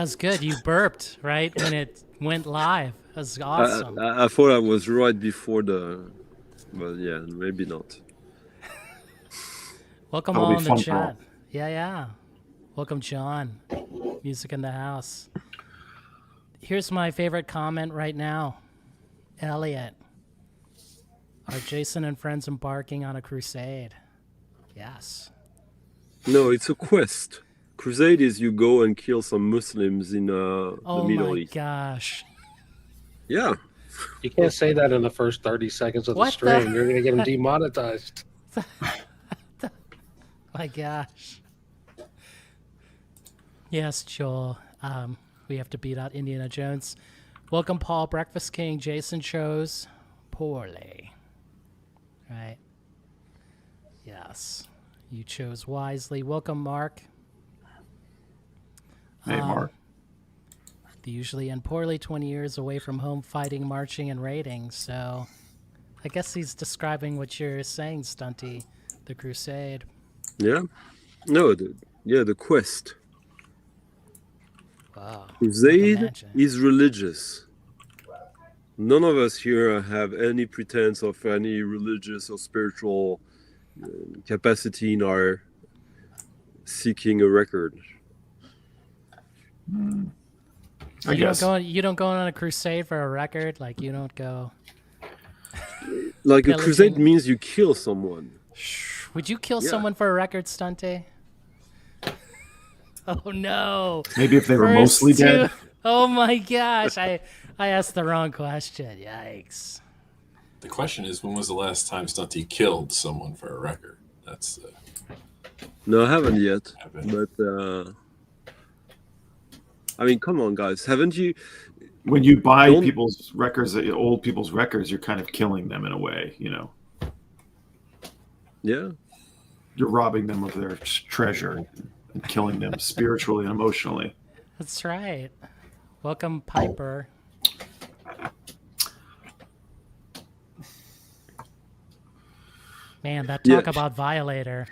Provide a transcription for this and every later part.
was good. You burped right when it went live. That was awesome. I thought I was right before but yeah, maybe not. Welcome all in the chat. Yeah. Welcome, John. Music in the house. Here's my favorite comment right now. Elliot. Are Jason and friends embarking on a crusade? Yes. No, it's a quest. Crusade is you go and kill some Muslims in the Middle East. Oh my gosh. Yeah. You can't say that in the first 30 seconds of the stream. You're going to get them demonetized. My gosh. Yes, Joel. We have to beat out Indiana Jones. Welcome, Paul. Breakfast King. Jason chose poorly. Right. Yes. You chose wisely. Welcome, Mark. Hey, Mark. They usually end poorly, 20 years away from home, fighting, marching, and raiding. So I guess he's describing what you're saying, Stunty, the crusade. Yeah. No, the quest. Wow. Crusade is religious. None of us here have any pretense of any religious or spiritual capacity in our seeking a record. I guess. You don't go on a crusade for a record? Like, you don't go... Like, a crusade means you kill someone. Would you kill someone for a record, Stunty? Oh, no. Maybe if they were mostly dead. Oh, my gosh. I asked the wrong question. Yikes. The question is, when was the last time Stunty killed someone for a record? That's... No, I haven't yet. But, I mean, come on, guys. Haven't you... When you buy people's records, old people's records, you're kind of killing them in a way, you know? Yeah. You're robbing them of their treasure and killing them spiritually and emotionally. That's right. Welcome, Piper. Man, that talk about Violator.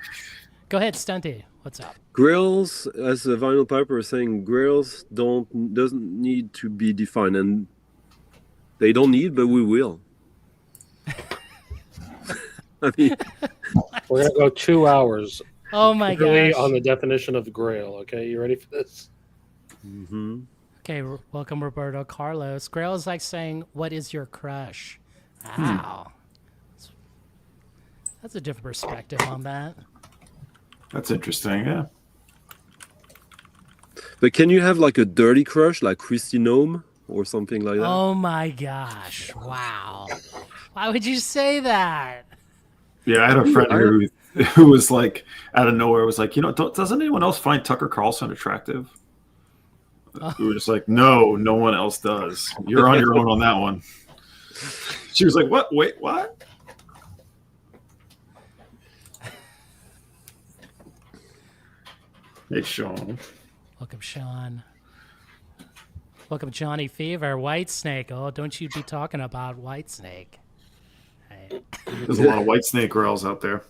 Go ahead, Stunty. What's up? Grails, as a Vinyl Piper is saying, Grails doesn't need to be defined, and they don't need, but we will. I mean, we're gonna go 2 hours. Oh my gosh! On the definition of Grail. Okay, you ready for this? Mm-hmm. Okay, welcome, Roberto Carlos. Grail is like saying, "What is your crush?" Wow, that's a different perspective on that. That's interesting, yeah. But can you have like a dirty crush, like Christy Gnome or something like that? Oh my gosh! Wow, why would you say that? Yeah, I had a friend here who was like, out of nowhere, was like, doesn't anyone else find Tucker Carlson attractive? We were just like, no one else does. You're on your own on that one. She was like, what? Wait, what? Hey, Sean. Welcome, Sean. Welcome, Johnny Fever. Whitesnake. Oh, don't you be talking about Whitesnake. Hey. There's a lot of Whitesnake girls out there.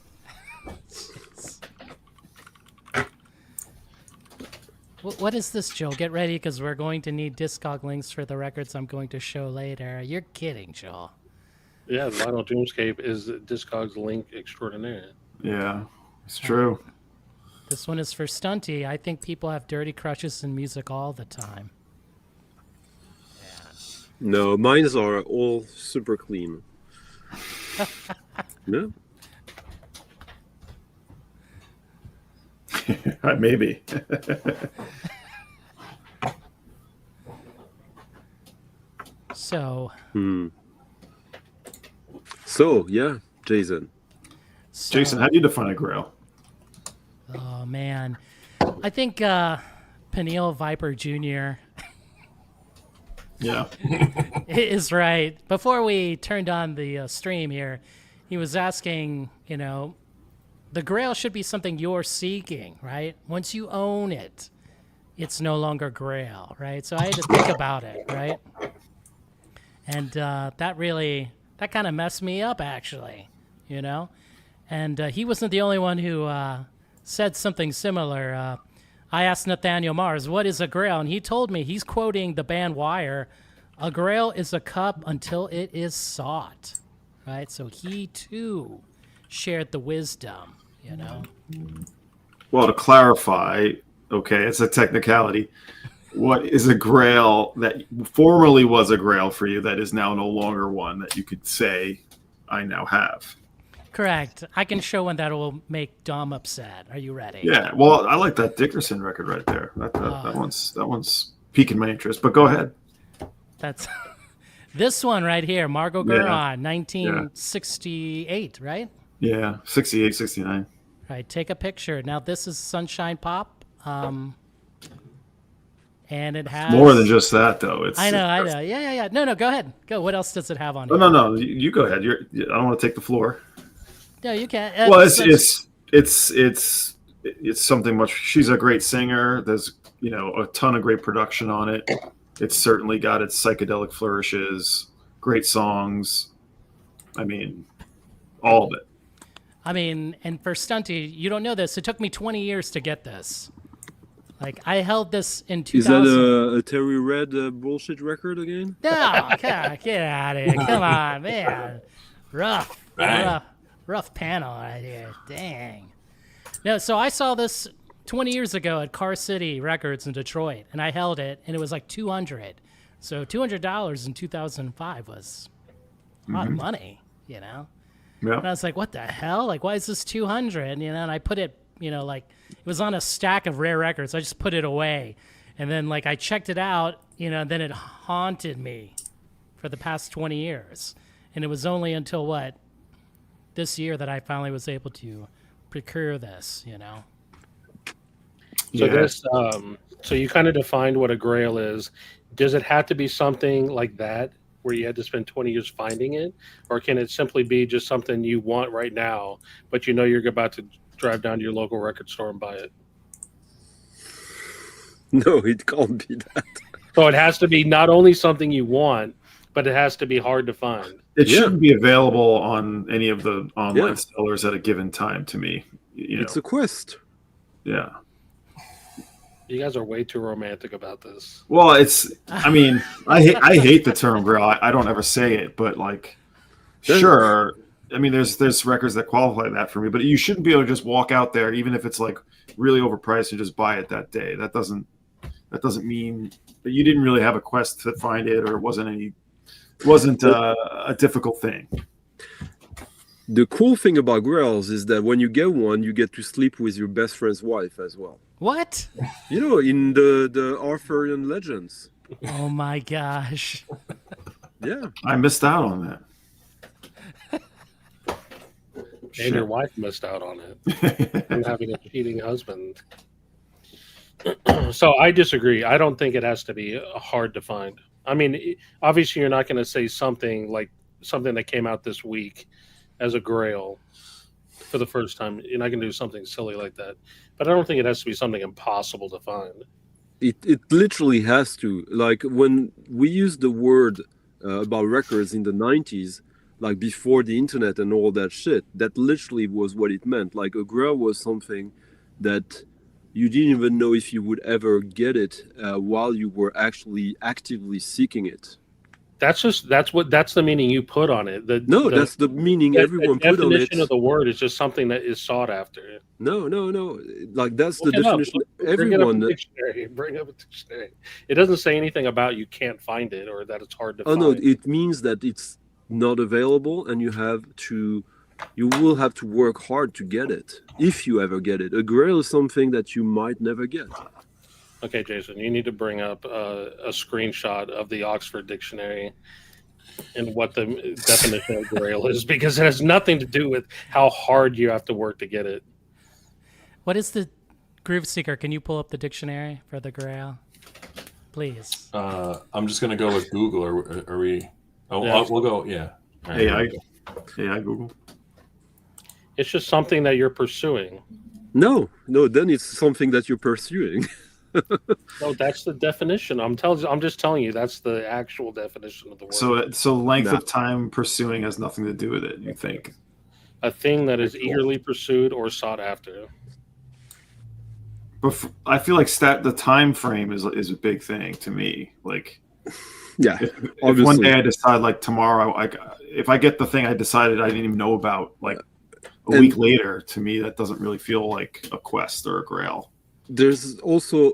What is this, Joel? Get ready, because we're going to need Discog links for the records I'm going to show later. You're kidding, Joel. Yeah, Vinyl Doomscape is Discog's link extraordinaire. Yeah, it's true. This one is for Stunty. I think people have dirty crushes in music all the time. Yeah. No, mine are all super clean. No? Maybe. So. So, yeah, Jason. Jason, how do you define a Grail? Oh, man. I think Peniel Viper Jr. Yeah. is right. Before we turned on the stream here, he was asking, the Grail should be something you're seeking, right? Once you own it, it's no longer Grail, right? So I had to think about it, right? And that kind of messed me up, actually, And he wasn't the only one who said something similar. I asked Nathaniel Mars, what is a Grail? And he told me, he's quoting the band Wire, a Grail is a cup until it is sought. Right? So he, too, shared the wisdom, you know? Well, to clarify, okay, it's a technicality. What is a Grail that formerly was a Grail for you that is now no longer one that you could say, I now have? Correct. I can show one that will make Dom upset. Are you ready? Yeah, well, I like that Dickerson record right there. That one's piquing my interest. But go ahead. That's this one right here, Margot Yeah. Guerin, 1968, right? Yeah, 68, 69. Right, take a picture. Now this is Sunshine Pop, and it has More than just that, though. I know. Yeah. No, go ahead. Go. What else does it have on it? No. You go ahead. I don't want to take the floor. No, you can't. Well, it's something much. She's a great singer. There's a ton of great production on it. It's certainly got its psychedelic flourishes. Great songs. I mean, all of it. I mean, and for Stunty, you don't know this. It took me 20 years to get this. Like, I held this in 2000. Is that a Terry Red bullshit record again? No, get out of here. Come on, man. Rough panel right here. Dang. No, so I saw this 20 years ago at Car City Records in Detroit, and I held it, and it was like $200. So $200 in 2005 was a lot of money, you know? Yeah. And I was like, what the hell? Like, why is this 200? You know, and I put it, like, it was on a stack of rare records. I just put it away. And then, like, I checked it out, and then it haunted me for the past 20 years. And it was only until, this year that I finally was able to procure this, So Yeah. so you kind of defined what a Grail is. Does it have to be something like that, where you had to spend 20 years finding it? Or can it simply be just something you want right now, but you're about to drive down to your local record store and buy it? No, it can't be that. So it has to be not only something you want, but it has to be hard to find. It Yeah. shouldn't be available on any of the online Yeah. sellers at a given time. To me, It's a quest. yeah. You guys are way too romantic about this. Well, I mean, I hate the term Grail. I don't ever say it, but sure. I mean, there's records that qualify that for me, but you shouldn't be able to just walk out there, even if it's like really overpriced, and just buy it that day. That doesn't mean that you didn't really have a quest to find it, or it wasn't a difficult thing. The cool thing about Grails is that when you get one, you get to sleep with your best friend's wife as well. What? In the Arthurian legends. Oh, my gosh. Yeah. I missed out on that. And your wife missed out on it. And having a cheating husband. So I disagree. I don't think it has to be hard to find. I mean, obviously you're not going to say something that came out this week as a Grail for the first time. You're not going to do something silly like that. But I don't think it has to be something impossible to find. It literally has to. Like when we used the word about records in the 90s, like before the internet and all that shit, that literally was what it meant. Like a Grail was something that you didn't even know if you would ever get it while you were actually actively seeking it. That's the meaning you put on it. That's the meaning everyone put on it. The definition of the word is just something that is sought after. No. Like that's the Look it up. definition. Bring up a dictionary. It doesn't say anything about you can't find it or that it's hard to find. No, it means that it's not available, and you will have to work hard to get it, if you ever get it. A Grail is something that you might never get. Okay, Jason, you need to bring up a screenshot of the Oxford Dictionary and what the definition of Grail is, because it has nothing to do with how hard you have to work to get it. What is the Groove Seeker? Can you pull up the dictionary for the Grail? Please. I'm just going to go with Google. Are we? Oh, Yeah. we'll go. Yeah. All right, AI Google. It's just something that you're pursuing. No, then it's something that you're pursuing. No, that's the definition. I'm just telling you that's the actual definition of the word. So length of time pursuing has nothing to do with it, you think? A thing that is eagerly pursued or sought after. But I feel like the time frame is a big thing to me. Like, Yeah, if one day I decide, like tomorrow, if I get the thing I decided I didn't even know about, like a week later, to me that doesn't really feel like a quest or a grail. There's also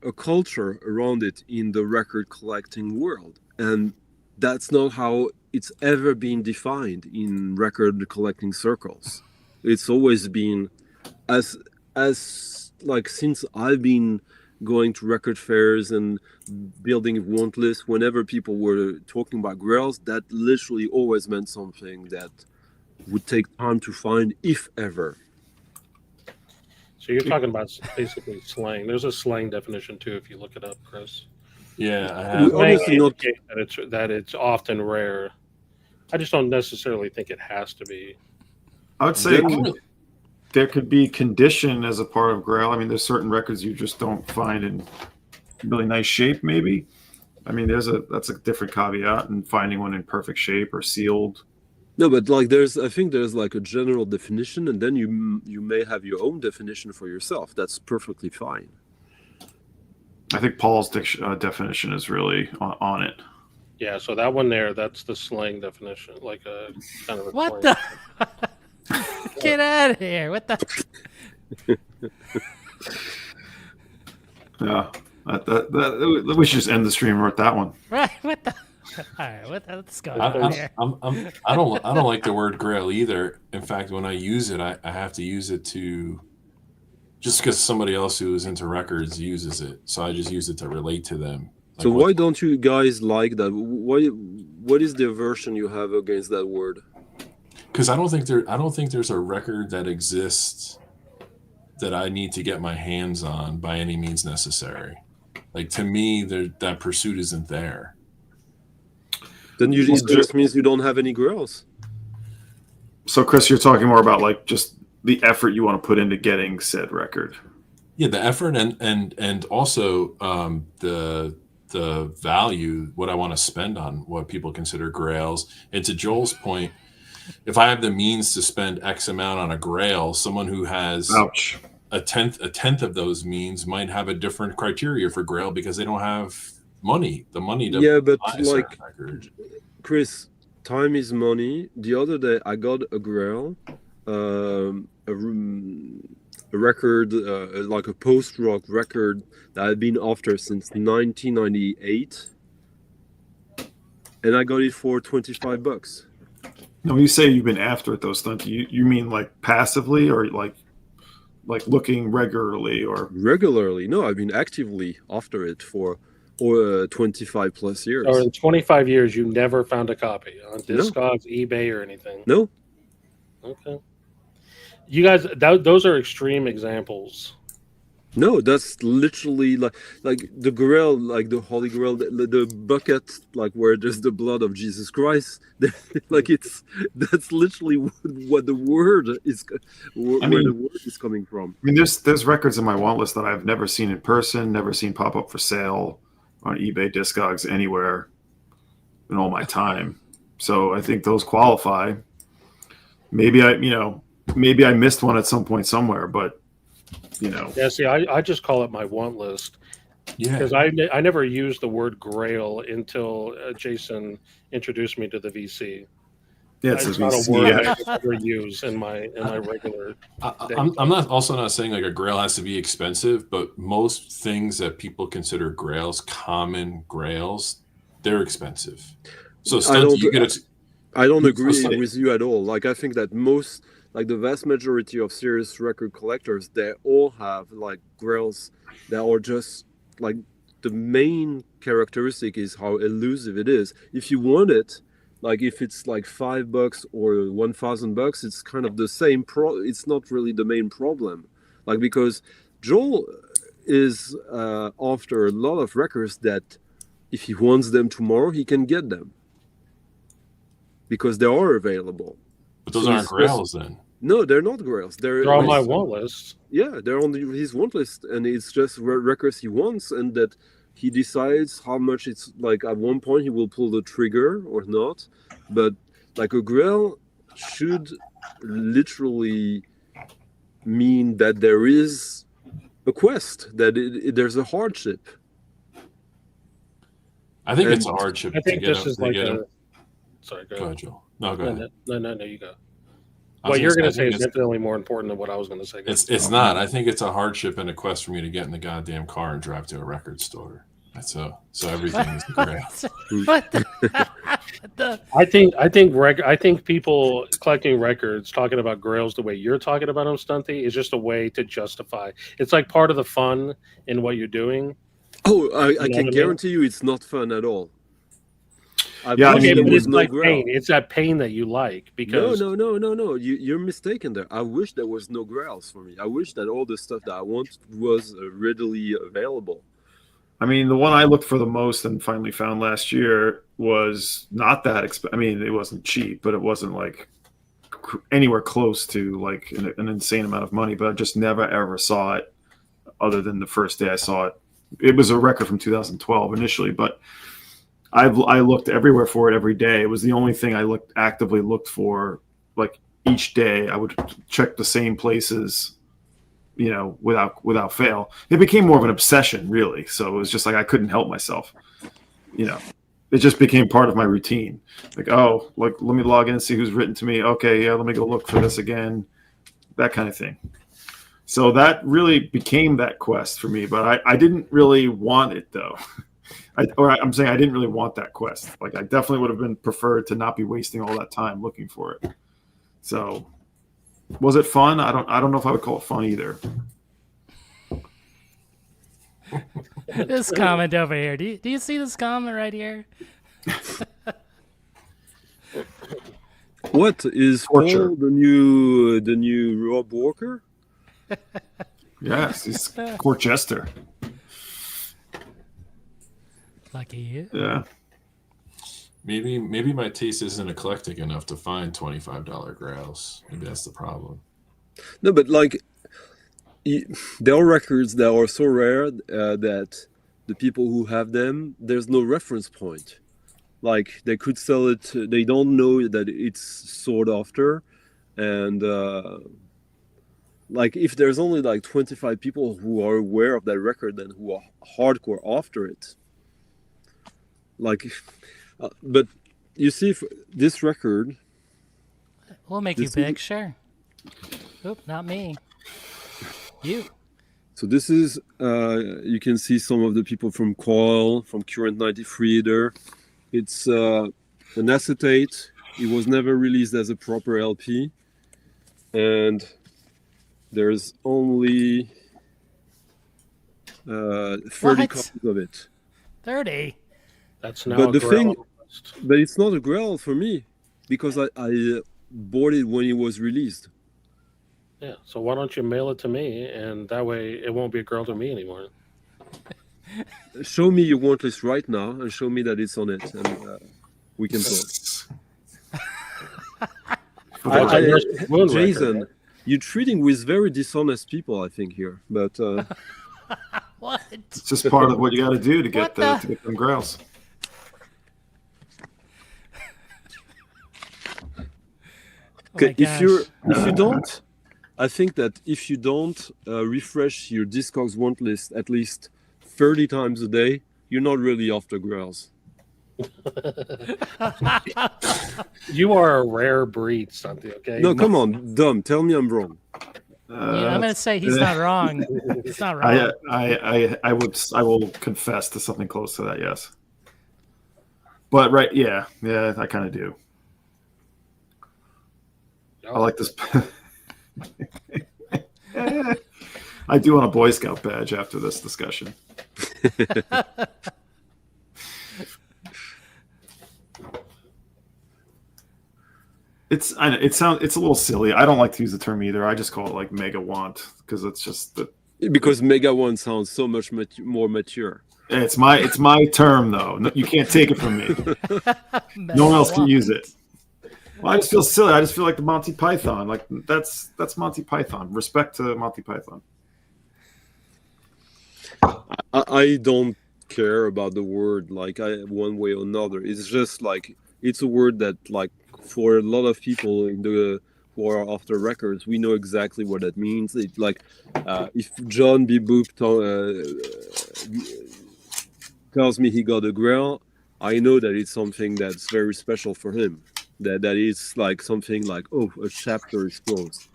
a culture around it in the record collecting world, and that's not how it's ever been defined in record collecting circles. It's always been as like since I've been going to record fairs and building want lists, whenever people were talking about grails, that literally always meant something that would take time to find, if ever. So you're talking about basically slang. There's a slang definition too, if you look it up, Chris. Yeah, I We have. obviously not. That it's often rare. I just don't necessarily think it has to be. I would say Then- there could be condition as a part of grail. I mean, there's certain records you just don't find in really nice shape, maybe. I mean, that's a different caveat, and finding one in perfect shape or sealed. No, but like I think there's like a general definition, and then you may have your own definition for yourself. That's perfectly fine. I think Paul's definition is really on it. Yeah, so that one there, that's the slang definition, like a kind of a What slang. the? Get out of here! What the? Yeah, that we should just end the stream with that one. Right? What the? All right, let's go I, on here. I don't like the word grail either. In fact, when I use it, I have to use it to just because somebody else who is into records uses it, so I just use it to relate to them. Like So why don't you guys like that? What is the aversion you have against that word? Because I don't think there's a record that exists that I need to get my hands on by any means necessary. Like to me, that pursuit isn't there. Then it just means you don't have any grails. So, Chris, you're talking more about like just the effort you want to put into getting said record. Yeah, the effort and also the value, what I want to spend on what people consider grails. And to Joel's point, if I have the means to spend X amount on a grail, someone who has Ouch. a tenth of those means might have a different criteria for grail because they don't have the money to Yeah, but buy a certain like record. Chris, time is money. The other day I got a grail, a record, like a post-rock record that I've been after since 1998, and I got it for $25. Now, when you say you've been after it, those stunts, you mean like passively or like looking regularly or Regularly? No, I've been actively after it for 25 plus years. Or in 25 years, you never found a copy on Discogs, eBay, or anything. No. Okay. You guys, those are extreme examples. No, that's literally like the Grail, like the Holy Grail, the bucket, like where there's the blood of Jesus Christ. Like that's literally what the word is, where the word is coming from. I mean, there's records in my want list that I've never seen in person, never seen pop up for sale on eBay, Discogs, anywhere in all my time. So I think those qualify. Maybe I missed one at some point somewhere, but Yeah, see, I just call it my want list Yeah, because I never used the word Grail until Jason introduced me to the VC. yeah, It's it's not a VC, word yeah. I ever use in my regular. I'm not saying like a grail has to be expensive, but most things that people consider grails, common grails, they're expensive. So I don't agree with you at all. Like I think that like the vast majority of serious record collectors, they all have like grails that are just like the main characteristic is how elusive it is. If you want it, like if it's like $5 or $1,000, it's kind of the same it's not really the main problem. Like because Joel is after a lot of records that if he wants them tomorrow, he can get them. Because they are available. But those aren't grails then. No, they're not grails. They're on my want list. Yeah, they're on his want list, and it's just records he wants, and that he decides how much it's like. At one point, he will pull the trigger or not, but like a grail should literally mean that there is a quest, that there's a hardship. I think it's a And hardship I think to get this him. is To like get him. a. Sorry, go Go ahead. ahead, Joel. No, go No, ahead. no, you go. I was What you're gonna going to say, I say think is infinitely more important than what I was going to say. it's not. I think it's a hardship and a quest for me to get in the goddamn car and drive to a record store. That's so everything is great. What the? I think people collecting records, talking about Grails the way you're talking about them, Stunty, is just a way to justify. It's like part of the fun in what you're doing. Oh, I You know can what I mean? guarantee you it's not fun at all. I Yeah, I wish Okay, mean, there but was it's no like Grail. pain. It's that pain that you like because No. You're mistaken there. I wish there was no Grails for me. I wish that all the stuff that I want was readily available. I mean, the one I looked for the most and finally found last year was not that expensive. I mean, it wasn't cheap, but it wasn't like anywhere close to like an insane amount of money. But I just never ever saw it, other than the first day I saw it. It was a record from 2012 initially, but I looked everywhere for it every day. It was the only thing I actively looked for. Like each day, I would check the same places, you know, without fail. It became more of an obsession, really. So it was just like I couldn't help myself. You know, it just became part of my routine. Like, oh, like let me log in and see who's written to me. Okay, yeah, let me go look for this again. That kind of thing. So that really became that quest for me. But I didn't really want it though. I'm saying I didn't really want that quest. Like I definitely would have been preferred to not be wasting all that time looking for it. So was it fun? I don't know if I would call it fun either. This comment over here. Do you see this comment right here? What is Torture. Paul the new Rob Walker? Yes, he's Court Jester. Lucky you. Yeah. Maybe my taste isn't eclectic enough to find $25 Grails. Maybe that's the problem. No, but like there are records that are so rare that the people who have them, there's no reference point. Like they could sell it, they don't know that it's sought after, and like if there's only like 25 people who are aware of that record and who are hardcore after it, like, but you see, this record, We'll make you big, sure. Oop, not me. You. so this is you can see some of the people from Coil, from Current 93 there. It's an acetate. It was never released as a proper LP, and there's only 30 What? copies of it. 30. that's now But a the Grail thing- on the list. But it's not a Grail for me because I bought it when it was released. Yeah, so why don't you mail it to me, and that way it won't be a Grail to me anymore. Show me your want list right now and show me that it's on it, and we can talk. Jason, you're treating with very dishonest people, I think, here. But What? It's just part of what you got to do to What get the- to get them Grails. Oh my if you gosh. don't, I think that if you don't refresh your Discogs want list at least 30 times a day, you're not really after Grails. You are a rare breed, something. Okay. No, come on, dumb. Tell me I'm wrong. Yeah, I'm gonna say he's not wrong. He's not wrong. I will confess to something close to that. Yes. But right, yeah, I kind of do. I like this. I do want a Boy Scout badge after this discussion. It's a little silly. I don't like to use the term either. I just call it like mega want because it's just the. Because Mega One sounds so much more mature. It's my term though. No, you can't take it from me. No one else can use it. Well, I just feel silly. I just feel like the Monty Python. Like that's Monty Python. Respect to Monty Python. I don't care about the word like one way or another. It's just like it's a word that like for a lot of people before or after records, we know exactly what that means. It, like, if John B. Book tells me he got a Grail, I know that it's something that's very special for him. That is like something like, oh, a chapter is closed.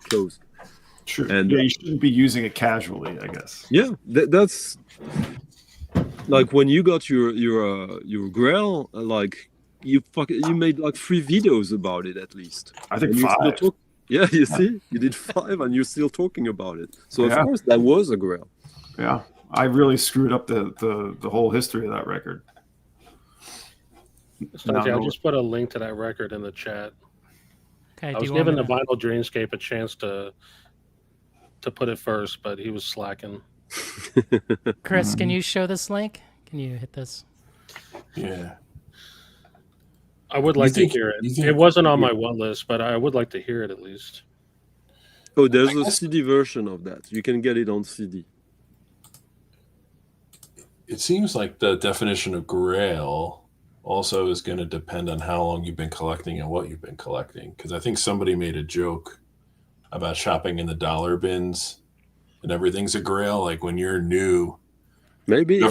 True. And yeah, you shouldn't be using it casually, I guess. Yeah, that's like when you got your Grail, like you made like 3 videos about it at least. I think And you still 5. yeah, you see, you did 5, and you're still talking about it. So Yeah. of course that was a Grail. Yeah, I really screwed up the whole history of that record. Santi, No. I just put a link to that record in the chat. Okay, I do was you want giving me the to- Vinyl Dreamscape a chance to put it first, but he was slacking. Chris, can you show this link? Can you hit this? Yeah. I would like to think- hear you it. think- It wasn't on my one list, but I would like to hear it at least. Oh, there's a guess- CD version of that. You can get it on CD. It seems like the definition of Grail also is going to depend on how long you've been collecting and what you've been collecting. Because I think somebody made a joke about shopping in the dollar bins and everything's a Grail. Like when you're new, Maybe.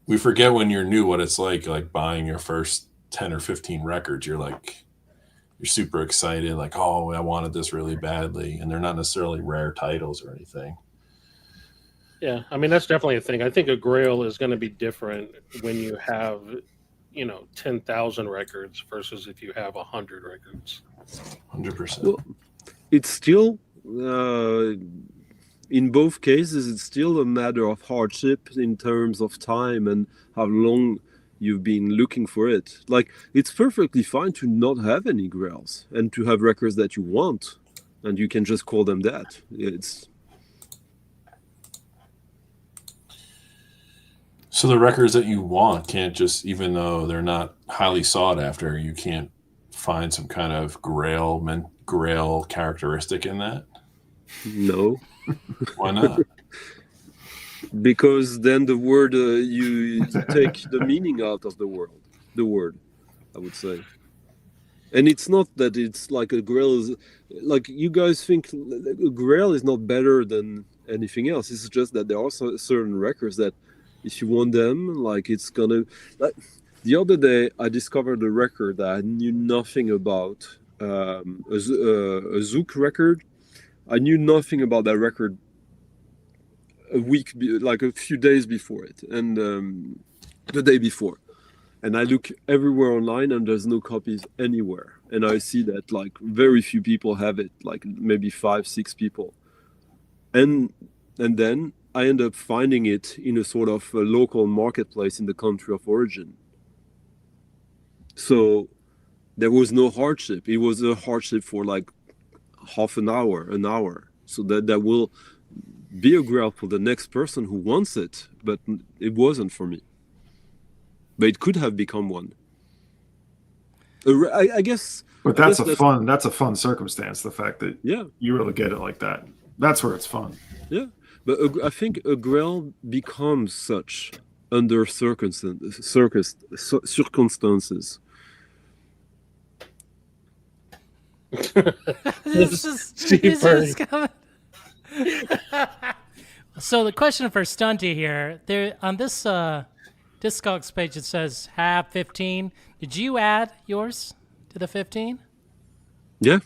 we forget when you're new what it's like buying your first 10 or 15 records. You're super excited, like, oh, I wanted this really badly. And they're not necessarily rare titles or anything. Yeah, I mean that's definitely a thing. I think a Grail is going to be different when you have, 10,000 records versus if you have 100 records. 100%. Well, it's still in both cases it's still a matter of hardship in terms of time and how long you've been looking for it. Like, it's perfectly fine to not have any Grails and to have records that you want, and you can just call them that. It's So the records that you want can't just, even though they're not highly sought after, you can't find some kind of Grail characteristic in that? no, Why not? because then the word you take the meaning out of the word, I would say. And it's not that it's like a Grail is like you guys think a Grail is not better than anything else. It's just that there are certain records that if you want them, like it's gonna. Like the other day, I discovered a record that I knew nothing about. A Zouk record. I knew nothing about that record like a few days before it, and the day before. And I look everywhere online, and there's no copies anywhere. And I see that like very few people have it, like maybe 5-6 people. And then I end up finding it in a sort of a local marketplace in the country of origin. So there was no hardship. It was a hardship for like half an hour. So that will be a Grail for the next person who wants it, but it wasn't for me. But it could have become one. I guess. But that's a fun circumstance. The fact that Yeah. you really get it like that, that's where it's fun. Yeah, but I think a Grail becomes such under circumstances. This is coming. So the question for Stunty here, there on this Discogs page it says have 15. Did you add yours to the 15? Yeah.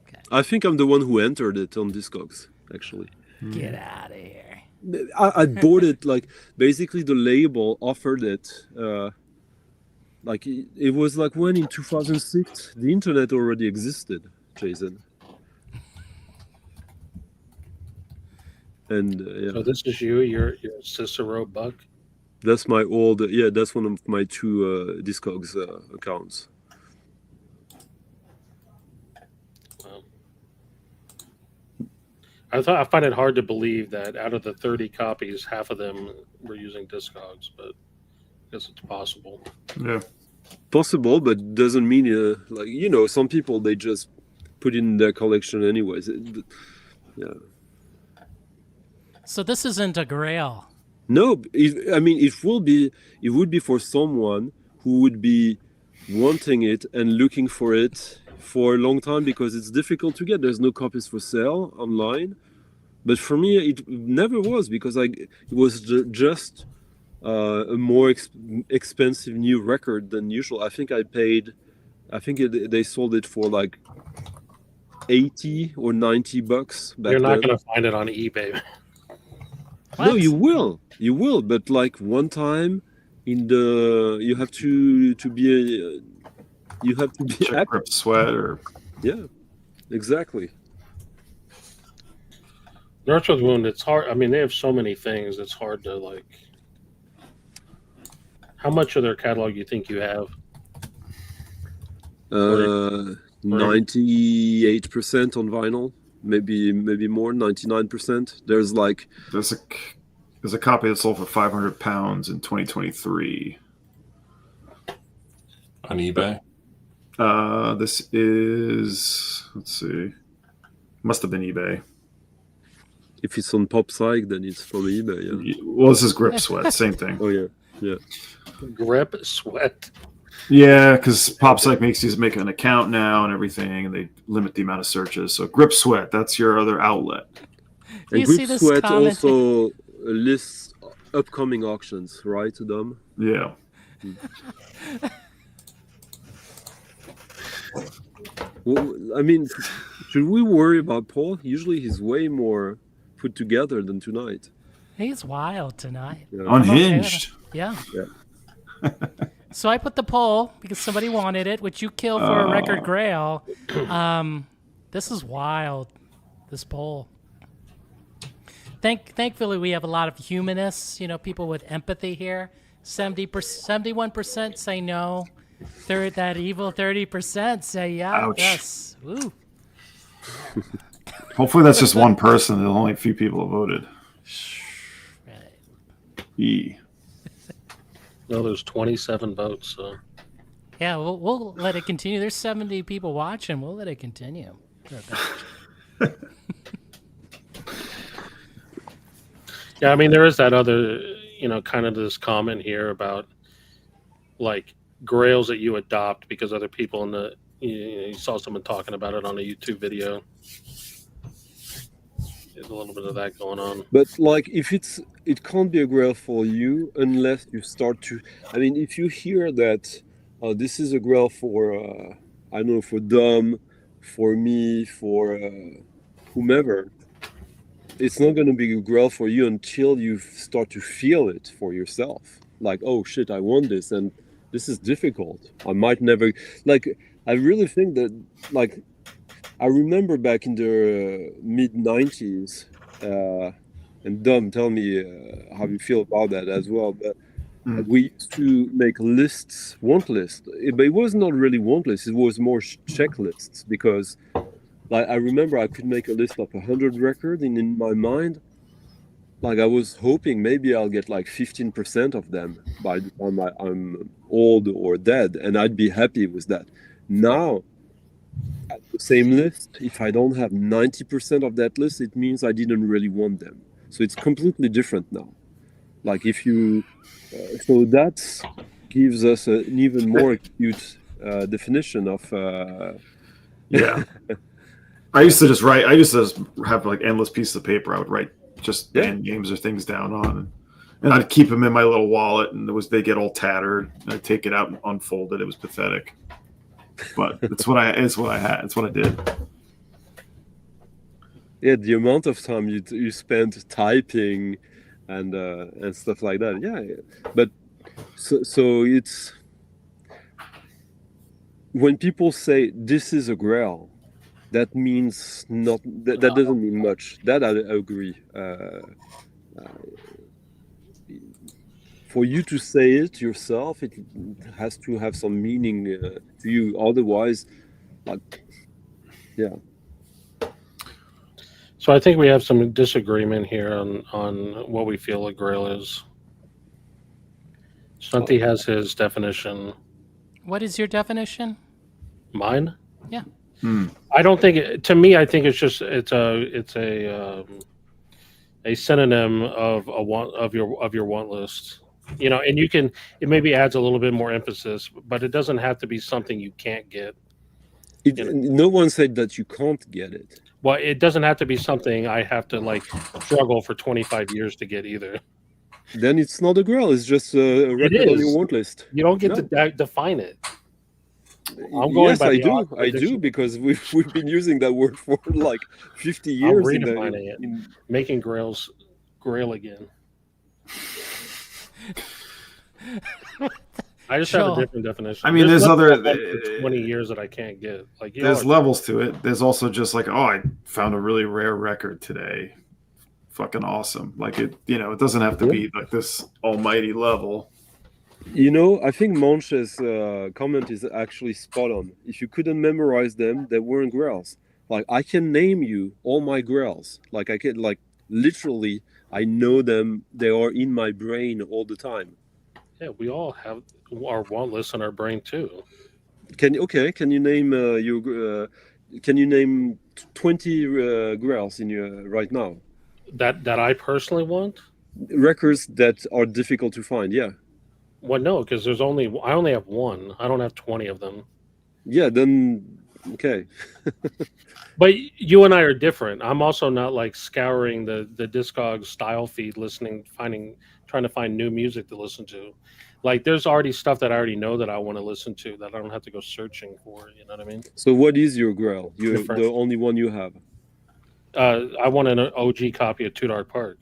Okay. I think I'm the one who entered it on Discogs, actually. Get out of here. I bought it, like, basically the label offered it. Like, it was like when in 2006, the internet already existed, Jason. And yeah, So this is your Cicero Buck. that's my old, that's one of my 2 Discogs accounts. I find it hard to believe that out of the 30 copies, half of them were using Discogs, but I guess it's possible. Yeah. Possible, but doesn't mean like, some people, they just put it in their collection anyways. Yeah. So this isn't a Grail. No, it would be for someone who would be wanting it and looking for it for a long time because it's difficult to get. There's no copies for sale online. But for me, it never was because it was just a more expensive new record than usual. I think they sold it for like 80 or 90 bucks back You're not then. going to find it on eBay. No, What? you will, but like one time you have to be Check active. Grip Sweat or Yeah, exactly. Nurse with Wound, it's hard. I mean, they have so many things. It's hard to like. How much of their catalog you think you have? 98% on vinyl, maybe more, 99%. There's there's a copy that sold for £500 in 2023. On eBay? This is, let's see, must have been eBay. if it's on Pop Psych, then it's from eBay. Yeah. Well, this is Grip Sweat, same thing. Oh yeah. Grip Sweat. Yeah, because Pop Psych makes you make an account now and everything, and they limit the amount of searches. So Grip Sweat, that's your other outlet. You And see Grip this Sweat comment? also lists upcoming auctions, right, Dom? Yeah. Well, I mean, should we worry about Paul? Usually he's way more put together than tonight. He's wild tonight. Yeah. Unhinged. Yeah. Yeah. So I put the poll because somebody wanted it, which you kill for a record Grail. This is wild. This poll. Thankfully, we have a lot of humanists. People with empathy here. 71% say no. That evil 30% say yeah. Ouch. Yes. Ooh. Hopefully that's just one person. There's only a few people have voted. E. No, there's 27 votes. So. Yeah, we'll let it continue. There's 70 people watching. We'll let it continue. Yeah, I mean, there is that other, kind of this comment here about like Grails that you adopt because other people in the, you saw someone talking about it on a YouTube video. There's a little bit of that going on. But like, it can't be a Grail for you unless you start to. I mean, if you hear that this is a Grail for, I don't know, for Dom, for me, for whomever, it's not going to be a Grail for you until you start to feel it for yourself. Like, oh shit, I want this, and this is difficult. I might never. Like, I really think that, like, I remember back in the mid-90s, and Dom, tell me how you feel about that as well. But we used to make lists, want lists. But it was not really want lists. It was more checklists because, like, I remember I could make a list of 100 records, and in my mind, like, I was hoping maybe I'll get like 15% of them by the time I'm old or dead, and I'd be happy with that. Now, at the same list, if I don't have 90% of that list, it means I didn't really want them. So it's completely different now. Like, if you, so that gives us an even more acute definition of. Yeah. I used to just have like endless pieces of paper. I would write just band names or things down on, and I'd keep them in my little wallet, and they get all tattered. And I'd take it out and unfold it. It was pathetic. But it's what I had. It's what I did. Yeah, the amount of time you spent typing and stuff like that. Yeah, but so it's when people say this is a Grail, that means not. That doesn't mean much. That I agree. For you to say it yourself, it has to have some meaning to you. Otherwise, like, yeah. So I think we have some disagreement here on what we feel a Grail is. Stunty has his definition. What is your definition? Mine? Yeah. I don't think to me. I think it's a synonym of your want list. And it maybe adds a little bit more emphasis, but it doesn't have to be something you can't get. No one said that you can't get it. Well, it doesn't have to be something I have to like struggle for 25 years to get either. Then it's not a Grail. It's just a record on your is. want list. You don't get No. to define it. I'm going Yes, by I the do. Oxford I do Dictionary. because we've been using that word for like 50 I'm years. redefining it, making Grails Grail again. I just have Sure. a different definition. I mean, there's nothing other- I've done for 20 years that I can't get. Like There's levels to it. There's also just like, oh, I found a really rare record today. Fucking awesome. Like it doesn't have to be like this almighty level. I think Monch's comment is actually spot on. If you couldn't memorize them, they weren't Grails. Like I can name you all my Grails. Like I can, like literally, I know them. They are in my brain all the time. Yeah, we all have our want list in our brain too. Can you name can you name 20 Grails in your right now? That I personally want. Records that are difficult to find. Yeah. Well, no, because I only have one. I don't have 20 of them. Yeah. Then okay. But you and I are different. I'm also not like scouring the Discogs style feed, trying to find new music to listen to. Like there's already stuff that I already know that I want to listen to that I don't have to go searching for. You know what I mean? So what is your Grail? You're Different. the only one you have. I want an OG copy of Two Dark Park.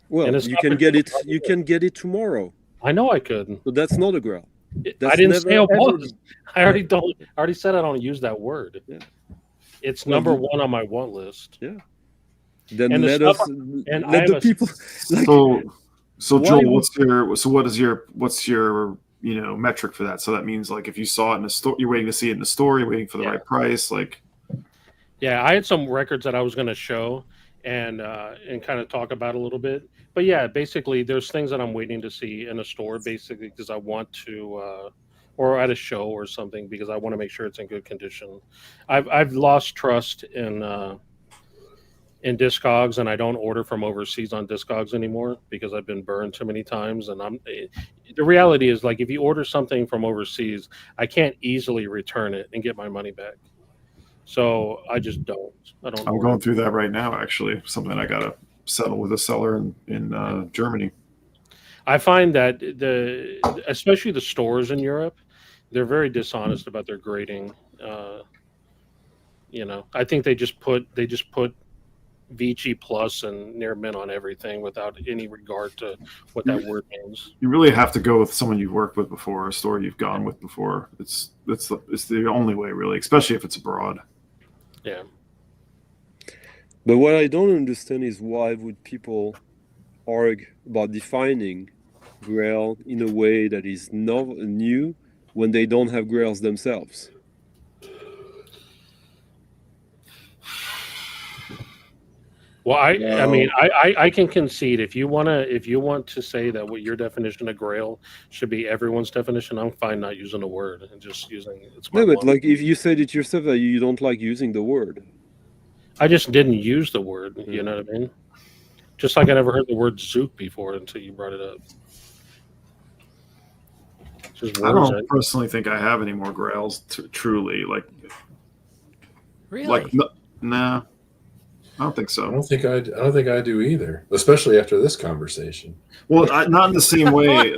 Well, And it's you not can been get it. difficult You to can get it tomorrow. I know I could. So that's not a Grail. I That's didn't never, say it ever- was. I already said I don't use that word. Yeah. It's Well, number one on my want list. Then And the let stuff- us and I let the have a- people. Like, So Why Joel, would- what's your metric for that? So that means like if you saw it in the store, you're waiting to see it in the store, you're waiting for the Yeah. right price, like. Yeah, I had some records that I was going to show and kind of talk about a little bit. But yeah, basically, there's things that I'm waiting to see in a store, basically because I want to, or at a show or something, because I want to make sure it's in good condition. I've lost trust in Discogs, and I don't order from overseas on Discogs anymore because I've been burned too many times. And the reality is, like, if you order something from overseas, I can't easily return it and get my money back. So I just don't. I'm order. going through that right now, actually. Something I gotta settle with a seller in Germany. I find that especially the stores in Europe, they're very dishonest about their grading. I think they just put VG plus and near mint on everything without any regard to what that word means. You really have to go with someone you've worked with before, a store you've gone with before. It's the only way, really, especially if it's abroad. Yeah. but what I don't understand is why would people argue about defining Grail in a way that is not new when they don't have Grails themselves? Well, I mean, I can concede if you want to say that what your definition of Grail should be everyone's definition, I'm fine not using the word and just using it's my No, but one. like if you said it yourself that you don't like using the word. I just didn't use the word. You know what I mean? Just like I never heard the word Zook before until you brought it up. Just I words. don't personally think I have any more Grails. Truly, like Really? nah, I don't think I so. don't think I do either, especially after this conversation. Well, not in the same way.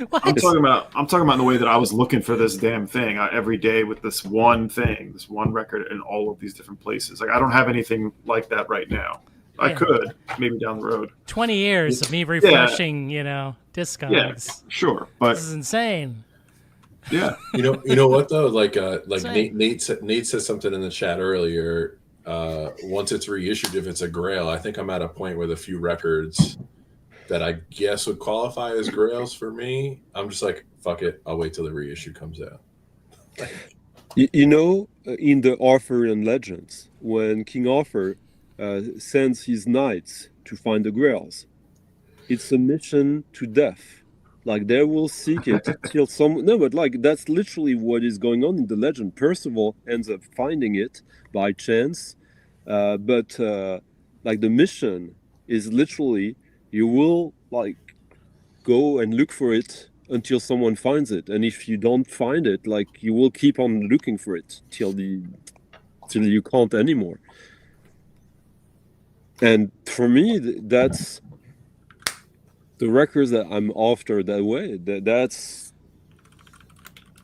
What? I'm talking about in the way that I was looking for this damn thing every day with this one thing, this one record in all of these different places. Like I don't have anything like that right now. I Yeah. could maybe down the road. 20 years of me refreshing, Discogs. Yeah, sure, but This is insane. yeah, You know what though? Like Same. Nate said something in the chat earlier. Once it's reissued, if it's a Grail, I think I'm at a point with a few records that I guess would qualify as Grails for me. I'm just like, fuck it, I'll wait till the reissue comes out. In the Arthurian legends, when King Arthur sends his knights to find the Grails, it's a mission to death. Like they will seek it till some. No, but like that's literally what is going on in the legend. Percival ends up finding it by chance, but like the mission is literally you will like go and look for it until someone finds it. And if you don't find it, like, you will keep on looking for it till you can't anymore. And for me, that's the records that I'm after that way. That's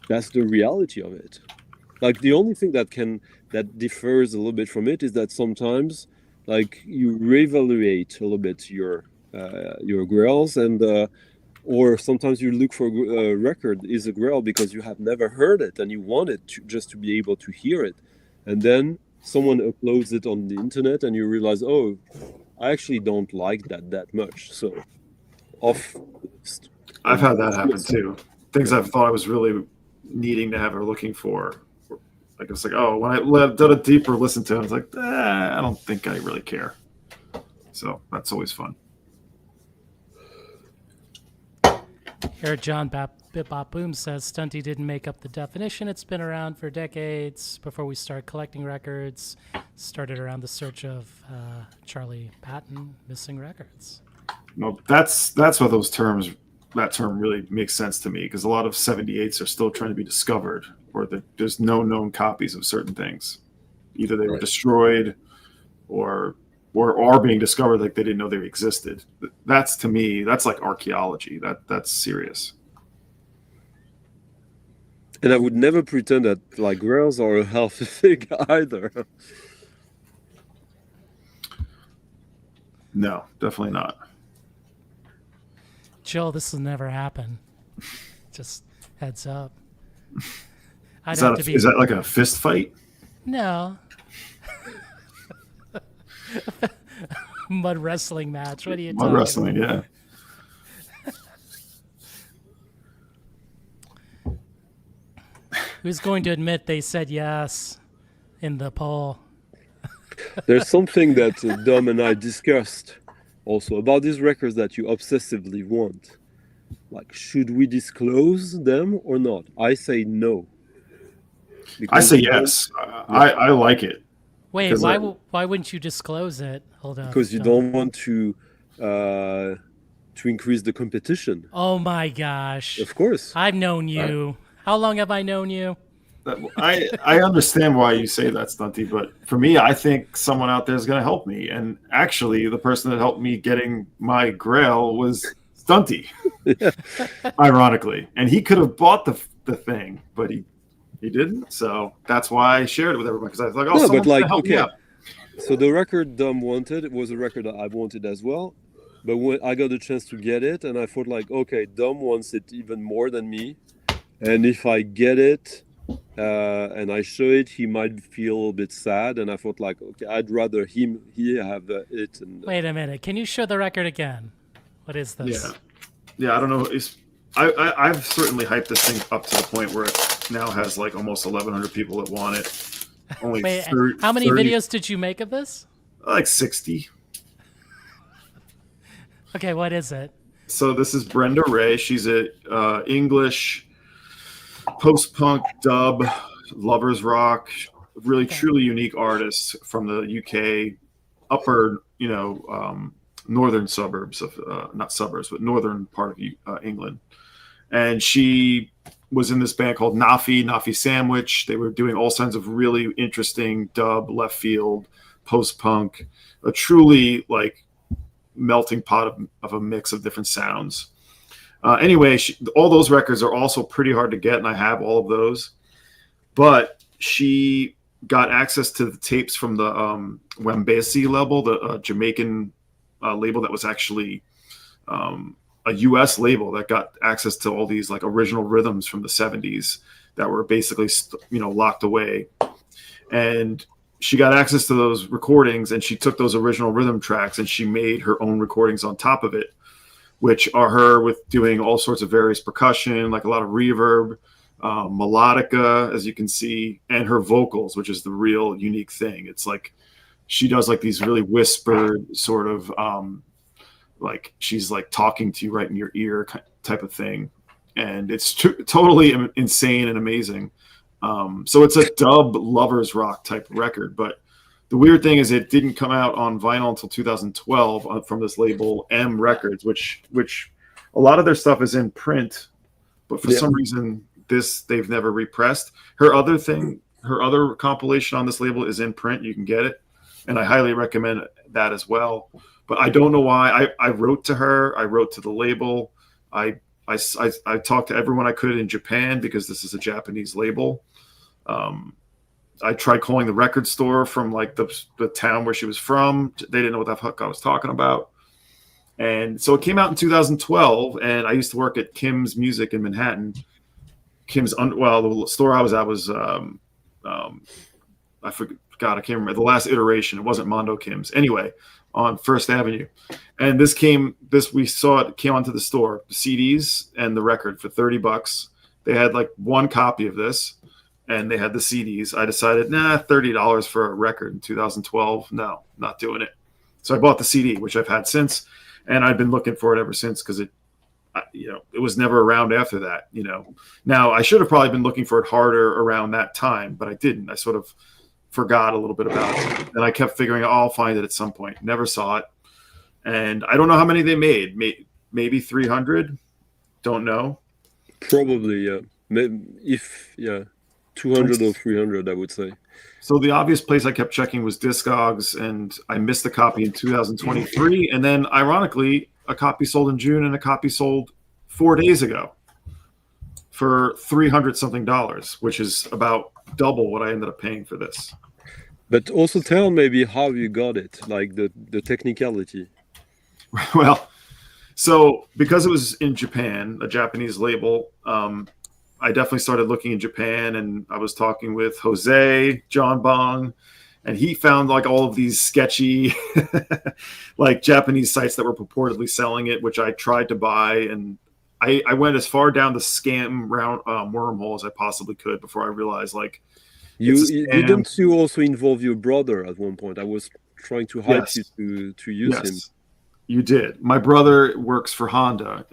the reality of it. Like, the only thing that differs a little bit from it is that sometimes, like, you reevaluate a little bit your grails, and or sometimes you look for a record is a grail because you have never heard it and you want it just to be able to hear it, and then someone uploads it on the internet and you realize, oh, I actually don't like that much, so off. I've had that happen too. Things I've thought I was really needing to have or looking for. Like, it's like, oh, when I did a deeper listen to it, I was like, I don't think I really care. So that's always fun. Here, John Bip Boom says Stunty didn't make up the definition. It's been around for decades. Before we start collecting records, started around the search of Charlie Patton missing records. No, that's what those terms. That term really makes sense to me, because a lot of 78s are still trying to be discovered, or there's no known copies of certain things. Either they were destroyed, or are being discovered like they didn't know they existed. That's, to me, that's like archaeology. That's serious. And I would never pretend that, like, Grails are a healthy thing either. No, definitely not. Jill, this will never happen. Just heads up. Is that like a fist fight? No. Mud wrestling match. What are you talking Mud wrestling, about? Yeah. Who's going to admit they said yes in the poll? There's something that Dom and I discussed also about these records that you obsessively want. Like, should we disclose them or not? I say no. I say yes. I like it. Wait, why wouldn't you disclose it? Hold on. Because you don't want to increase the competition. Oh my gosh. Of course. I've known you. How long have I known you? I understand why you say that, Stunty, but for me, I think someone out there is going to help me. And actually, the person that helped me getting my Grail was Stunty, ironically. And he could have bought the thing, but he didn't. So that's why I shared it with everyone, because I was like, oh, no, someone's but, like, help me okay. out. So the record Dom wanted was a record that I wanted as well. But when I got a chance to get it, and I thought, like, okay, Dom wants it even more than me. And if I get it, and I show it, he might feel a bit sad, and I thought, like, okay, I'd rather he have it. And Wait a minute, can you show the record again? What is this? Yeah. I don't know. I've certainly hyped this thing up to the point where it now has like almost 1,100 people that want it. Only Wait, 30, how many videos did you make of this? Like 60. Okay, what is it? So this is Brenda Ray. She's a English post-punk dub, lovers rock, really truly unique artist from the UK, upper, northern suburbs of not suburbs, but northern part of England. And she was in this band called Nafi Sandwich. They were doing all kinds of really interesting dub, left field, post-punk, a truly like melting pot of a mix of different sounds. Anyway, all those records are also pretty hard to get, and I have all of those. But she got access to the tapes from the Wembasi label, the Jamaican label that was actually a U.S. label that got access to all these like original rhythms from the 70s that were basically locked away. And she got access to those recordings, and she took those original rhythm tracks and she made her own recordings on top of it, which are her with doing all sorts of various percussion, like a lot of reverb, melodica, as you can see, and her vocals, which is the real unique thing. It's like she does like these really whispered sort of like she's like talking to you right in your ear type of thing. And it's totally insane and amazing. So it's a dub lovers rock type record, but the weird thing is it didn't come out on vinyl until 2012 from this label M Records, which a lot of their stuff is in print but for some reason they've never repressed. Her other compilation on this label is in print. You can get it, and I highly recommend that as well. But I don't know why. I wrote to her. I wrote to the label. I talked to everyone I could in Japan because this is a Japanese label. I tried calling the record store from like the town where she was from. They didn't know what the fuck I was talking about. And so it came out in 2012, and I used to work at Kim's Music in Manhattan. The store I was at was I forgot, I can't remember the last iteration. It wasn't Mondo Kim's. Anyway, on First Avenue. And we saw it came onto the store, the CDs and the record for $30. They had like one copy of this, and they had the CDs. I decided, $30 for a record in 2012. No, not doing it. So I bought the CD, which I've had since. And I've been looking for it ever since because it was never around after that. Now I should have probably been looking for it harder around that time, but I didn't. I sort of forgot a little bit about it, and I kept figuring, I'll find it at some point. Never saw it, and I don't know how many they made. Maybe 300. Don't know. Probably, yeah. If 200 or 300, I would say. So the obvious place I kept checking was Discogs, and I missed a copy in 2023. And then, ironically, a copy sold in June and a copy sold 4 days ago for $300-something, which is about double what I ended up paying for this. But also tell maybe how you got it, like the technicality. Well, so because it was in Japan, a Japanese label, I definitely started looking in Japan, and I was talking with Jose John Bong, and he found like all of these sketchy like Japanese sites that were purportedly selling it, which I tried to buy, and I went as far down the scam wormhole as I possibly could before I realized like didn't you also involve your brother at one point? I was trying to hype Yes. you to use him. You did. My brother works for Honda.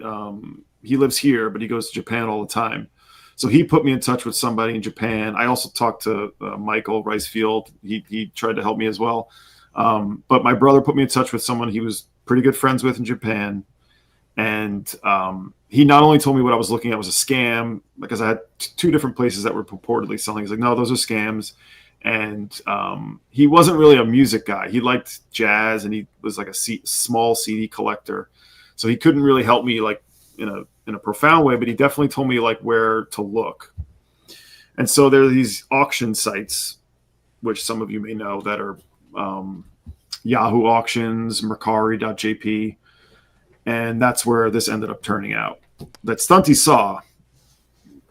He lives here, but he goes to Japan all the time. So he put me in touch with somebody in Japan. I also talked to Michael Ricefield. He tried to help me as well. But my brother put me in touch with someone he was pretty good friends with in Japan. And he not only told me what I was looking at was a scam, because I had two different places that were purportedly selling. He's like, no, those are scams. And he wasn't really a music guy. He liked jazz, and he was like a small CD collector. So he couldn't really help me like in a profound way, but he definitely told me like where to look. And so there are these auction sites, which some of you may know, that are Yahoo Auctions, Mercari.jp. And that's where this ended up turning out. That Stunty saw,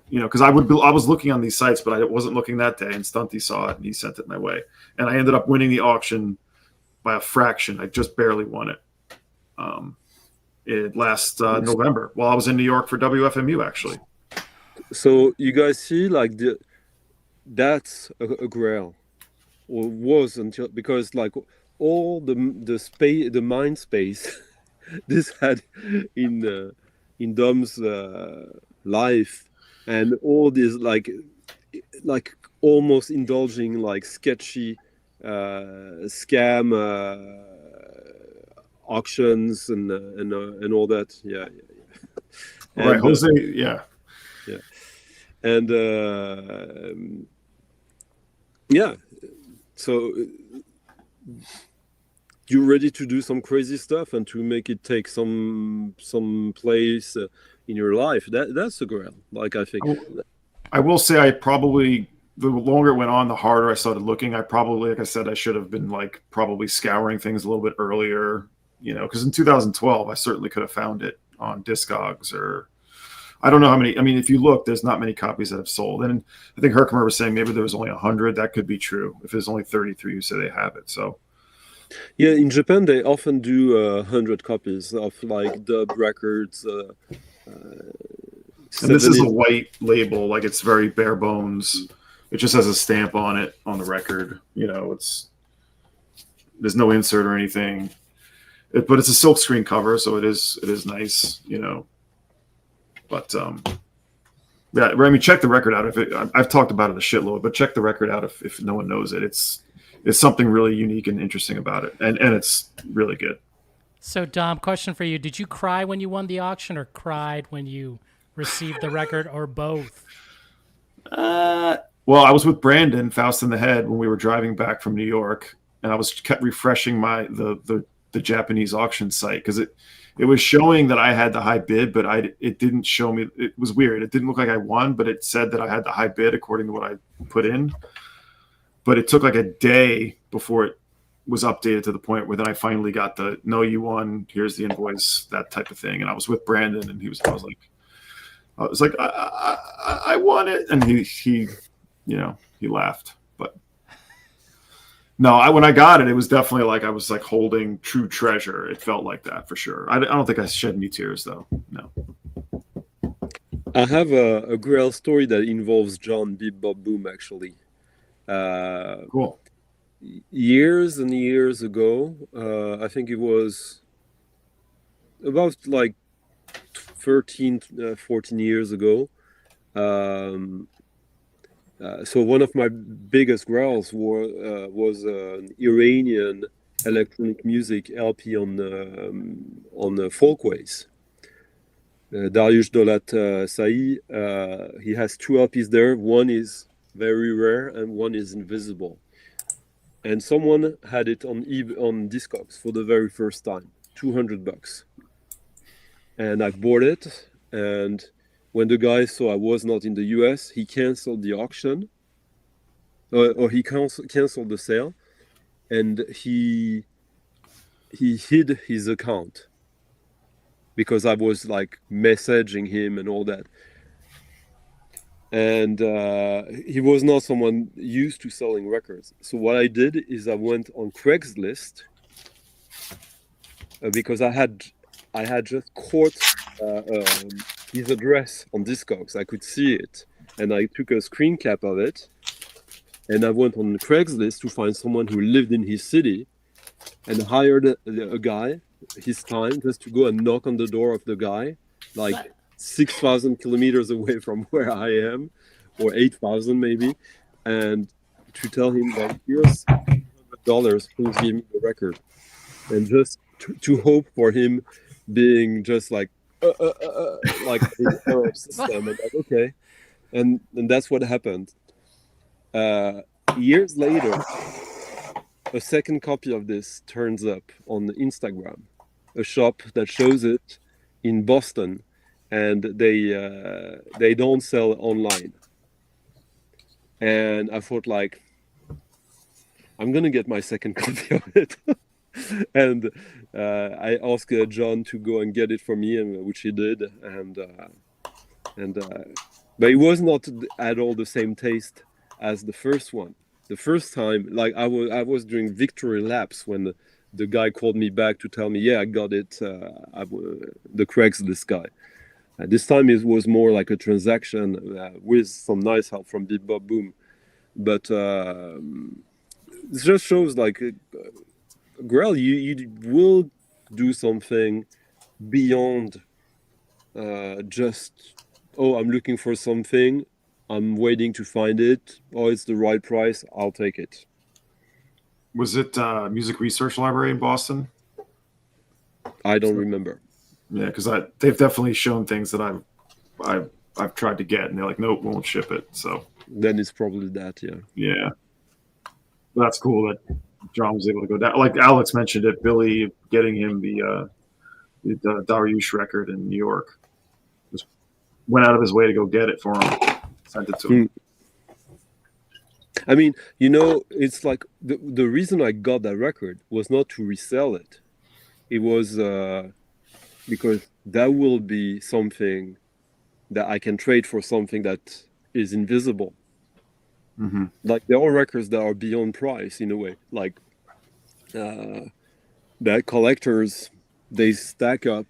because I was looking on these sites, but I wasn't looking that day, and Stunty saw it, and he sent it my way. And I ended up winning the auction by a fraction. I just barely won it. Last November, while I was in New York for WFMU, actually. So you guys see, like that's a Grail, or was until, because like all the space, the mind space, this had in Dom's life, and all these like almost indulging like sketchy scam auctions and all that. Yeah. And, right, Jose. Yeah. And so you're ready to do some crazy stuff and to make it take some place in your life. That's the Grail. Like, I think. I will say, the longer it went on, the harder I started looking. I probably, like I said, I should have been like probably scouring things a little bit earlier, because in 2012 I certainly could have found it on Discogs, or I don't know how many. I mean, if you look, there's not many copies that have sold. And I think Herkimer was saying maybe there was only 100. That could be true. If there's only 33 who say they have it. So yeah, in Japan they often do 100 copies of like dub records. And this is a white label, like it's very bare bones. It just has a stamp on it on the record. There's no insert or anything. But it's a silkscreen cover, so it is nice, But yeah, I mean, check the record out. I've talked about it a shitload, but check the record out if no one knows it. It's something really unique and interesting about it, and it's really good. So, Dom, question for you: did you cry when you won the auction, or cried when you received the record, or both? Well, I was with Brandon Faust in the Head when we were driving back from New York, and I was kept refreshing the Japanese auction site because it was showing that I had the high bid, but it didn't show me. It was weird. It didn't look like I won, but it said that I had the high bid according to what I put in. But it took like a day before it was updated to the point where then I finally got the "No, you won. Here's the invoice," that type of thing. And I was with Brandon, and I was like, I won it, and he laughed. But no, when I got it, it was definitely like I was like holding true treasure. It felt like that for sure. I don't think I shed any tears though. No. I have a Grail story that involves John Bip Bob Boom actually. Cool. Years and years ago, I think it was about like 13, 14 years ago. So one of my biggest Grails was an Iranian electronic music LP on the Folkways. Dariush Dolat Sai, he has 2 LPs there. One is very rare and one is invisible. And someone had it on Discogs for the very first time, $200. And I bought it, and when the guy saw I was not in the US, he canceled the auction, or he canceled the sale, and he hid his account because I was like messaging him and all that. And he was not someone used to selling records. So what I did is I went on Craigslist because I had just caught his address on Discogs. I could see it, and I took a screen cap of it, and I went on Craigslist to find someone who lived in his city, and hired a guy, his time, just to go and knock on the door of the guy, like 6,000 kilometers away from where I am, or 8,000 maybe, and to tell him that here's $100, please give me the record, and just to hope for him being just like the error system, and like, okay, and that's what happened. Years later, a second copy of this turns up on Instagram, a shop that shows it in Boston, and they don't sell online. And I thought, like, I'm gonna get my second copy of it. And I asked John to go and get it for me, and which he did. But it was not at all the same taste as the first one. The first time, like I was doing victory laps when the guy called me back to tell me, yeah, I got it. The Craigslist guy. This time it was more like a transaction with some nice help from Bip Bob Boom. But it just shows like Grail, you will do something beyond just, oh, I'm looking for something, I'm waiting to find it, oh, it's the right price, I'll take it. Was it Music Research Library in Boston? I don't remember. Yeah, because they've definitely shown things that I've tried to get, and they're like, nope, won't ship it. So then it's probably that, yeah. Yeah, that's cool that John was able to go down. Like Alex mentioned it, Billy getting him the Dariush record in New York, just went out of his way to go get it for him, sent it to him. I mean, you know, it's like the reason I got that record was not to resell it. It was because that will be something that I can trade for something that is invisible. Mm-hmm. Like there are records that are beyond price in a way. Like that collectors, they stack up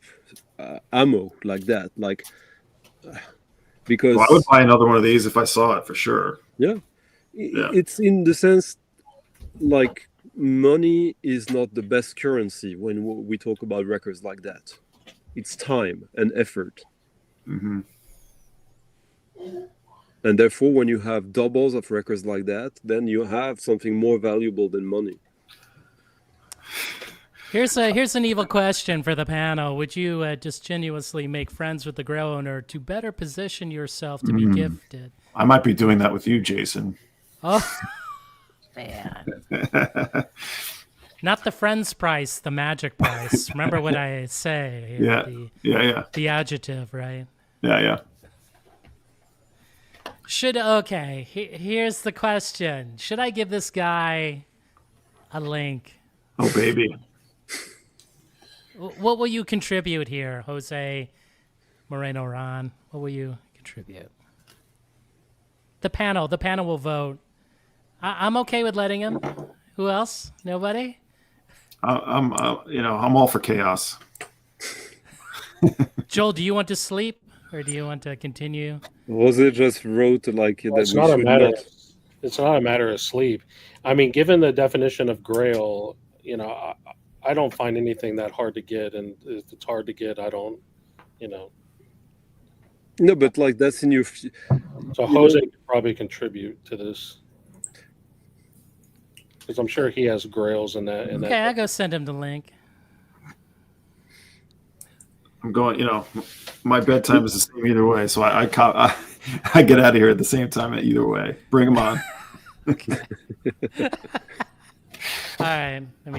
ammo like that. Like because I would buy another one of these if I saw it for sure. Yeah. It's in the sense like money is not the best currency when we talk about records like that. It's time and effort. Mm-hmm. And therefore, when you have doubles of records like that, then you have something more valuable than money. Here's an evil question for the panel. Would you disingenuously make friends with the Grail owner to better position yourself to be gifted? I might be doing that with you, Jason. Oh, man. Not the friends price, the magic price. Remember what I say. Yeah. The adjective, right? Yeah. Here's the question. Should I give this guy a link? Oh, baby. What will you contribute here, Jose Moreno Ron? What will you contribute? The panel will vote. I'm okay with letting him. Who else? Nobody? I'm all for chaos. Joel, do you want to sleep or do you want to continue? Was it just wrote like that? It's not a matter. It's not a matter of sleep. I mean, given the definition of Grail, I don't find anything that hard to get, and if it's hard to get, I don't. No, but like that's in your. So Jose could probably contribute to this. Because I'm sure he has Grails in that. Okay, I'll go send him the link. I'm going, my bedtime is the same either way. So I get out of here at the same time either way. Bring him on. All right, let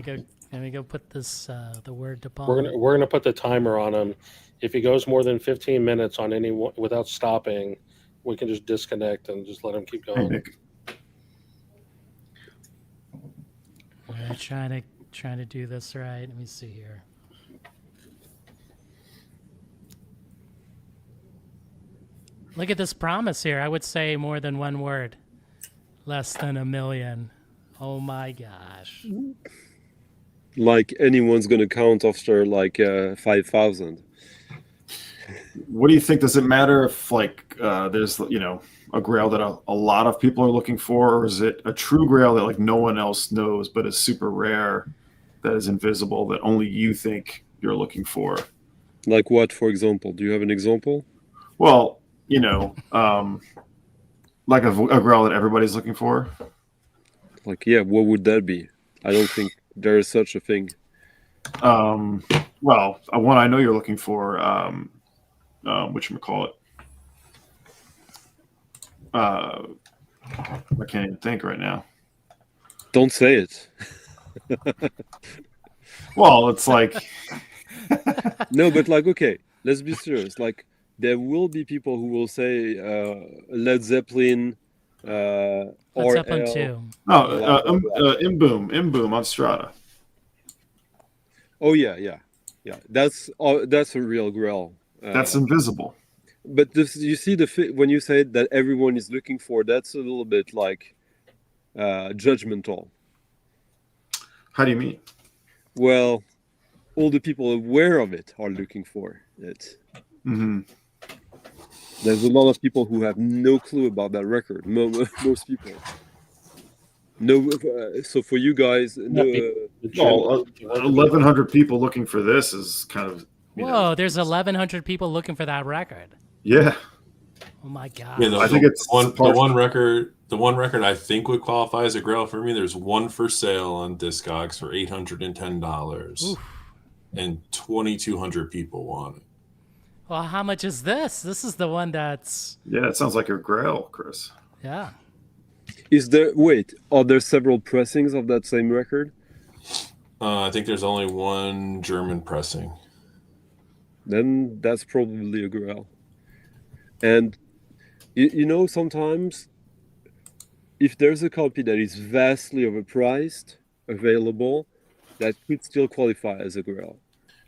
me go put this, the word to Paul. We're gonna put the timer on him. If he goes more than 15 minutes on any without stopping, we can just disconnect and just let him keep going. Hey, Nick. We're trying to do this right. Let me see here. Look at this promise here. I would say more than one word. Less than 1 million. Oh my gosh. Like anyone's gonna count after like 5,000. What do you think? Does it matter if there's a Grail that a lot of people are looking for, or is it a true Grail that like no one else knows but is super rare, that is invisible, that only you think you're looking for? Like what, for example? Do you have an example? Well, like a Grail that everybody's looking for. Like, yeah, what would that be? I don't think there is such a thing. Well, one I know you're looking for, whatchamacallit? I can't even think right now. Don't say it. Well, it's like... No, but like, okay, let's be serious. Like, there will be people who will say Led Zeppelin, Led Zeppelin 2. No, Imboom on Strata. Oh yeah. That's a real Grail. That's invisible. But you see when you say that everyone is looking for, that's a little bit like judgmental. How do you mean? Well, all the people aware of it are looking for it. Mm-hmm. There's a lot of people who have no clue about that record. Most people. No, so for you guys, 1,100 people looking for this is kind of. Whoa, there's 1,100 people looking for that record. Yeah. Oh my god. Yeah, I think it's the one record I think would qualify as a Grail for me. There's one for sale on Discogs for $810, and 2,200 people want it. Well, how much is this? This is the one that's... Yeah, it sounds like a Grail, Chris. Yeah. Are there several pressings of that same record? I think there's only one German pressing. Then that's probably a Grail. And, sometimes if there's a copy that is vastly overpriced, available, that could still qualify as a Grail.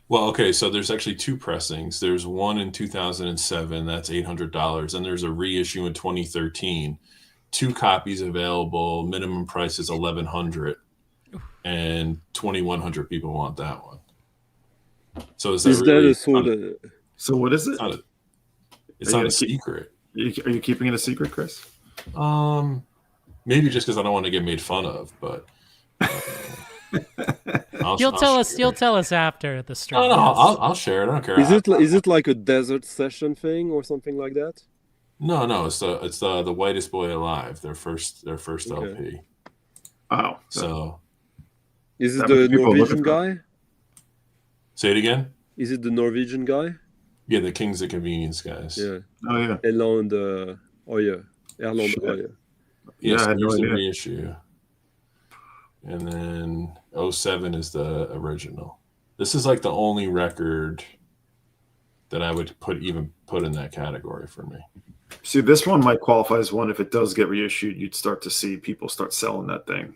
Well, okay, so there's actually two pressings. There's one in 2007, that's $800, and there's a reissue in 2013. 2 copies available, minimum price is $1,100, and 2,100 people want that one. So is that really, a sort of? So what is it? It's not a secret. Are you keeping it a secret, Chris? Maybe just because I don't want to get made fun of, but. You'll tell us after the stream. No, I'll share it. I don't care. Is it like a desert session thing or something like that? No. It's the Whitest Boy Alive. Their first Okay. LP. Oh, So is it the Norwegian guy? Say it again. Is it the Norwegian guy? Yeah, the Kings of Convenience guys. Yeah. Oh yeah. Erland Øye. Erland Shit. Øye. Yeah, I so had no here's the idea. reissue. And then 07 is the original. This is like the only record that I would put in that category for me. See, this one might qualify as one. If it does get reissued, you'd start to see people start selling that thing.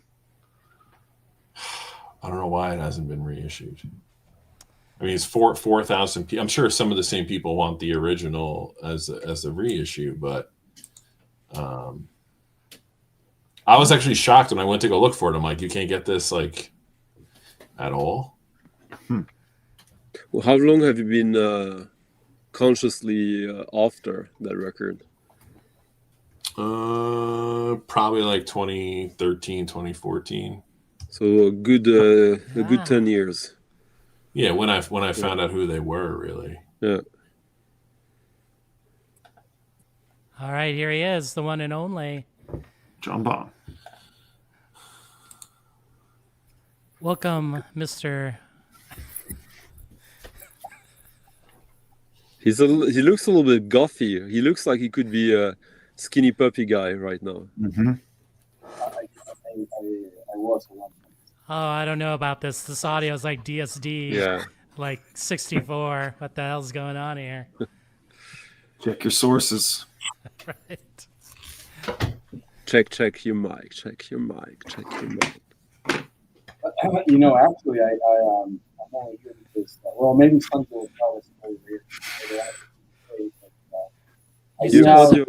I don't know why it hasn't been reissued. I mean, it's 4,000 people. I'm sure some of the same people want the original as a reissue, but I was actually shocked when I went to go look for it. I'm like, you can't get this like at all. Well, how long have you been consciously after that record? Probably like 2013, 2014. So a good 10 years. Yeah, when I found out who they were, really. Yeah. All right, here he is, the one and only. John Bond. Welcome, Mr. He looks a little bit gothy. He looks like he could be a skinny puppy guy right now. Mm-hmm. I was one. Oh, I don't know about this. This audio is like DSD, Yeah. like 64. What the hell's going on here? Check your sources. Right. Check your mic. Check your mic. You know, actually, I'm only here because, well, maybe some will tell us over here. Your audio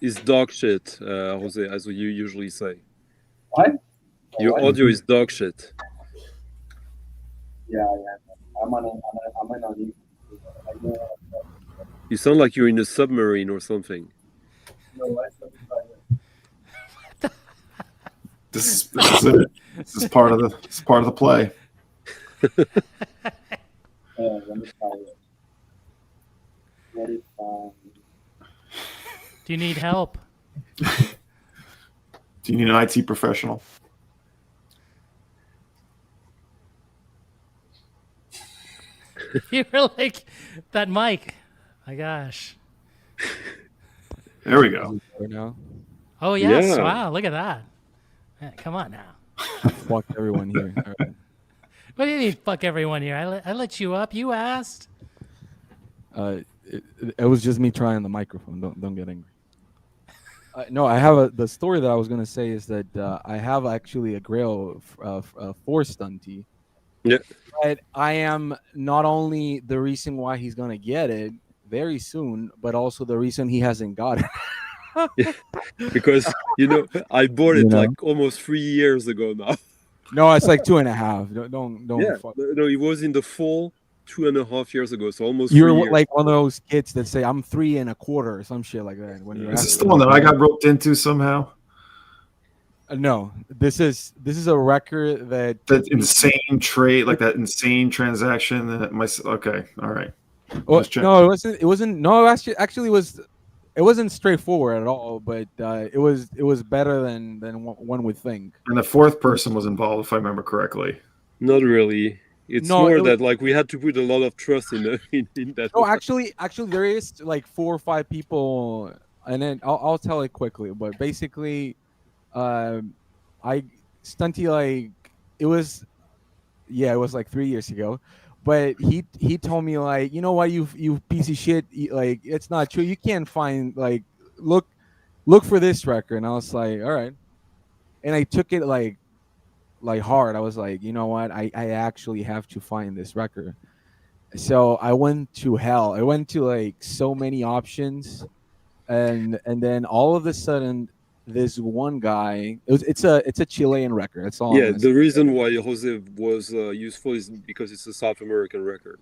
is dog shit, Jose, as you usually say. What? Your audio is dog shit. Yeah. I'm on You sound like you're in a submarine or something. This is it. This is part of the play. Let me try it. Do you need help? Do you need an IT professional? You were like that mic. My gosh. There we go. Now, Oh yes! Yeah. Wow, look at that. Man, come on now. fuck everyone here. All right. What do you mean, fuck everyone here? I let you up. You asked. It was just me trying the microphone. Don't get angry. No, I have the story that I was gonna say is that I have actually a Grail for Stunty. Yeah. But I am not only the reason why he's gonna get it very soon, but also the reason he hasn't got it. Because, I bought it You know? like almost 3 years ago now. No, it's like 2.5. Don't. Yeah. Fuck. No, it was in the fall 2.5 years ago. So almost You're 3 years. like one of those kids that say I'm 3 1/4 or some shit like that. When you're Is this asking the one that them. I got roped into somehow? No, this is a record that That insane trade, like that insane transaction. Okay, all right. well, Just check. no, it wasn't. No, actually it wasn't straightforward at all. But it was better than one would think. And the fourth person was involved, if I remember correctly. Not really. It's No, more it was- that like we had to put a lot of trust in that. No, actually, there is like 4 or 5 people, and then I'll tell it quickly. But basically, Stunty like it was like 3 years ago. But he told me like, you know what, you piece of shit, like it's not true. You can't find like look for this record, and I was like, all right, and I took it like hard. I was like, you know what, I actually have to find this record. So I went to hell. I went to like so many options, and then all of a sudden, this one guy. It's a Chilean record. That's all. I'm Yeah, gonna the say. reason why Jose was useful is because it's a South American record.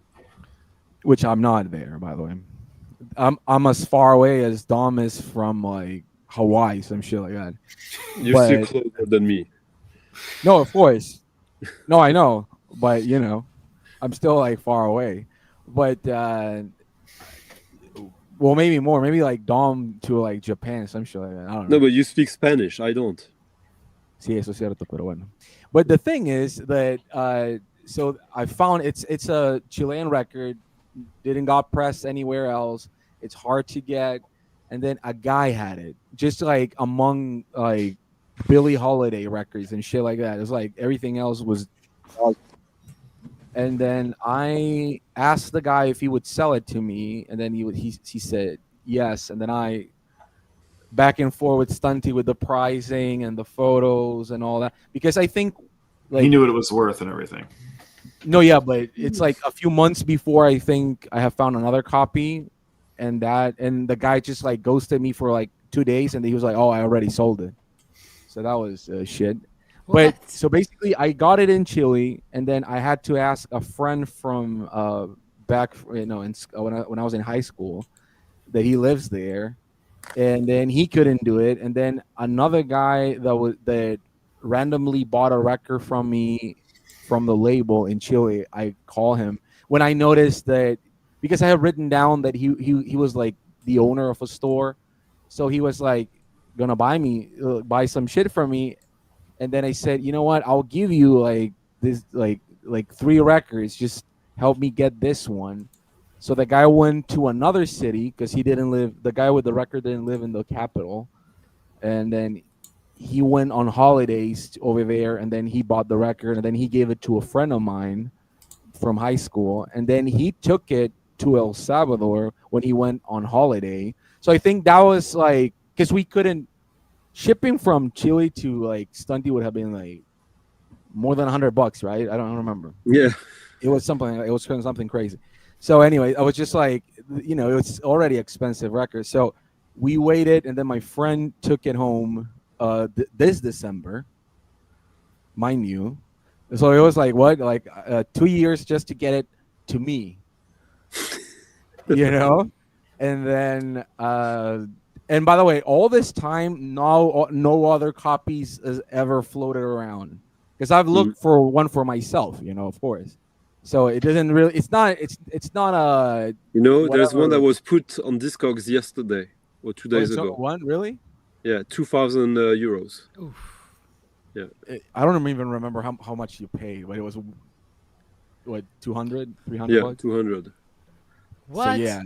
Which I'm not there, by the way. I'm as far away as Dom is from like Hawaii, some shit like that. You're still But- closer than me. No, of course. No, I know, but I'm still like far away. But well, maybe more. Maybe like Dom to like Japan, some shit like that. I don't know. No, but you speak Spanish. I don't. Sí, eso es cierto, pero bueno. But the thing is that so I found it's a Chilean record, didn't got pressed anywhere else. It's hard to get, and then a guy had it, just like among like Billie Holiday records and shit like that. It's like everything else was. And then I asked the guy if he would sell it to me, and then he said yes. And then I back and forth with Stunty with the pricing and the photos and all that, because I think like He knew what it was worth and everything. no, yeah, but it's like a few months before I think I have found another copy, and the guy just like ghosted me for like 2 days, and he was like, "Oh, I already sold it." So that was shit. But What? so basically, I got it in Chile, and then I had to ask a friend from back, when I was in high school, that he lives there, and then he couldn't do it, and then another guy that randomly bought a record from me from the label in Chile. I call him when I noticed that, because I had written down that he was like the owner of a store, so he was like gonna buy some shit from me. And then I said, you know what? I'll give you like this, like 3 records. Just help me get this one. So the guy went to another city because he didn't live. The guy with the record didn't live in the capital, and then he went on holidays over there. And then he bought the record, and then he gave it to a friend of mine from high school, and then he took it to El Salvador when he went on holiday. So I think that was like, because we couldn't. Shipping from Chile to like Stunty would have been like more than $100, right? I don't remember. Yeah. It was something. It was something crazy. So anyway, I was just like, it was already expensive record. So we waited, and then my friend took it home this December, mind you. So it was like 2 years just to get it to me, and then. And by the way, all this time, no other copies has ever floated around, because I've looked for one for myself, of course. So it doesn't really. It's not a. There's one that whatever. was put on Discogs yesterday or 2 days ago. One really? Yeah, 2,000 euros. Oof. Yeah. I don't even remember how much you paid, but it was what, 200, 300 Yeah, bucks? 200. What? So yeah.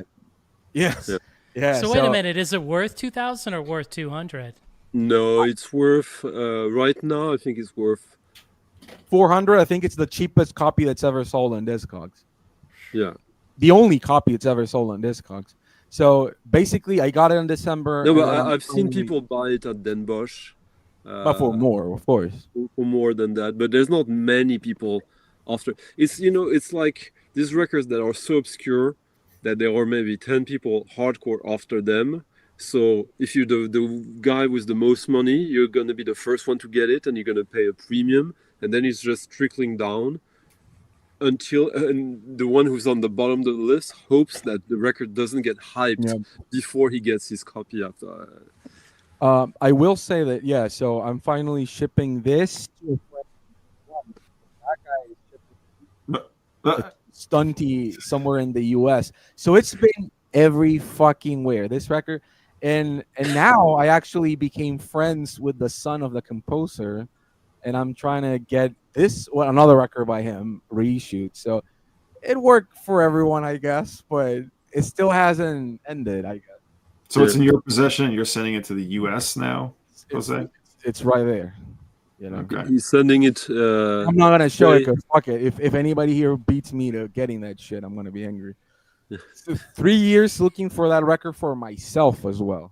Yes. Yeah. Yeah. So wait a minute, is it worth 2,000 or worth 200? No, it's worth right now. I think it's worth 400. I think it's the cheapest copy that's ever sold on Discogs. yeah. The only copy it's ever sold on Discogs. So basically, I got it in December. No, and but then I've seen people buy it at Den Bosch. but for more, of course. For more than that, but there's not many people after. It's like these records that are so obscure that there are maybe 10 people hardcore after them. So if you're the guy with the most money, you're gonna be the first one to get it, and you're gonna pay a premium, and then it's just trickling down until the one who's on the bottom of the list hopes that the record doesn't get hyped before he gets his copy after. I will say that, yeah, so I'm finally shipping this to a friend. That guy is shipping Stunty somewhere in the US. So it's been every fucking where, this record. And now I actually became friends with the son of the composer, and I'm trying to get another record by him reissued. So it worked for everyone, I guess, but it still hasn't ended, I guess. So it's in your possession. You're sending it to the U.S. now, Jose? It's right there. Okay. He's sending it. I'm not gonna show it because fuck it. If anybody here beats me to getting that shit, I'm gonna be angry. So 3 years looking for that record for myself as well,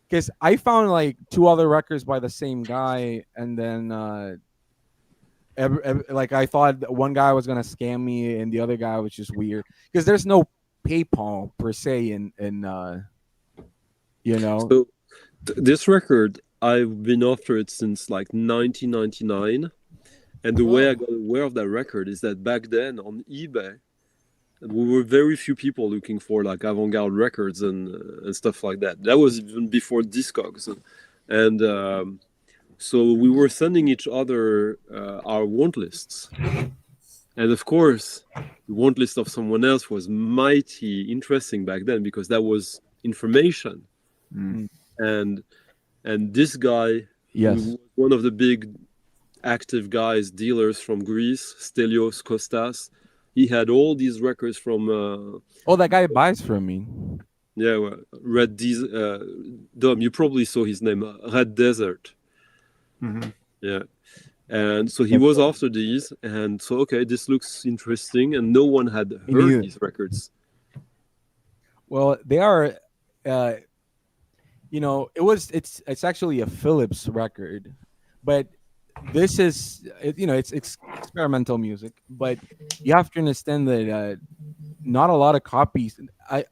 because I found like 2 other records by the same guy, and then like I thought one guy was gonna scam me, and the other guy was just weird because there's no PayPal per se in So this record, I've been after it since like 1999, and the way I got aware of that record is that back then on eBay, we were very few people looking for like avant-garde records and stuff like that. That was even before Discogs, and so we were sending each other our want lists, and of course, the want list of someone else was mighty interesting back then because that was information. And this guy, yes, was one of the big active guys, dealers from Greece, Stelios, Kostas. He had all these records from Oh, that guy buys from me. yeah, well, Red Dom. You probably saw his name, Red Desert. Mm-hmm. Yeah, and so he was after these, and so okay, this looks interesting, and no one had Me heard neither. these records. Well, they are, you know, it's actually a Philips record, but this is, you know, it's experimental music, but you have to understand that not a lot of copies.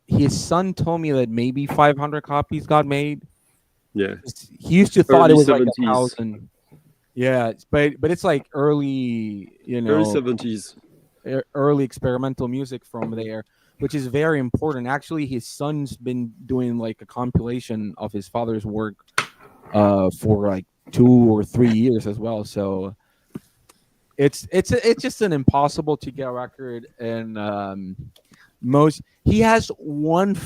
His son told me that maybe 500 copies got made. Yeah, He used to thought early it was like 70s. 1,000. Yeah, but it's like early, you know, Early 70s. early experimental music from there, which is very important. Actually, his son's been doing like a compilation of his father's work for like 2 or 3 years as well. So it's just an impossible to get record. And he has one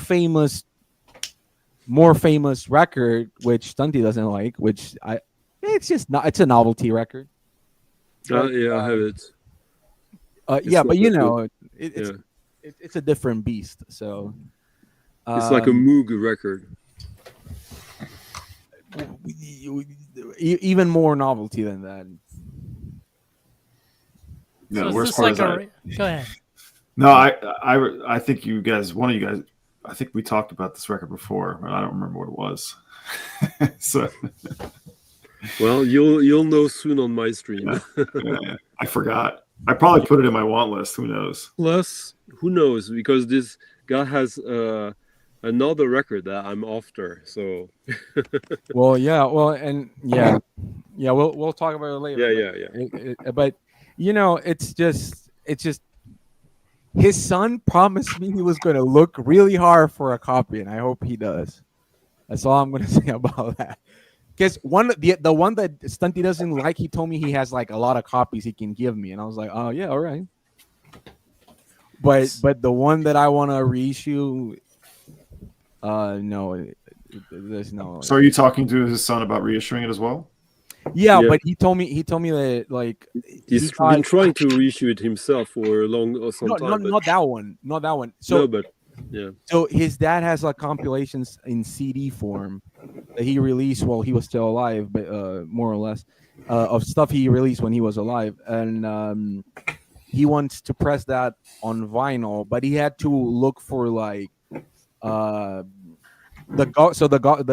more famous record which Stunty doesn't like, which it's a novelty record. But, Yeah, I have it. yeah, not but you that know, good. it's a different beast. So It's like a Moog record. even more novelty than that. Yeah, So the is worst this part like is go ahead. no, I think you guys, one of you guys, I think we talked about this record before, but I don't remember what it was. So, Well, you'll know soon on my stream. yeah, I forgot. I probably put it in my want list. Who knows? Plus, who knows? Because this guy has another record that I'm after. So Well, yeah, and we'll talk about it later. yeah. But you know, it's just his son promised me he was going to look really hard for a copy, and I hope he does. That's all I'm going to say about that. Because the one that Stunty doesn't like, he told me he has like a lot of copies he can give me, and I was like, oh yeah, all right. But the one that I want to reissue, no, there's no. So, are you talking to his son about reissuing it as well? Yeah, Yeah. but he told me that like He's been trying to reissue it himself for a long or some time. not that one, not that one. So no, but yeah. So his dad has like compilations in CD form that he released while he was still alive, but more or less of stuff he released when he was alive, and he wants to press that on vinyl, but he had to look for like the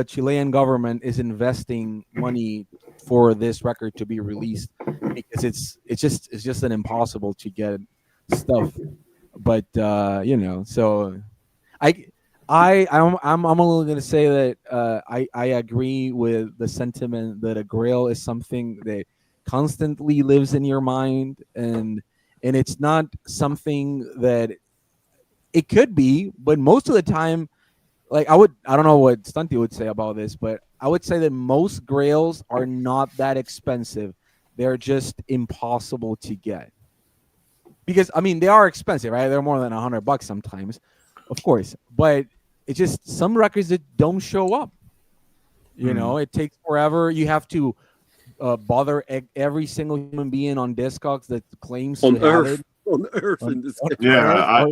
Chilean government is investing money for this record to be released because it's just an impossible to get stuff. But you know, so I'm only gonna say that I agree with the sentiment that a Grail is something that constantly lives in your mind, and it's not something that it could be, but most of the time, like I don't know what Stunty would say about this, but I would say that most Grails are not that expensive. They're just impossible to get. Because I mean they are expensive, right? They're more than $100 sometimes, of course. But it's just some records that don't show up. You know, it takes forever. You have to bother every single human being on Discogs that claims to have it. On Earth in this case. Yeah,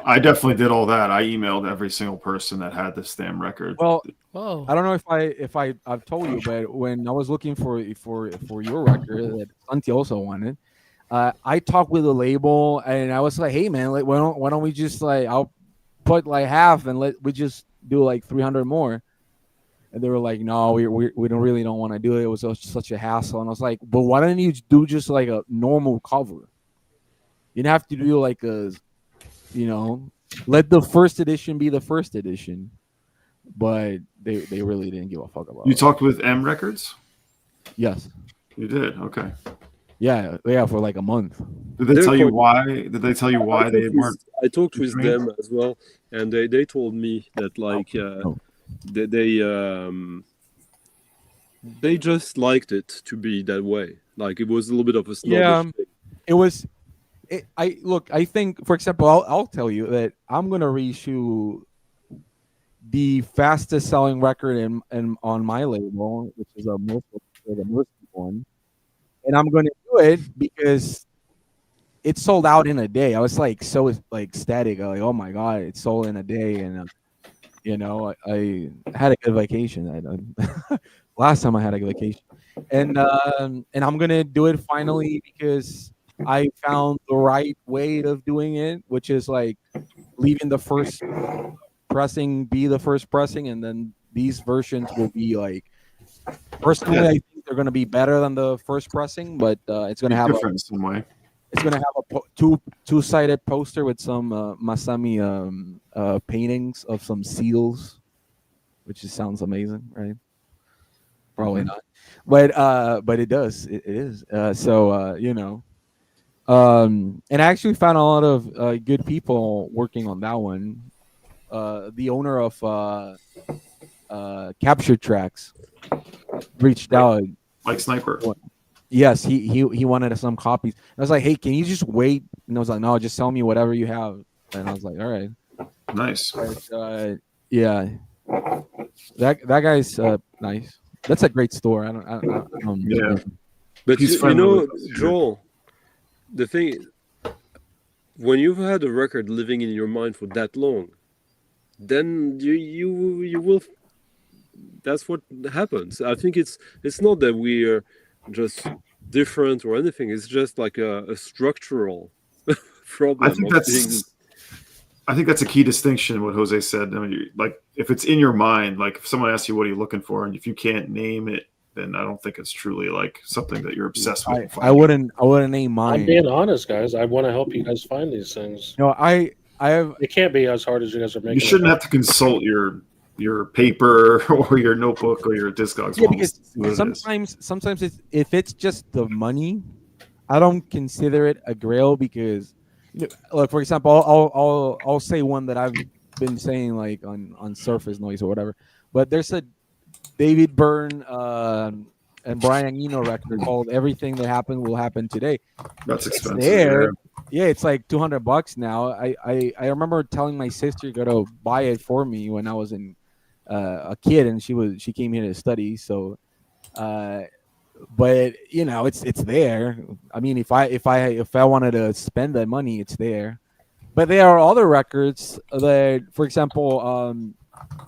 I definitely did all that. I emailed every single person that had this damn record. Well, Whoa. I don't know if I've told you, but when I was looking for your record that Santi also wanted, I talked with the label and I was like, hey man, like why don't we just like I'll put like half and we just do like 300 more. And they were like, no, we don't want to do it. It was such a hassle. And I was like, but why don't you do just like a normal cover? You don't have to do like a, you know, let the first edition be the first edition. But they really didn't give a fuck about it. You talked with M Records? Yes. You did? Okay. Yeah, for like a month. Did they tell you why? Did they tell you why they weren't? I talked with them as well, and they told me that like they just liked it to be that way. Like it was a little bit of a snobbish thing. It was. I think, for example, I'll tell you that I'm gonna reissue the fastest selling record in on my label, which is the most one. and I'm gonna do it because it sold out in a day. I was like so like ecstatic. Like, oh my god, it sold in a day, and I had a good vacation. Last time I had a vacation, and I'm gonna do it finally because I found the right way of doing it, which is like leaving the first pressing be the first pressing, and then these versions will be like. Personally, I think they're gonna be better than the first pressing, but it's gonna have different in some way. it's gonna have a two-sided poster with some Masami paintings of some seals, which just sounds amazing, right? Probably not, but it does. It is. And I actually found a lot of good people working on that one. The owner of Capture Tracks reached out. Like Sniper. Yes, he wanted some copies. I was like, hey, can you just wait? And I was like, no, just sell me whatever you have. And I was like, all right. Nice. But, yeah, that guy's nice. That's a great store. I don't Yeah. But He's you friendly know, with us, yeah. Joel, the thing is, when you've had a record living in your mind for that long, then you will. That's what happens. I think it's not that we are just different or anything. It's just like a structural problem. I think that's a key distinction. What Jose said. I mean, like if it's in your mind, like if someone asks you what are you looking for, and if you can't name it, then I don't think it's truly like something that you're obsessed with. I wouldn't name mine. I'm being honest, guys. I want to help you guys find these things. No, I have. It can't be as hard as you guys are making. You shouldn't have to consult your paper or your notebook or your Discogs. Yeah, because sometimes if it's just the money, I don't consider it a grail because, look, for example, I'll say one that I've been saying like on Surface Noise or whatever, but there's a David Byrne and Brian Eno record called "Everything That Happened Will Happen Today." That's expensive. It's there. Yeah, it's like $200 now. I remember telling my sister to go to buy it for me when I was in a kid, and she came here to study. So, but it's there. I mean, if I wanted to spend that money, it's there. But there are other records that, for example,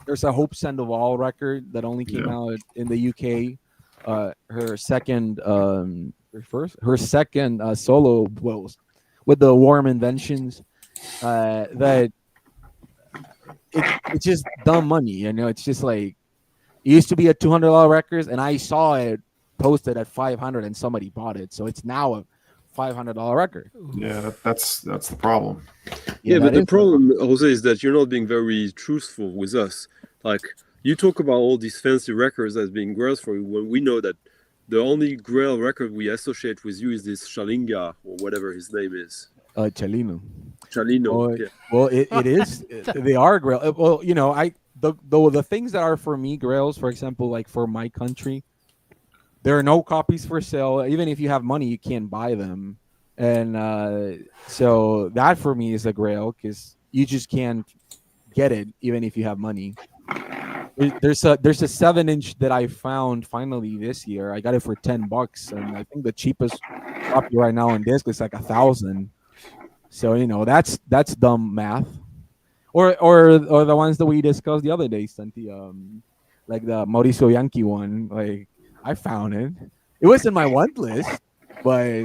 there's a Hope Sandoval record that only came out in the UK. Her second solo with the Warm Inventions. That it's just dumb money, It's just like it used to be a $200 record, and I saw it posted at $500, and somebody bought it, so it's now a $500 record. Yeah, that's the problem. Yeah, but the problem, Jose, is that you're not being very truthful with us. Like you talk about all these fancy records as being grails for you, when we know that the only Grail record we associate with you is this Shalinga or whatever his name is. Chalino. Yeah. Well, it is. They are Grail. Well, the things that are for me Grails, for example, like for my country, there are no copies for sale. Even if you have money, you can't buy them, and so that for me is a Grail because you just can't get it even if you have money. There's a 7-inch that I found finally this year. I got it for $10, and I think the cheapest copy right now on disc is like 1,000. So that's dumb math, or the ones that we discussed the other day, Santi, like the Mauricio Yankee one. Like I found it. It was in my want list, but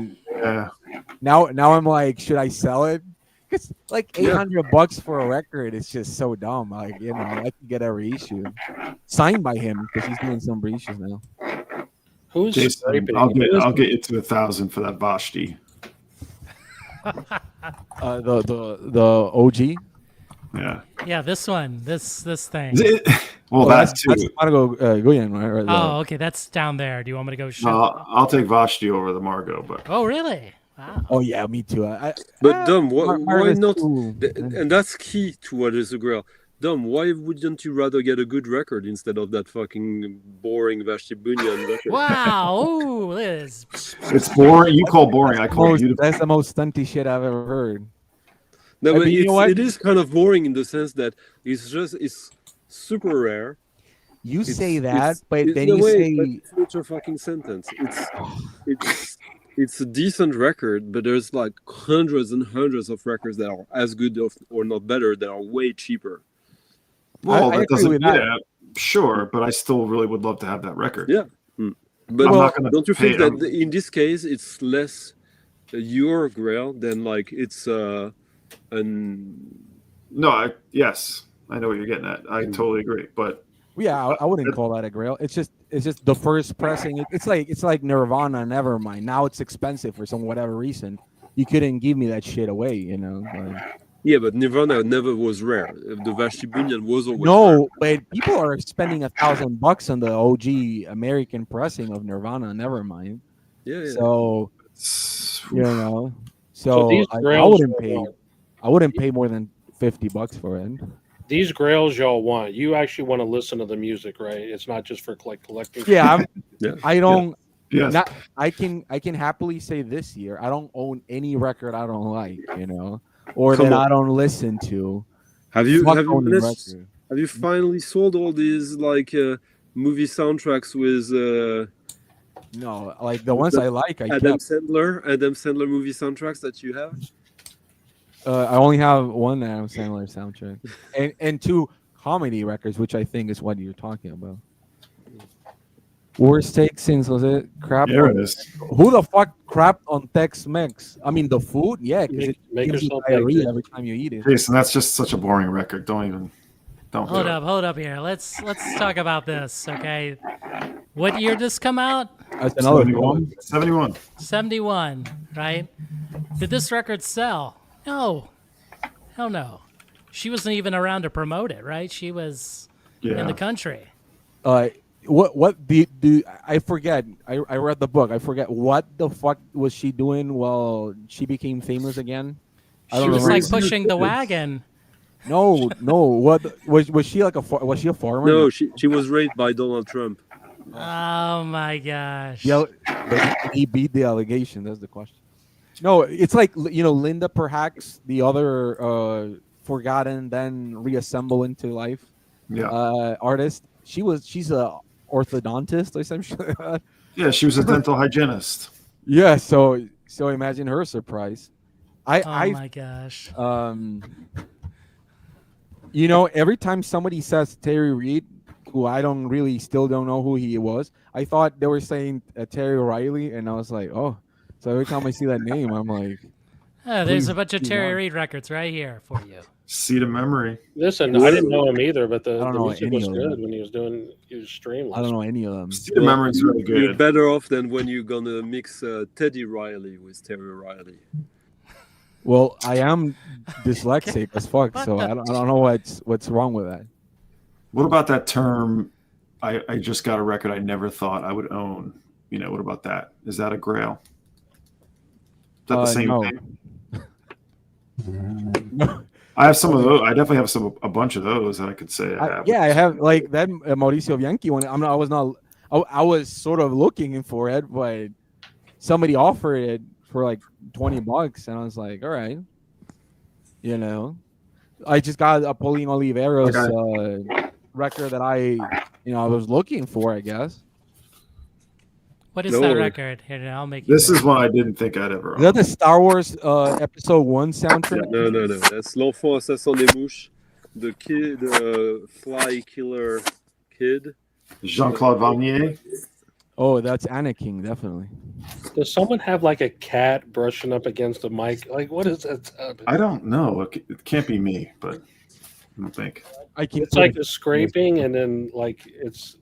now I'm like, should I sell it? It's like $800 for a record. It's just so dumb. Like I could get a reissue signed by him because he's doing some reissues now. Who's Jason, I'll get you to 1,000 for that Vashti. The OG. Yeah, this one, this thing. That's too. That's Goyen, right? Oh, okay, that's down there. Do you want me to go? I'll take Vashti over the Margot, but. Oh, really? Wow. Oh yeah, me too. But Dom, why not? Cool. And that's key to what is a Grail. Dom, why wouldn't you rather get a good record instead of that fucking boring Vashti Bunyan record? Wow, ooh, Liz. It's boring. You call boring. I call beautiful. That's the most stunty shit I've ever heard. No, but it is kind of boring in the sense that it's super rare, You It's- say that, it's- but it's- then no, you wait, say but it's not your fucking sentence. It's a decent record, but there's like hundreds and hundreds of records that are as good or not better that are way cheaper. Well, I that agree doesn't. with that. Yeah, sure, but I still really would love to have that record. Yeah. But I'm not gonna don't you pay think that in this case it's less your Grail than like it's an No, yes, I know what you're getting at. I totally agree, but yeah, I wouldn't call that a Grail. It's just the first pressing. It's like Nirvana, Nevermind. Now it's expensive for some whatever reason. You couldn't give me that shit away, you know. yeah, but Nirvana never was rare. The Vashti Bunyan was always rare. No, but people are spending $1,000 on the OG American pressing of Nirvana, Nevermind. Yeah, yeah. So you know, So these I Grails wouldn't pay more than $50 for it. These Grails y'all want. You actually want to listen to the music, right? It's not just for collecting. Yeah, Yeah. I don't. yes, Not, I can happily say this year I don't own any record I don't like, you know, or Come that on. I don't listen to. Have you Fuck owning managed? record. Have you finally sold all these like movie soundtracks with No, like the ones I like, I Adam kept. Sandler movie soundtracks that you have? I only have one Adam Sandler soundtrack and two comedy records, which I think is what you're talking about. Worst take since was it crap? there on- it is. Who the fuck crapped on Tex-Mex? I mean the food, yeah, because it Make gives you yourself diarrhea like every time you eat it. Jason, that's just such a boring record. Don't Hold do it. up here. Let's talk about this, okay? What year did this come out? That's another 71. 71. 71, right? Did this record sell? No. Hell no. She wasn't even around to promote it, right? She was in Yeah. the country. What do I forget? I read the book. I forget what the fuck was she doing while she became famous again. I She don't was remember. like pushing the wagon. No. What was she like was she a farmer? No, she was raped by Donald Trump. Oh my gosh. Yeah, he beat the allegation. That's the question. No, it's like Linda perhaps the other forgotten then reassemble into life Yeah. artist. She's a orthodontist essentially. Yeah, she was a dental hygienist. Yeah, so imagine her surprise. Oh my gosh. Every time somebody says Terry Reid, who I still don't know who he was, I thought they were saying Terry Riley, and I was like, oh. So every time I see that name, I'm like, Oh, there's a please bunch of do Terry not. Reid records right here for you. Seed of memory. Listen, I didn't know him either, but I the don't know music any was of good them. when he was doing his stream. I don't know any of them. Seed of memory is really You're good. better off than when you're gonna mix Teddy Riley with Terry Riley. Well, I am dyslexic as fuck, so I don't know what's wrong with that. What about that term? I just got a record I never thought I would own. What about that? Is that a Grail? Is that the same No. thing? I have some of those. I definitely have a bunch of those that I could say I have. I have like that Mauricio Bianchi one. I was sort of looking for it, but somebody offered it for like $20, and I was like, all right, I just got a Pauline Oliveira's record that I was looking for, I guess. What is No that worry. record? Here, I'll make you. This is one I didn't think I'd ever Is own. that the Star Wars Episode 1 soundtrack? No. That's L'Enfant Assassin des Mouches, the kid, fly killer kid. Jean-Claude Vanier. Oh, that's Anakin, definitely. Does someone have like a cat brushing up against the mic? Like, what is that sound? I don't know. It can't be me, but I don't think. It's like a scraping, and then like it's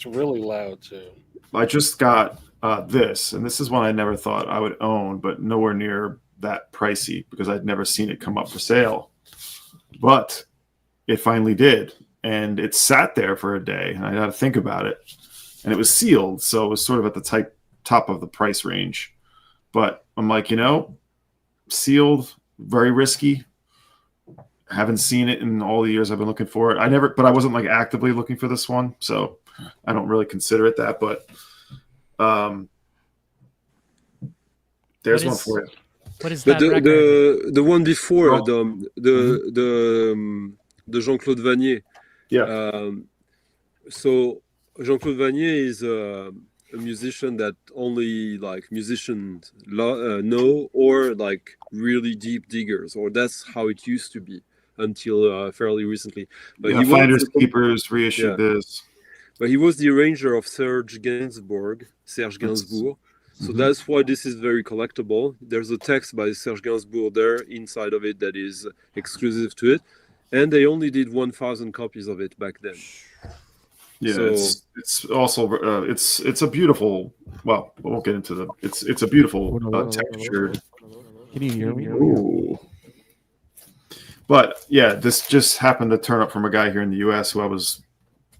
really loud too. I just got this, and this is one I never thought I would own, but nowhere near that pricey because I'd never seen it come up for sale. But it finally did, and it sat there for a day, and I had to think about it. And it was sealed, so it was sort of at the top of the price range. But I'm like, sealed, very risky. Haven't seen it in all the years I've been looking for it. But I wasn't like actively looking for this one, so I don't really consider it that. But there's one for you. What is But that record? the one before Oh. the Jean-Claude Vanier, Yeah. So Jean-Claude Vanier is a musician that only like musicians know, or like really deep diggers, or that's how it used to be until fairly recently. But Yeah, he was Finders Keepers reissued this. But he was the arranger of Serge Gainsbourg. So Mhm. that's why this is very collectible. There's a text by Serge Gainsbourg there inside of it that is exclusive to it, and they only did 1,000 copies of it back then. Yeah, So, it's also it's a beautiful. Well, we won't get into the. It's a beautiful textured. Can you hear me? Ooh. But yeah, this just happened to turn up from a guy here in the U.S. who I was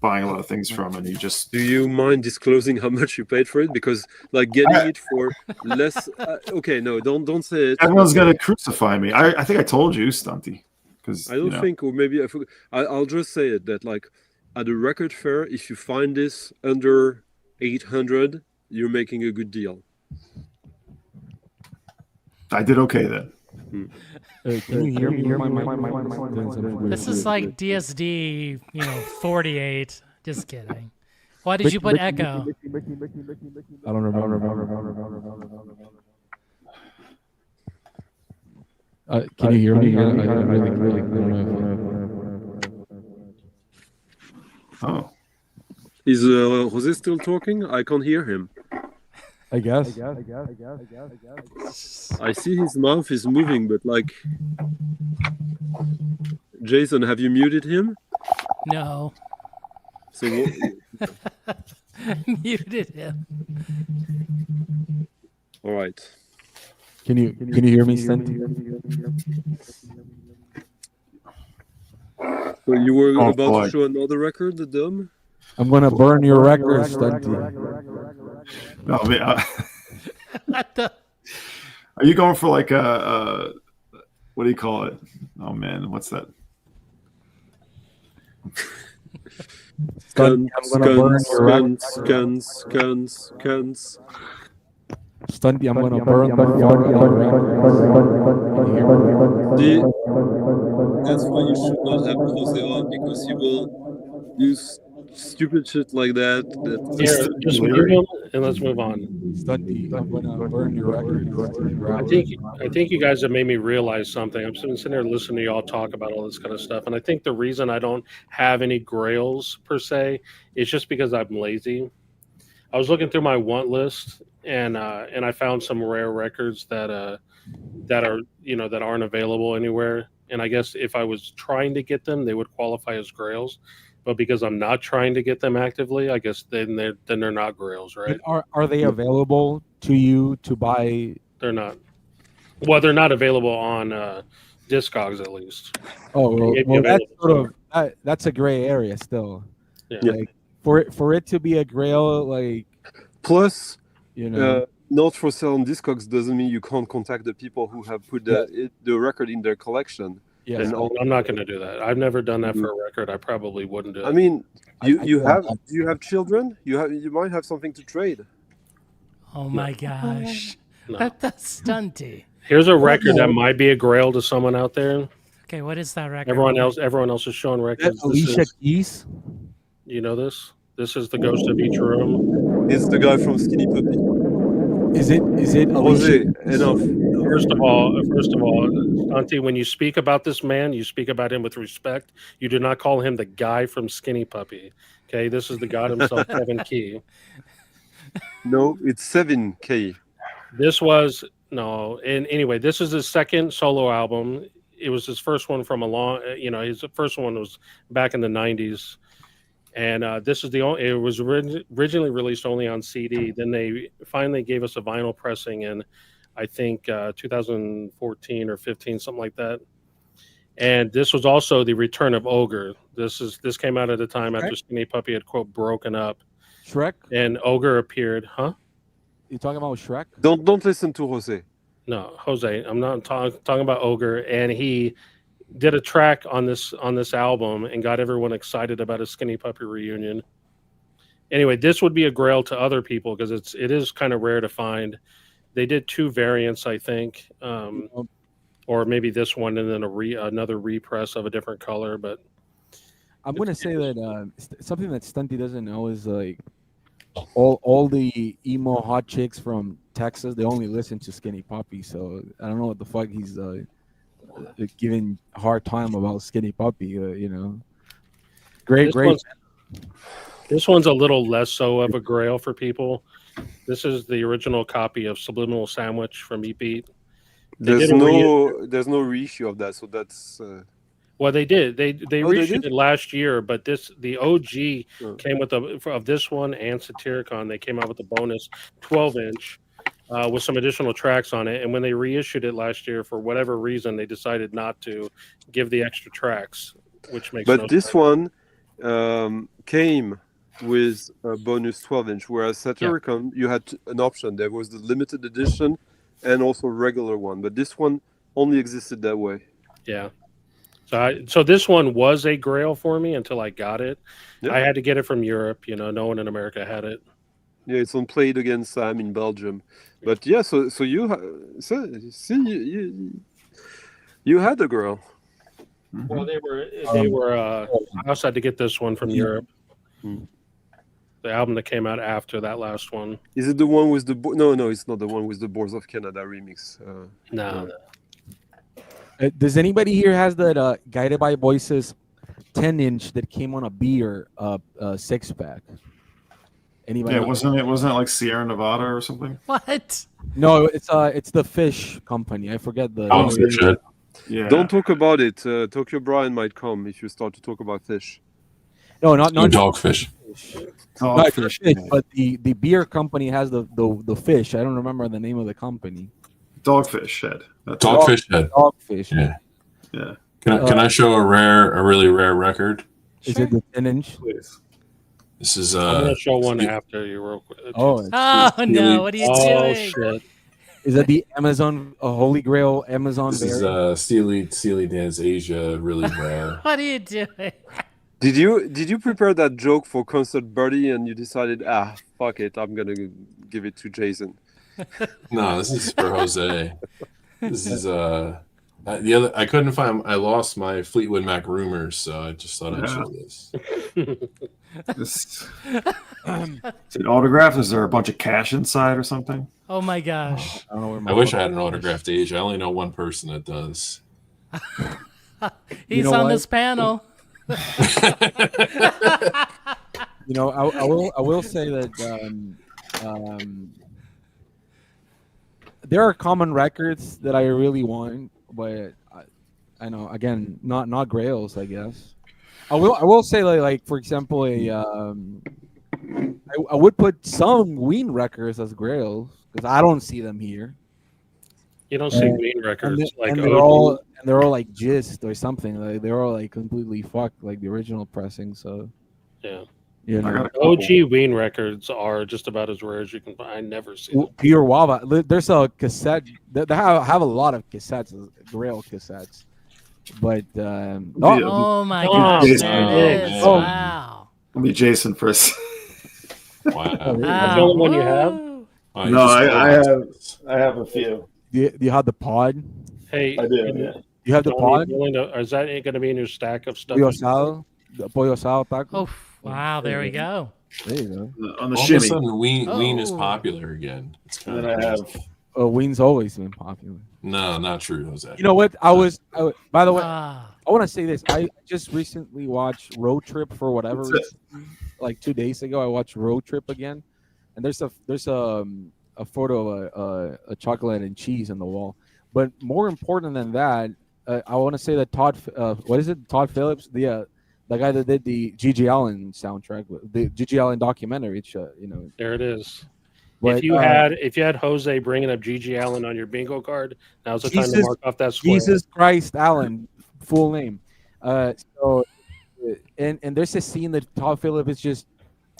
buying a lot of things from, and he just. do you mind disclosing how much you paid for it? Because like getting it for less. Okay, no, don't say it. Everyone's gonna crucify me. I think I told you, Stunty, because I don't think, or maybe I forgot. I'll just say it that like at a record fair, if you find this under 800, you're making a good deal. I did okay then. Can you hear me? This is like DSD, 48. Just kidding. Why did you put echo? I don't remember. Can you hear me? Oh, Is Jose still talking? I can't hear him. I guess. I see his mouth is moving, but like, Jason, have you muted him? No. So Muted him. all right. Can you hear me, Stunty? So you were about boy. to show another record, the Dome? I'm gonna burn your record, Stunty. no, I mean, What the? are you going for like a what do you call it? Oh man, what's that? Stunty, I'm gonna burn your record. Guns. Stunty, I'm gonna burn the fuck your record. See, that's why you should not have Jose on, because he will do stupid shit like that. Here, just mute him and let's move on. Stunty, I'm gonna burn your record. I think you guys have made me realize something. I'm sitting there listening to y'all talk about all this kind of stuff, and I think the reason I don't have any Grails per se is just because I'm lazy. I was looking through my want list, and I found some rare records that are that aren't available anywhere. And I guess if I was trying to get them, they would qualify as Grails. But because I'm not trying to get them actively, I guess then they're not Grails, right? Are they available to you to buy? They're not. Well, they're not available on Discogs at least. Oh, Maybe well, that's available sort of that's a gray area still. Yeah. Like for it to be a Grail, like Plus, you not for sale on Discogs doesn't mean you can't contact the people who have put the record in their collection. Yeah, And I'm not going to do that. I've never done that for a record. I probably wouldn't do it. I mean, do you I- have children? You might have something to trade. Oh my gosh. No. That's stunty. Here's a record that might be a Grail to someone out there. Okay, what is that record? Everyone else is showing records. Alicia Keys. You know this? This is the Ghost of Each Room. It's the guy from Skinny Puppy. Is it Jose, Alicia? enough. First of all, Santi, when you speak about this man, you speak about him with respect. You do not call him the guy from Skinny Puppy. Okay, this is the god himself, Kevin Key. No, it's 7K. This was and anyway, this is his second solo album. It was his first one from a long, his first one was back in the 90s. And this is it was originally released only on CD. Then they finally gave us a vinyl pressing in, I think, 2014 or 15, something like that. And this was also the return of Ogre. This came out at a time after Skinny Puppy had, quote, broken up. Shrek? And Ogre appeared. Huh? You talking about Shrek? Don't listen to Jose. No, Jose. I'm not talking about Ogre. And he did a track on this album and got everyone excited about a Skinny Puppy reunion. Anyway, this would be a Grail to other people because it is kind of rare to find. They did 2 variants, I think, or maybe this one and then another repress of a different color. But I'm gonna say that something that Stunty doesn't know is like all the emo hot chicks from Texas, they only listen to Skinny Puppy. So I don't know what the fuck he's giving a hard time about Skinny Puppy. You know, great. This one's a little less so of a grail for people. This is the original copy of Subliminal Sandwich from Eat Beat. There's no reissue of that, so that's. Well, they did. They reissued did? it last year, but the OG came with of this one and Satyricon. They came out with a bonus 12-inch with some additional tracks on it. And when they reissued it last year, for whatever reason, they decided not to give the extra tracks, which makes. But this one came with a bonus 12-inch, whereas Satyricon you had an option. There was the limited edition and also regular one, but this one only existed that way. Yeah. So this one was a grail for me until I got it. Yeah. I had to get it from Europe. You know, no one in America had it. Yeah, it's on Played Against Sam in Belgium. But yeah, so you had a girl. Well, they were. I also had to get this one from Europe. The album that came out after that last one. Is it the one with the no? It's not the one with the Boards of Canada remix. No. Does anybody here has that Guided by Voices 10-inch that came on a beer 6-pack? Anybody? Yeah, wasn't it like Sierra Nevada or something? What? No, it's the Fish Company. I forget the. Dogfish Head. Yeah. Don't talk about it. Tokyo Brian might come if you start to talk about fish. No, not Dogfish. Not fish, but the beer company has the fish. I don't remember the name of the company. Dogfish Head. Dogfish Head. Dogfish. Yeah. Can I show a really rare record? Is it the 10-inch? Please. This is I'm gonna show one after you real quick. Oh no! What are you doing? Shit! Is that the Amazon Holy Grail Amazon? This is Steely Dan's Asia, really rare. What are you doing? Did you prepare that joke for Concert Birdie and you decided, fuck it, I'm gonna give it to Jason? No, this is for Jose. This is the other. I couldn't find. I lost my Fleetwood Mac rumors, so I just thought I'd show this. Is it autographed? Is there a bunch of cash inside or something? Oh my gosh! I wish I had an autographed Age. I only know one person that does. He's on this panel. You know, I will say that there are common records that I really want, but I know again not Grails, I guess. I will say like for example I would put some Ween records as Grails because I don't see them here. You don't see Ween records and they're all like Gist or something. Like they're all like completely fucked, like the original pressing. So yeah. You know, OG Ween records are just about as rare as you can find. I never see them. Pure Wava. There's a cassette. They have a lot of cassettes, Grail cassettes. But oh my gosh, there it is! Oh. Wow. Let me Jason first. Wow. That's the only one you have? Oh, No, I have a few. Do you have the pod? Hey, I do. Yeah. You have the pod? Is that going to be in your stack of stuff? Pollo asado taco. Oh, wow! There we go. There you go. On the All shimmy. of a sudden, Ween is Oh. popular again. It's kind And of then I crazy. have Ween's always been popular. No, not true, Jose. You know what? By the way, Ah, I want to say this. I just recently watched Road Trip for whatever reason. Like 2 days ago, I watched Road Trip again, and there's a photo of a chocolate and cheese on the wall. But more important than that, I want to say that Todd Phillips, the guy that did the G.G. Allen soundtrack, the G.G. Allen documentary. There it is. But, if you had Jose bringing up G.G. Allen on your bingo card, now's the time to mark off that square. Jesus Christ Allen, full name. And there's a scene that Todd Phillips is just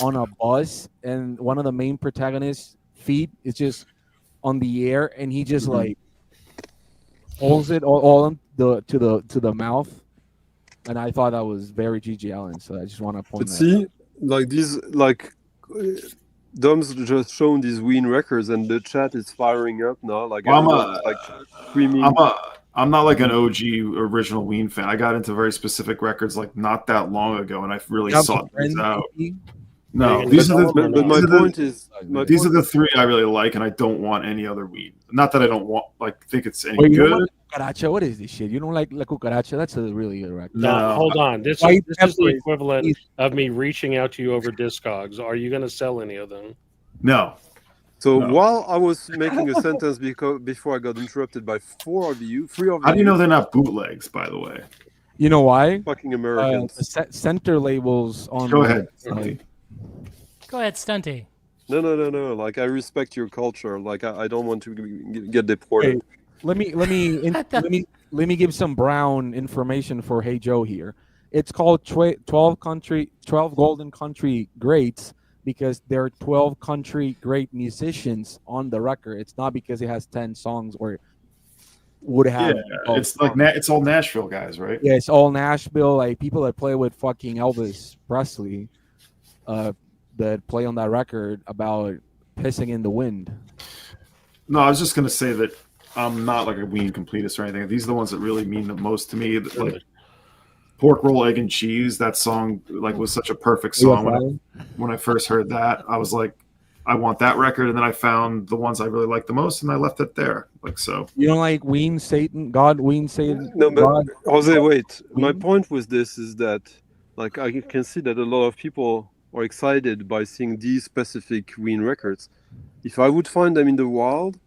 on a bus, and one of the main protagonists' feet is just on the air, and he just like holds it all to the mouth. And I thought that was very G.G. Allen, so I just want to point But that see, like these, Dom's just shown these Ween records, and the chat is firing up now. Like, Well, everyone's, like screaming. I'm not like an OG original Ween fan. I got into very specific records like not that long ago, and I really You have sought some these friends, out. maybe? No, Yeah, these are the but But my these are the- point is, these are the three I really like, and I don't want any other Ween. Not that I don't want think it's any Wait, you don't good. like Cucaracha? What is this shit? You don't like La Cucaracha? That's a really good record. Dom, No. hold on. This White is the peppers. equivalent of me reaching out to you over Discogs. Are you going to sell any of them? No, so No. while I was making a sentence before I got interrupted by three of you, how do you know they're not bootlegs? By the way, You know why? fucking Americans. The center labels on. go the ahead. website. Go ahead, Stunty. No. Like, I respect your culture. Like, I don't want to get deported. Let me let me give some Brown information for Hey Joe here. It's called 12 golden country greats because there are 12 country great musicians on the record. It's not because it has 10 songs or would have. Yeah, it's like it's all Nashville guys, right? Yeah, it's all Nashville, like people that play with fucking Elvis Presley, that play on that record about pissing in the wind. No, I was just gonna say that I'm not like a Ween completist or anything. These are the ones that really mean the most to me. Like Pork Roll, Egg and Cheese. That song like was such a perfect song. When I first heard that, I was like, I want that record, and then I found the ones I really liked the most, and I left it there. Like so. You don't like Ween Satan? God, Ween Satan? No, but God? Jose, wait. My Mhm. point with this is that, like, I can see that a lot of people are excited by seeing these specific Ween records. If I would find them in the wild,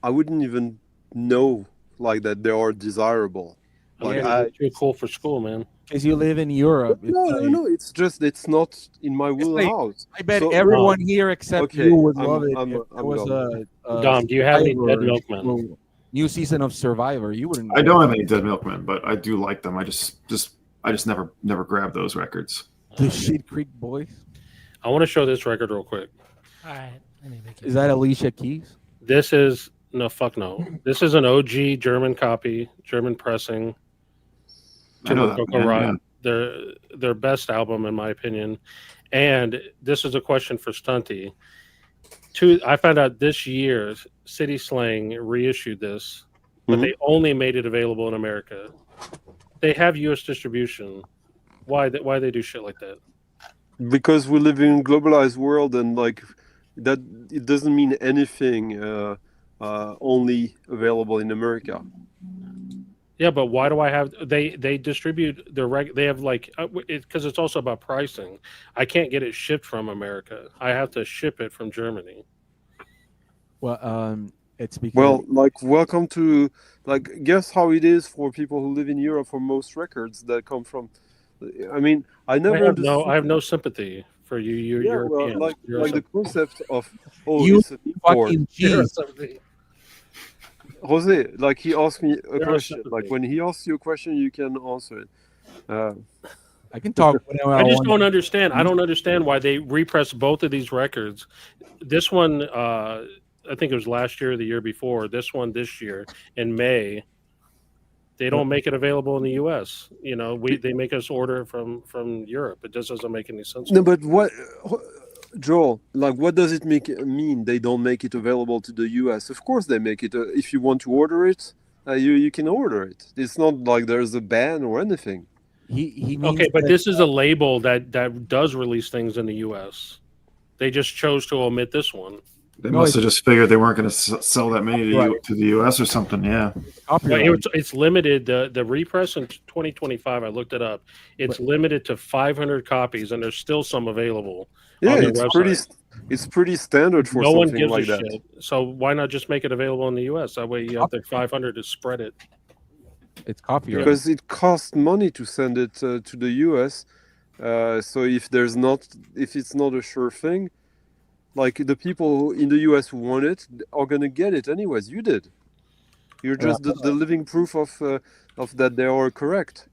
I wouldn't even know like that they are desirable. Like, Yeah, you're too cool for school, man. Because you live in Europe. no. It's just it's not in my like- wheelhouse. I bet So- everyone here except Okay, you would I'm- love it. I'm- if I'm there was done. a Dom, do you have any Dead Survivor Milkmen? new season of Survivor. You wouldn't. I don't have any Dead Milkmen, but I do like them. I just never grabbed those records. The Shit Creek Boys. I want to show this record real quick. All right. Let me make it. Is that Alicia Keys? This is no. This is an OG German copy, German pressing. I know that. Coco Man, Rock. yeah. Their best album in my opinion. And this is a question for Stunty. I found out this year City Slang reissued this, but they only made it available in America. They have U.S. distribution. Why they do shit like that? Because we live in a globalized world, and like that, it doesn't mean anything only available in America. Yeah, but why do I have they distribute their they have like because it's also about pricing. I can't get it shipped from America. I have to ship it from Germany. Well, it's because Well, like, welcome to, like, guess how it is for people who live in Europe for most records that come from. I mean, I never I have no sympathy for you. You're Yeah, well, European. like the concept of You it's an import. fucking cheese. Jose, like, he asked me a Zero question. sympathy. Like, when he asks you a question, you can answer it. I can talk whenever I I just want. don't understand. I don't understand why they repress both of these records. This one, I think it was last year or the year before. This one this year in May. They don't make it available in the U.S. You know, they make us order from Europe. It just doesn't make any sense. No, but what, Joel? Like, what does it mean? They don't make it available to the U.S. Of course, they make it. If you want to order it, you can order it. It's not like there's a ban or anything. He means Okay, but that- this is a label that does release things in the U.S. They just chose to omit this one. They No, must have just figured they weren't going to sell that many Right. to the U.S. or something. Yeah. copyright. It's limited. The repress in 2025. I looked it up. It's limited to 500 copies, and there's still some available. Yeah, on their it's pretty standard for No one something gives like a that. shit. So why not just make it available in the U.S.? That way you have the 500 to spread it. It's copyright. Because it costs money to send it to the US. So if it's not a sure thing, like, the people in the US who want it are gonna get it anyways. You did. You're just the living proof of that they are correct.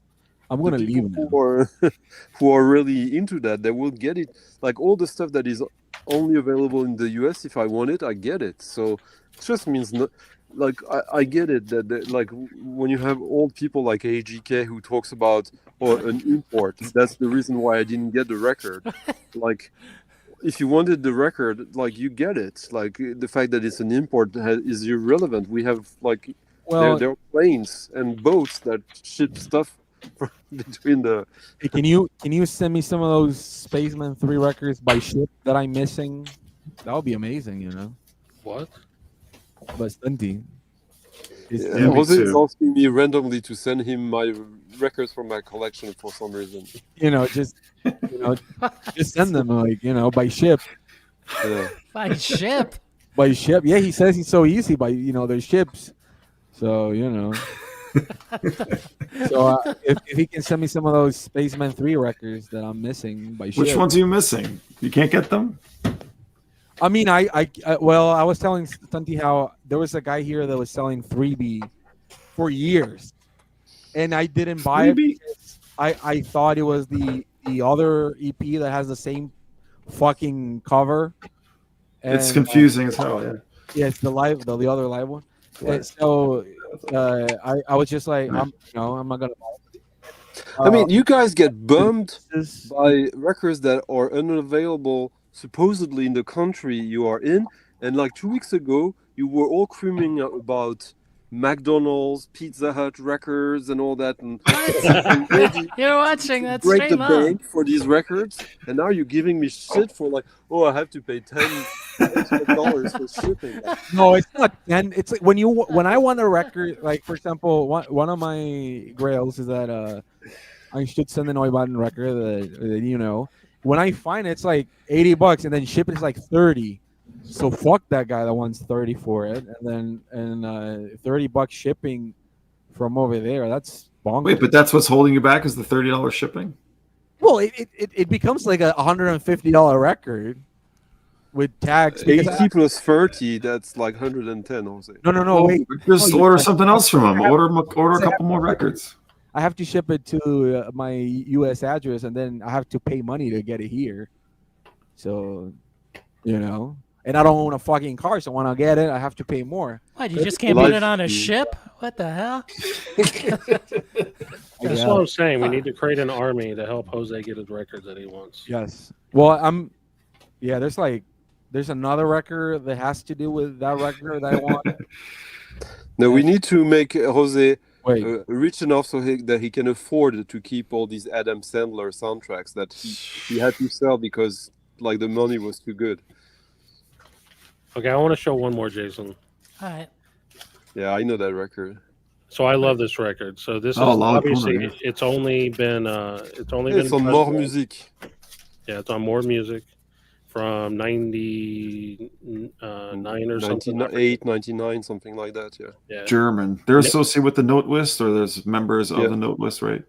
I'm gonna The people leave now. who are who are really into that, they will get it. Like, all the stuff that is only available in the US, if I want it, I get it. So it just means like, I get it that like, when you have old people like AGK who talks about an import, that's the reason why I didn't get the record. Like, if you wanted the record, like, you get it. Like, the fact that it's an import is irrelevant. We have, like, Well, there are planes and boats that ship stuff between the. hey, can you send me some of those Spaceman 3 records by ship that I'm missing? That would be amazing, you know. What? But Stunty. Yeah, me Jose is too. asking me randomly to send him my records from my collection for some reason. You know, just just send them like, you know, by ship. Yeah. By ship. By ship. Yeah, he says he's so easy by, you know, there's ships. So, you know. So if he can send me some of those Spaceman 3 records that I'm missing by ship. Which ones are you missing? You can't get them? I mean, I well, I was telling Stunty how there was a guy here that was selling 3B for years, and I didn't buy it. 3B? Because I thought it was the other EP that has the same fucking cover. It's And, confusing as hell, yeah. yeah, it's the other live one. And so I was just like, I'm not gonna buy it. I mean, you guys get bummed This- by records that are unavailable supposedly in the country you are in, and like 2 weeks ago you were all screaming about McDonald's, Pizza Hut records and all that, and ready You're watching that break the stream, huh? bank for these records, and now you're giving me shit for like, oh, I have to pay $10 for shipping. Like, No, it's not 10. It's like when I want a record, like for example, one of my grails is that I should send an Neubaden record that you know. When I find it, it's like $80, and then shipping is like 30. So fuck that guy that wants 30 for it, and then $30 shipping from over there. That's bonkers. Wait, but that's what's holding you back is the $30 shipping? Well, it becomes like a $150 record with tax. because 80 plus 30, that's like 110, Jose. no, wait. Just Oh, order yeah. something else from them. Order a couple more records. I have to ship it to my U.S. address, and then I have to pay money to get it here. So, you know, and I don't own a fucking car, so when I get it, I have to pay more. What, you just can't put Live it on a stream. ship? What the hell? That's what I'm saying. We need to create an army to help Jose get his records that he wants. Yes. Well, there's another record that has to do with that record that I want. No, we need to make Jose Wait, rich enough so that he can afford to keep all these Adam Sandler soundtracks that he had to sell because like the money was too good. Okay, I want to show one more, Jason. All right. Yeah, I know that record. So I love this record. So this is Lollipop, obviously yeah. it's only been It's been on More Music. Yeah, it's on More Music from 99 or something. 98, 99, something like that, yeah. Yeah. German. They're associated with the note list, or there's members of Yeah. the note list, right?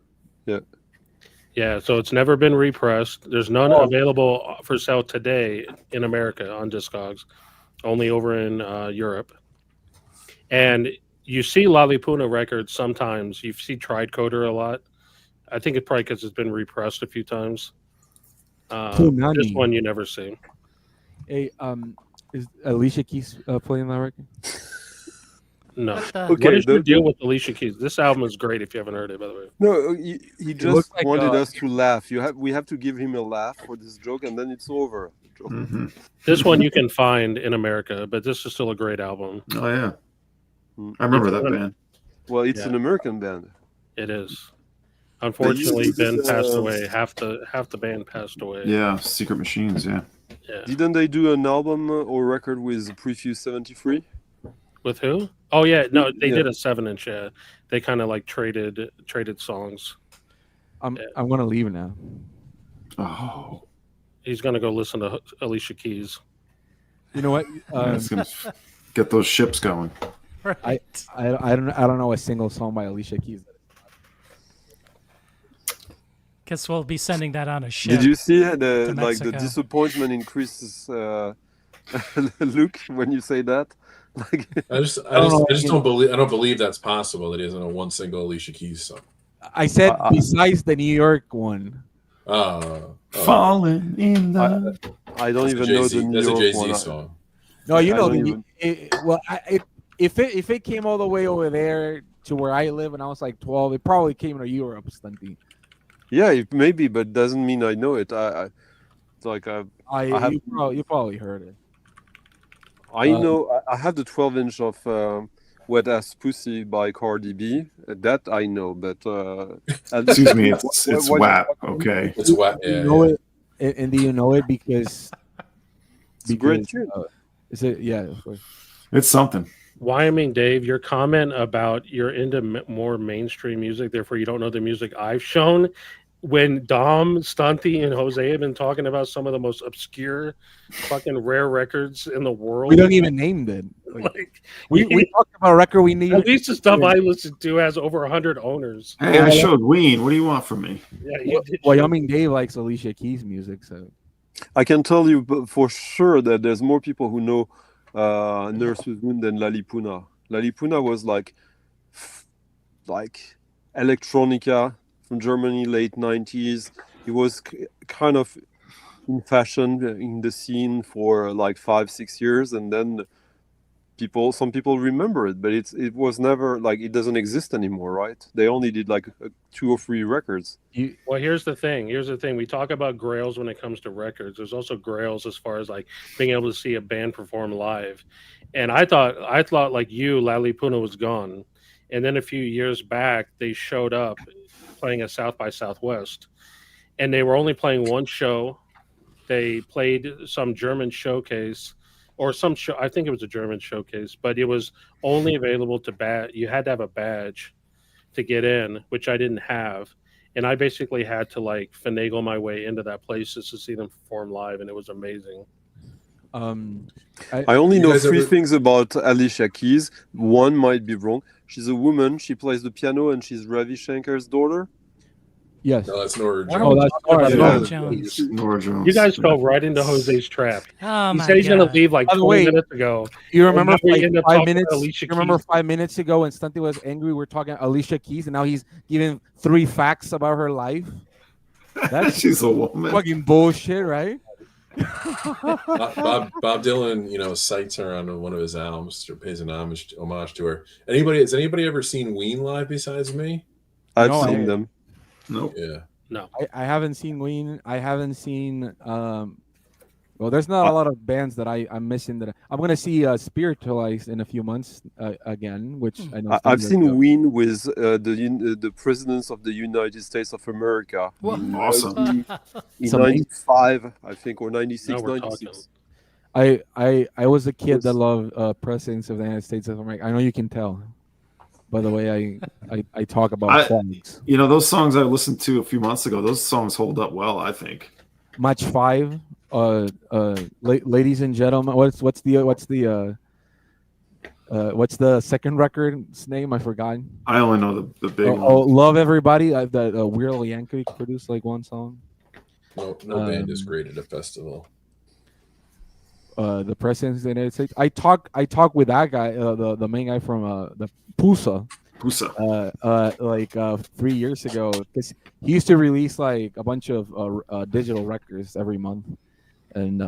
Yeah, so it's never been repressed. There's none available for sale today in America on Discogs, only over in Europe. And you see Lollipuna records sometimes. You see Tridecoder a lot. I think it's probably because it's been repressed a few times. This one you never see. hey, is Alicia Keys playing that record? No. What the? Okay. What is your the- deal with Alicia Keys? This album is great if you haven't heard it, by the way. No, he just looks like, wanted us to laugh. We have to give him a laugh for this joke, and then it's over. Mm-hmm. This one you can find in America, but this is still a great album. Oh yeah, I remember that band. Well, it's Yeah. an American band. It is. Unfortunately, Ben this, passed away. Half the band passed away. Yeah, Secret Machines. Yeah, Yeah. Didn't they do an album or record with Prefuse 73? With who? Oh yeah, no, they Yeah. did a 7-inch. Yeah, they kind of like traded songs. I'm gonna leave now. oh, He's gonna go listen to Alicia Keys. You know what? that's gonna get those ships going. Right. I don't know a single song by Alicia Keys. Guess we'll be sending that on a ship. Did you see the to like the Mexico. disappointment in Chris's look when you say that? Like, I just don't believe that's possible that he doesn't know one single Alicia Keys song. I said besides the New York one. Falling in love. I don't even know the New That's a York Jay-Z one. song. No, you I know, don't even- if it came all the way over there to where I live and I was like 12, it probably came to Europe, Stunty. Yeah, maybe, but doesn't mean I know it. It's like I have- You probably heard it. know I have the 12-inch of Wet Ass Pussy by Cardi B. That I know, but Excuse me, it's what- WAP. Okay. It's wet. You Yeah, know yeah. it, and do you know it because it's a great because tune. is it? Yeah, of course. It's something. Wyoming Dave, your comment about you're into more mainstream music, therefore you don't know the music I've shown. When Dom, Stunty, and Jose have been talking about some of the most obscure, fucking rare records in the world, We don't even name it. Like, like we talked about a record we need. at least the stuff I listen to has over 100 owners. Hey, I showed Ween. What do you want from me? Yeah, you did. Wyoming Dave likes Alicia Keys music, so I can tell you for sure that there's more people who know Nurse's Moon than Lalipuna. Lalipuna was like electronica from Germany, late 90s. It was kind of in fashion in the scene for like 5-6 years, and then some people remember it, but it was never like, it doesn't exist anymore, right? They only did like 2 or 3 records. Well, here's the thing. We talk about grails when it comes to records. There's also grails as far as like being able to see a band perform live. And I thought like you, Lalipuna was gone. And then a few years back, they showed up playing at South by Southwest. And they were only playing one show. They played some German showcase or some show. I think it was a German showcase, but it was only available to you had to have a badge to get in, which I didn't have. And I basically had to like finagle my way into that place just to see them perform live, and it was amazing. I only know 3 things about Alicia Keys. One might be wrong. She's a woman. She plays the piano, and she's Ravi Shankar's daughter. yes. No, that's Nora Why Jones. don't we that's talk about Nora Nora Jones. Jones? Nora Jones. You guys fell right into Jose's trap. Oh He my said he's going to God. leave like By the 20 way, minutes ago. You remember now we like end up 5 talking minutes? about Alicia You remember Keys. 5 minutes ago when Stunty was angry? We're talking Alicia Keys, and now he's giving 3 facts about her life. That's She's a woman. fucking bullshit, right? Bob Dylan, cites her on one of his albums, or pays an homage to her. Has anybody ever seen Ween live besides me? I've No, seen them. Nope. Yeah. No. I haven't seen Ween. I haven't seen. Well, there's not a lot of bands that I'm missing. That I'm gonna see Spiritualized in a few months again, which I know. I've Steve seen does. Ween with the presidents of the United States of America Whoa. Awesome. in Some- 95, I think, or 96, Now we're 96. I was a kid that Was- loved presidents of the United States of America. I know you can tell by the way I talk about songs. Those songs I listened to a few months ago, those songs hold up well, I think. Match 5. Ladies and gentlemen, what's the second record's name? I forgot. I only know the big one. Love Everybody. That Weird Al Yankovic produced like one song. No band is great at a festival. The president of the United States. I talk with that guy, the main guy from the Pusa. Like 3 years ago, because he used to release like a bunch of digital records every month, and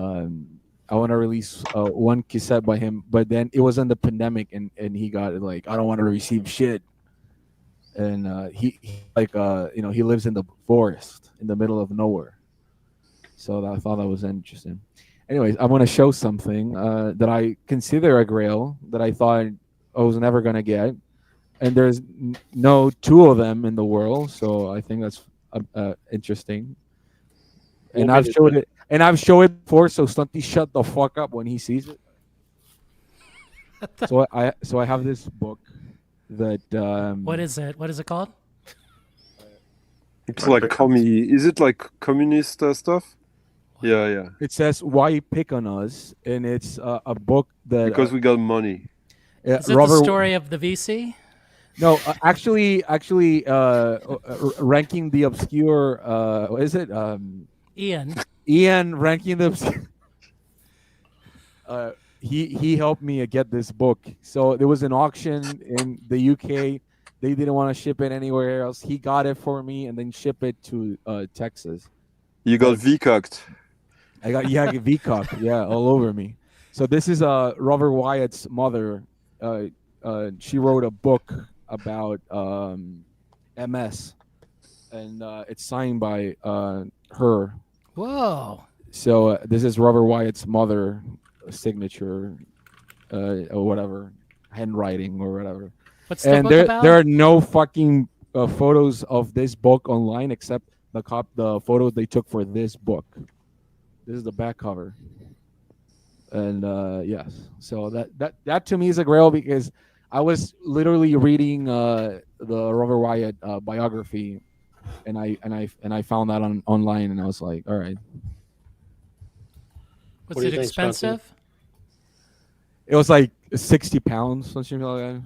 I want to release one cassette by him, but then it was in the pandemic, and he got it like, I don't want to receive shit, and he lives in the forest in the middle of nowhere, so I thought that was interesting. Anyways, I want to show something that I consider a grail that I thought I was never gonna get. And there's no 2 of them in the world, so I think that's interesting. And I've showed it before, so Stunty shut the fuck up when he sees it. So I have this book that What is it? What is it called? It's like is it like communist stuff? Yeah. It says "Why You Pick on Us," and it's a book that Because we got money. Is it the story of the VC? No, actually, ranking the obscure. What is it? Ian ranking the obscure. He helped me get this book. So there was an auction in the UK. They didn't want to ship it anywhere else. He got it for me and then ship it to Texas. You got V-cocked. I got V-cock, all over me. So this is Robert Wyatt's mother. She wrote a book about MS, and it's signed by her. Whoa. So this is Robert Wyatt's mother signature, or whatever. handwriting or whatever. What's the And book there about? there are no fucking photos of this book online except the photos they took for this book. This is the back cover. And yes, so that to me is a grail because I was literally reading the Robert Wyatt biography, and I found that online, and I was like, all right. Was What do it you think, Stunty? expensive? It was like 60 pounds, something like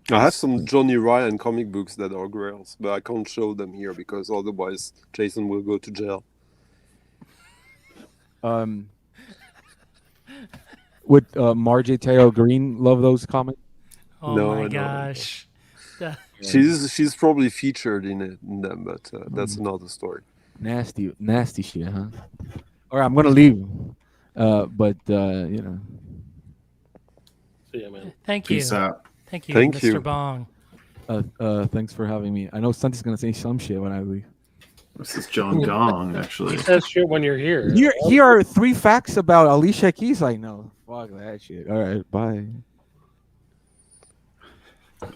that. I have some Johnny Ryan comic books that are grails, but I can't show them here because otherwise Jason will go to jail. Would Margie Taylor Green love those comics? Oh No, my no. gosh. She's probably featured in them, but that's another story. Nasty shit, huh? All right, I'm gonna leave. But you know. See ya, man. Thank you. Peace out. Thank you, Thank Mr. you. Bong. Thanks for having me. I know Santi's gonna say some shit when I leave. This is John Gong, actually. He says shit when you're here. Here are 3 facts about Alicia Keys. Like, no, fuck that shit. All right, bye. All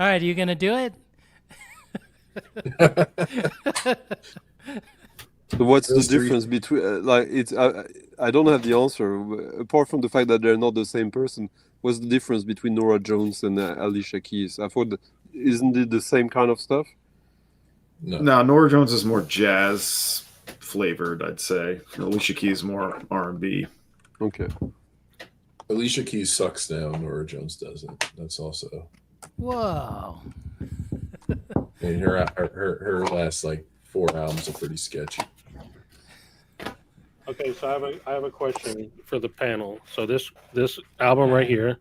right, are you gonna do it? So what's the Those three- difference between like it's? I don't have the answer apart from the fact that they're not the same person. What's the difference between Nora Jones and Alicia Keys? I thought, isn't it the same kind of stuff? No. No, Nora Jones is more jazz flavored, I'd say. Alicia Keys more R&B. Okay. Alicia Keys sucks now. Nora Jones doesn't. That's also. Whoa. And her last like 4 albums are pretty sketchy. Okay, so I have a question for the panel. So this album right here,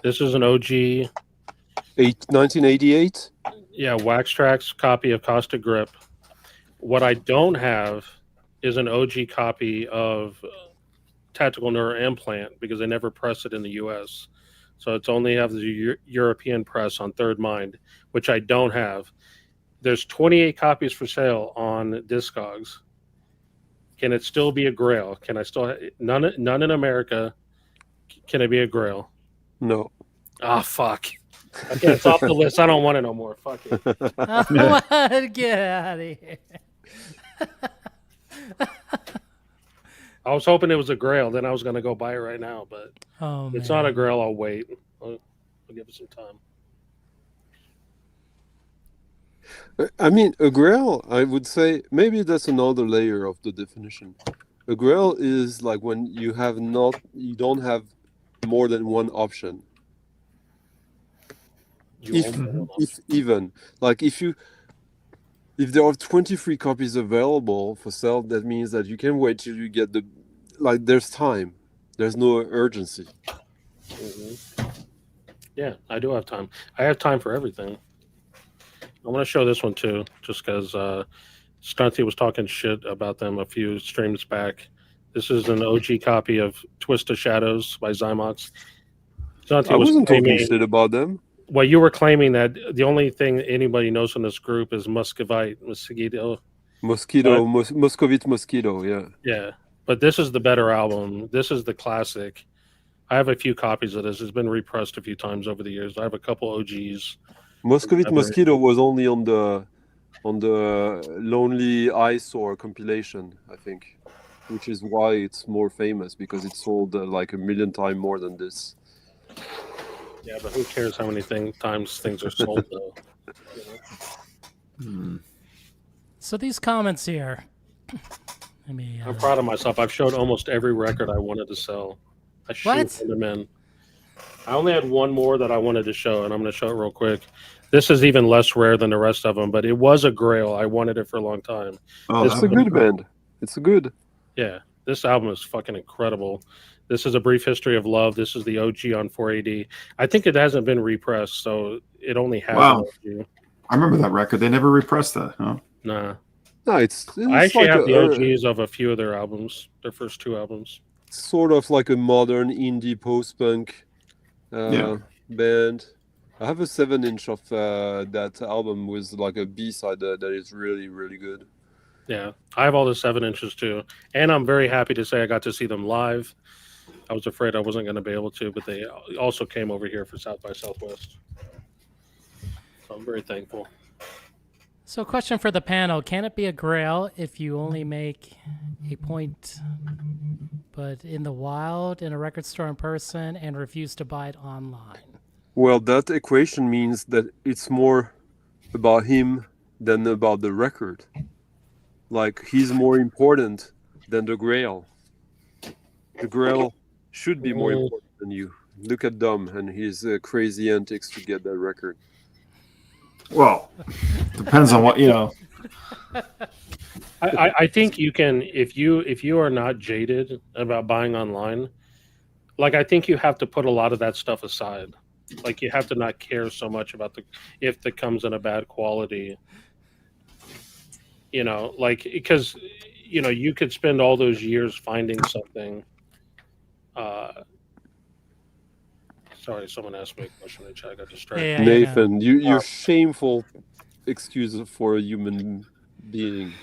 this is an OG, 1988. yeah, Wax Trax copy of Caustic Grip. What I don't have is an OG copy of Tactical Neuroimplant because they never press it in the U.S. So it's only have the European press on Third Mind, which I don't have. There's 28 copies for sale on Discogs. Can it still be a Grail? Can I still none in America? Can it be a Grail? No. Ah, fuck. Okay, it's off the list. I don't want it no more. Fuck it. Get out of here. I was hoping it was a Grail. Then I was going to go buy it right now, but Oh, it's man. not a Grail. I'll wait. I'll give it some time. I mean, a grail, I would say, maybe that's another layer of the definition. A grail is like when you don't have more than one option. If there are 23 copies available for sale, that means that you can wait till you get there's time. There's no urgency. Mm-hmm. Yeah, I do have time. I have time for everything. I want to show this one too, just because Stunty was talking shit about them a few streams back. This is an OG copy of Twist of Shadows by Zymox. Stunty I was wasn't talking claiming, shit about them. well, you were claiming that the only thing anybody knows from this group is Muscovite, Mosquito. Moscovite Mosquito, yeah. Yeah, but this is the better album. This is the classic. I have a few copies of this. It's been repressed a few times over the years. I have a couple OGs. Moscovite Mosquito was only on the Lonely Eyesore compilation, I think, which is why it's more famous because it sold like 1 million times more than this. Yeah, but who cares how many times things are sold though? You know? So these comments here. Let me. I'm proud of myself. I've showed almost every record I wanted to sell. I What? shoot them in. I only had one more that I wanted to show, and I'm going to show it real quick. This is even less rare than the rest of them, but it was a Grail. I wanted it for a long time. Oh, It's a good band. It's a good. Yeah, this album is fucking incredible. This is A Brief History of Love. This is the OG on 4AD. I think it hasn't been repressed, so it only has Wow. an OG. I remember that record. They never repressed that, huh? Nah. No, it's I actually like have the OGs of a few of their albums, their first 2 albums. sort of like a modern indie post-punk band. I have a 7-inch of that album with like a B-side that is really, really good. Yeah, I have all the 7 inches too, and I'm very happy to say I got to see them live. I was afraid I wasn't going to be able to, but they also came over here for South by Southwest. So I'm very thankful. So, question for the panel: can it be a Grail if you only make a point, but in the wild, in a record store in person, and refuse to buy it online? Well, that equation means that it's more about him than about the record. Like, he's more important than the Grail. The Grail should be more important than you. Look at Dom and his crazy antics to get that record. Well, depends on what, you know. I think you can, if you are not jaded about buying online, like I think you have to put a lot of that stuff aside. Like you have to not care so much about if it comes in a bad quality. You know, like because you know you could spend all those years finding something. Sorry, someone asked me a question in the chat. I got distracted. Yeah, Nathan, you're shameful excuse for a human being.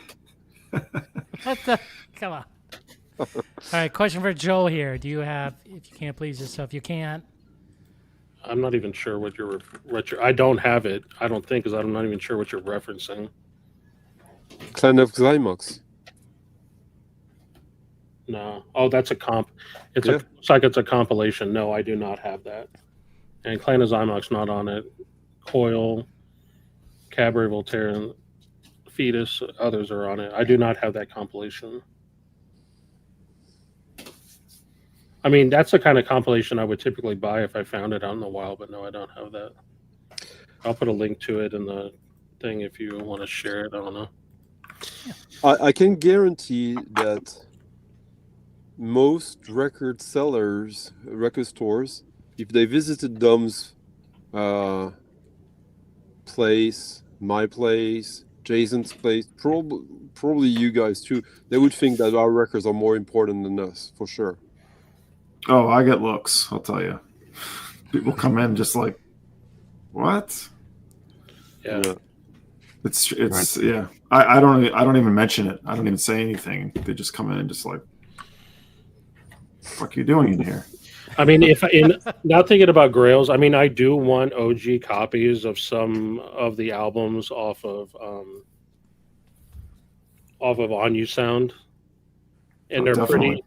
What the? Come on. All right, question for Joel here. Do you have, if you can't please yourself, you can't. I'm not even sure what you're. I don't have it. I don't think, because I'm not even sure what you're referencing. Clan of Xymox. No. Oh, that's a comp. It's looks like it's a compilation. No, I do not have that. And Clan of Xymox not on it. Coil, Cabaret Voltaire, and Fetus, others are on it. I do not have that compilation. I mean, that's the kind of compilation I would typically buy if I found it out in the wild, but no, I don't have that. I'll put a link to it in the thing if you want to share it. I don't know. I can guarantee that most record sellers, record stores, if they visited Dom's place, my place, Jason's place, probably you guys too, they would think that our records are more important than us, for sure. Oh, I get looks, I'll tell you. People come in just like, what? Yeah. It's right. Yeah. I don't even mention it. I don't even say anything. They just come in and just like, what are you doing in here? I mean, now thinking about Grails, I mean, I do want OG copies of some of the albums off of On You Sound, and they're definitely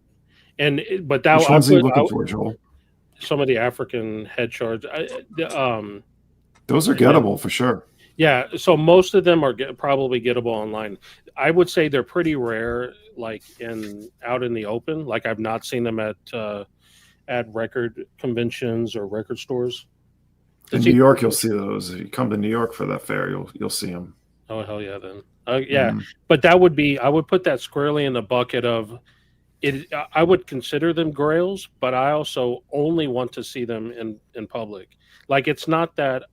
pretty. But that which ones are you looking for, Joel? Some of the African head shards. Those are gettable for sure. Yeah, so most of them are probably gettable online. I would say they're pretty rare, like out in the open. Like I've not seen them at record conventions or record stores. In New York, you'll see those. If you come to New York for that fair, you'll see them. Oh hell yeah, then yeah. But I would put that squarely in the bucket of it. I would consider them Grails, but I also only want to see them in public. Like it's not that.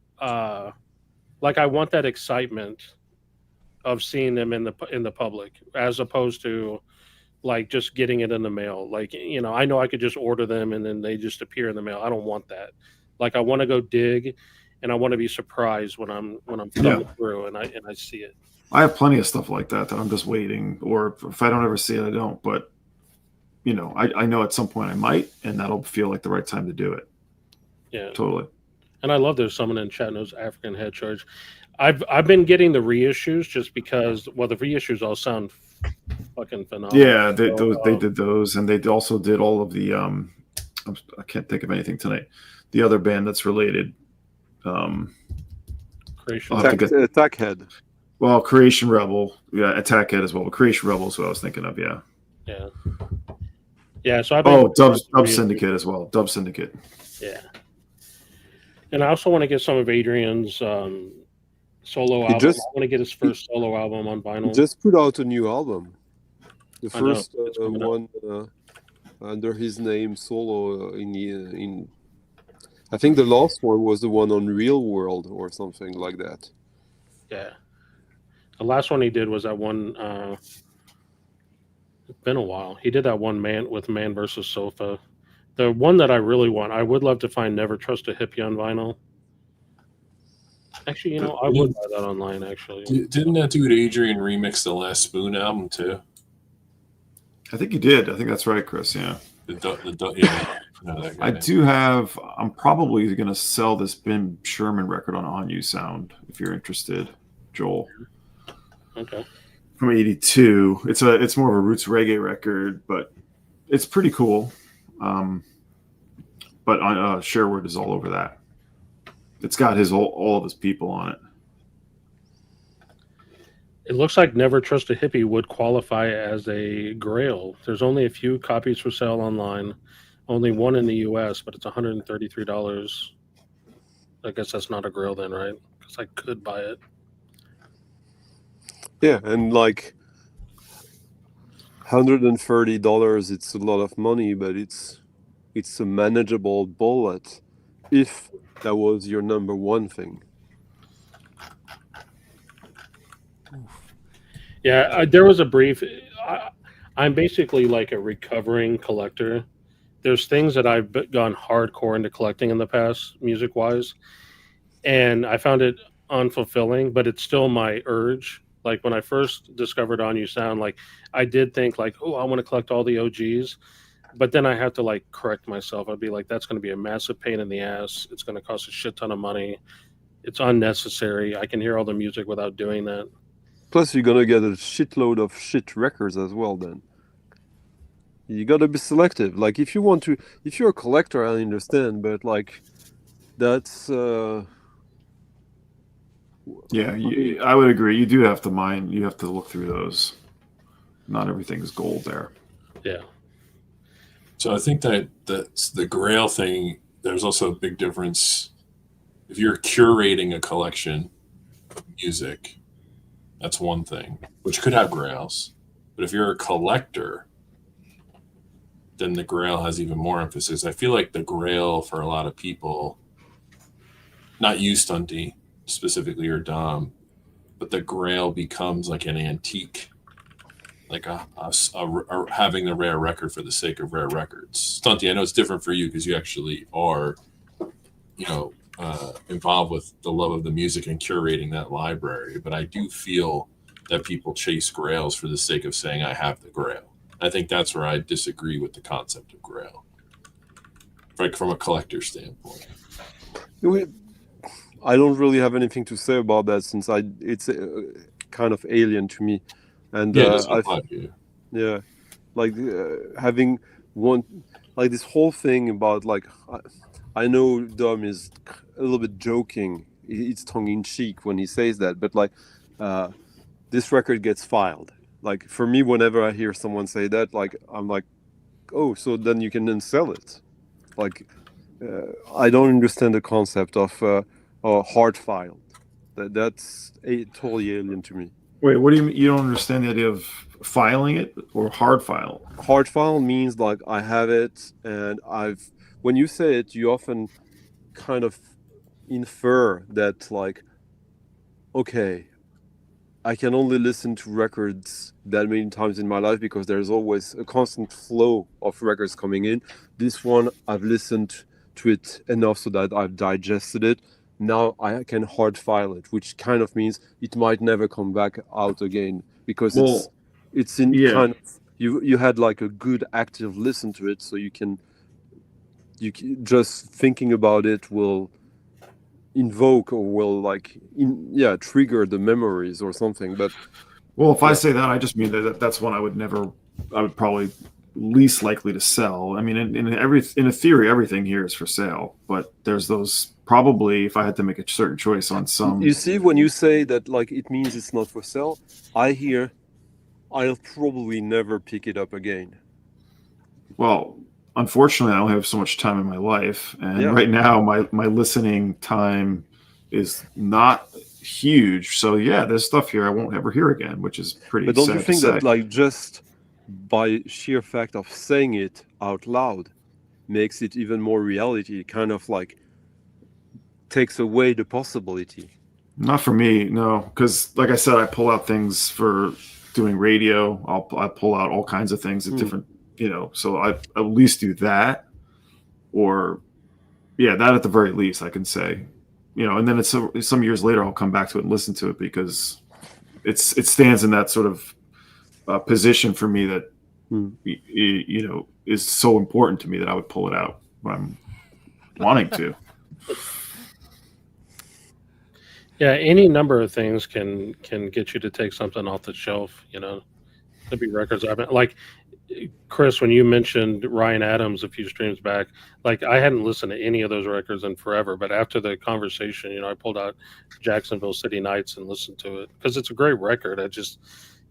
Like I want that excitement of seeing them in the public, as opposed to like just getting it in the mail. Like, you know I could just order them and then they just appear in the mail. I don't want that. Like I want to go dig, and I want to be surprised when I'm coming through and I see it. I have plenty of stuff like that I'm just waiting, or if I don't ever see it, I don't. But I know at some point I might, and that'll feel like the right time to do it. Yeah, totally. And I love there's someone in chat knows African head charge. I've been getting the reissues just because, well, the reissues all sound fucking phenomenal. Yeah, they did those, and they also did all of the I can't think of anything tonight. The other band that's related. Creation Attack Head. Well, Creation Rebel, yeah, Attack Head as well. But Creation Rebel is what I was thinking of. Yeah. Yeah. Yeah. So Dub Syndicate as well. Dub Syndicate. Yeah. And I also want to get some of Adrian's solo album. I want to get his first solo album on vinyl. He just put out a new album. The first one under his name solo in I think the last one was the one on Real World or something like that. Yeah. The last one he did was that one it's been a while. He did that one Man versus Sofa. The one that I really want, I would love to find Never Trust a Hippie on vinyl. Actually, I would buy that online, actually. Didn't that dude Adrian remix the Last Spoon album, too? I think he did. I think that's right, Chris, yeah. that I guy. do have. I'm probably going to sell this Ben Sherman record on You Sound if you're interested, Joel. Okay. From '82. It's more of a roots reggae record, but it's pretty cool. But Sherwood is all over that. It's got all of his people on it. It looks like Never Trust a Hippie would qualify as a Grail. There's only a few copies for sale online, only one in the US, but it's $133. I guess that's not a Grail then, right? Because I could buy it. Yeah, and like $130, it's a lot of money, but it's a manageable bullet if that was your number one thing. Yeah, there was a brief. I'm basically like a recovering collector. There's things that I've gone hardcore into collecting in the past, music-wise, and I found it unfulfilling, but it's still my urge. Like when I first discovered On You Sound, like I did think like, oh, I want to collect all the OGs, but then I have to like correct myself. I'd be like, that's going to be a massive pain in the ass. It's going to cost a shit ton of money. It's unnecessary. I can hear all the music without doing that. Plus, you're gonna get a shitload of shit records as well. Then you gotta be selective. Like if you're a collector, I understand, but like that's Yeah, I would agree. You do have to mind. You have to look through those. Not everything's gold there. Yeah. So I think that's the Grail thing. There's also a big difference. If you're curating a collection of music, that's one thing, which could have Grails. But if you're a collector, then the Grail has even more emphasis. I feel like the Grail for a lot of people, not you, Stunty, specifically, or Dom, but the Grail becomes like an antique, like having the rare record for the sake of rare records. Stunty, I know it's different for you because you actually are, involved with the love of the music and curating that library. But I do feel that people chase Grails for the sake of saying, I have the Grail. I think that's where I disagree with the concept of Grail, like from a collector standpoint. I don't really have anything to say about that since it's kind of alien to me, and yeah, like having one, like this whole thing about like I know Dom is a little bit joking, it's tongue in cheek when he says that, but like this record gets filed. Like for me, whenever I hear someone say that, like I'm like, oh, so then you can then sell it. Like I don't understand the concept of hard filed. That's totally alien to me. Wait, what do you mean? You don't understand the idea of filing it or hard file? Hard file means like I have it, and when you say it, you often kind of infer that like, okay, I can only listen to records that many times in my life because there's always a constant flow of records coming in. This one, I've listened to it enough so that I've digested it. Now I can hard file it, which kind of means it might never come back out again because it's in kind of you had like a good active listen to it, so you just thinking about it will invoke or will trigger the memories or something. But if I say that, I just mean that's one I would probably least likely to sell. I mean, in a theory, everything here is for sale, but there's those probably, if I had to make a certain choice on some. You see, when you say that, like it means it's not for sale, I hear I'll probably never pick it up again. Well, unfortunately, I only have so much time in my life, and right now my listening time is not huge. So yeah, there's stuff here I won't ever hear again, which is pretty. But don't sad you think to say. that like just by sheer fact of saying it out loud makes it even more reality? It kind of like takes away the possibility. Not for me, no, because like I said, I pull out things for doing radio. I pull out all kinds of things at different. So I at least do that, or that at the very least I can say, and then it's some years later I'll come back to it and listen to it because it stands in that sort of position for me that you know, is so important to me that I would pull it out when I'm wanting to. Yeah, any number of things can get you to take something off the shelf. You know, there'd be records I've been like. Chris, when you mentioned Ryan Adams a few streams back, like I hadn't listened to any of those records in forever, but after the conversation, you know, I pulled out Jacksonville City Nights and listened to it because it's a great record.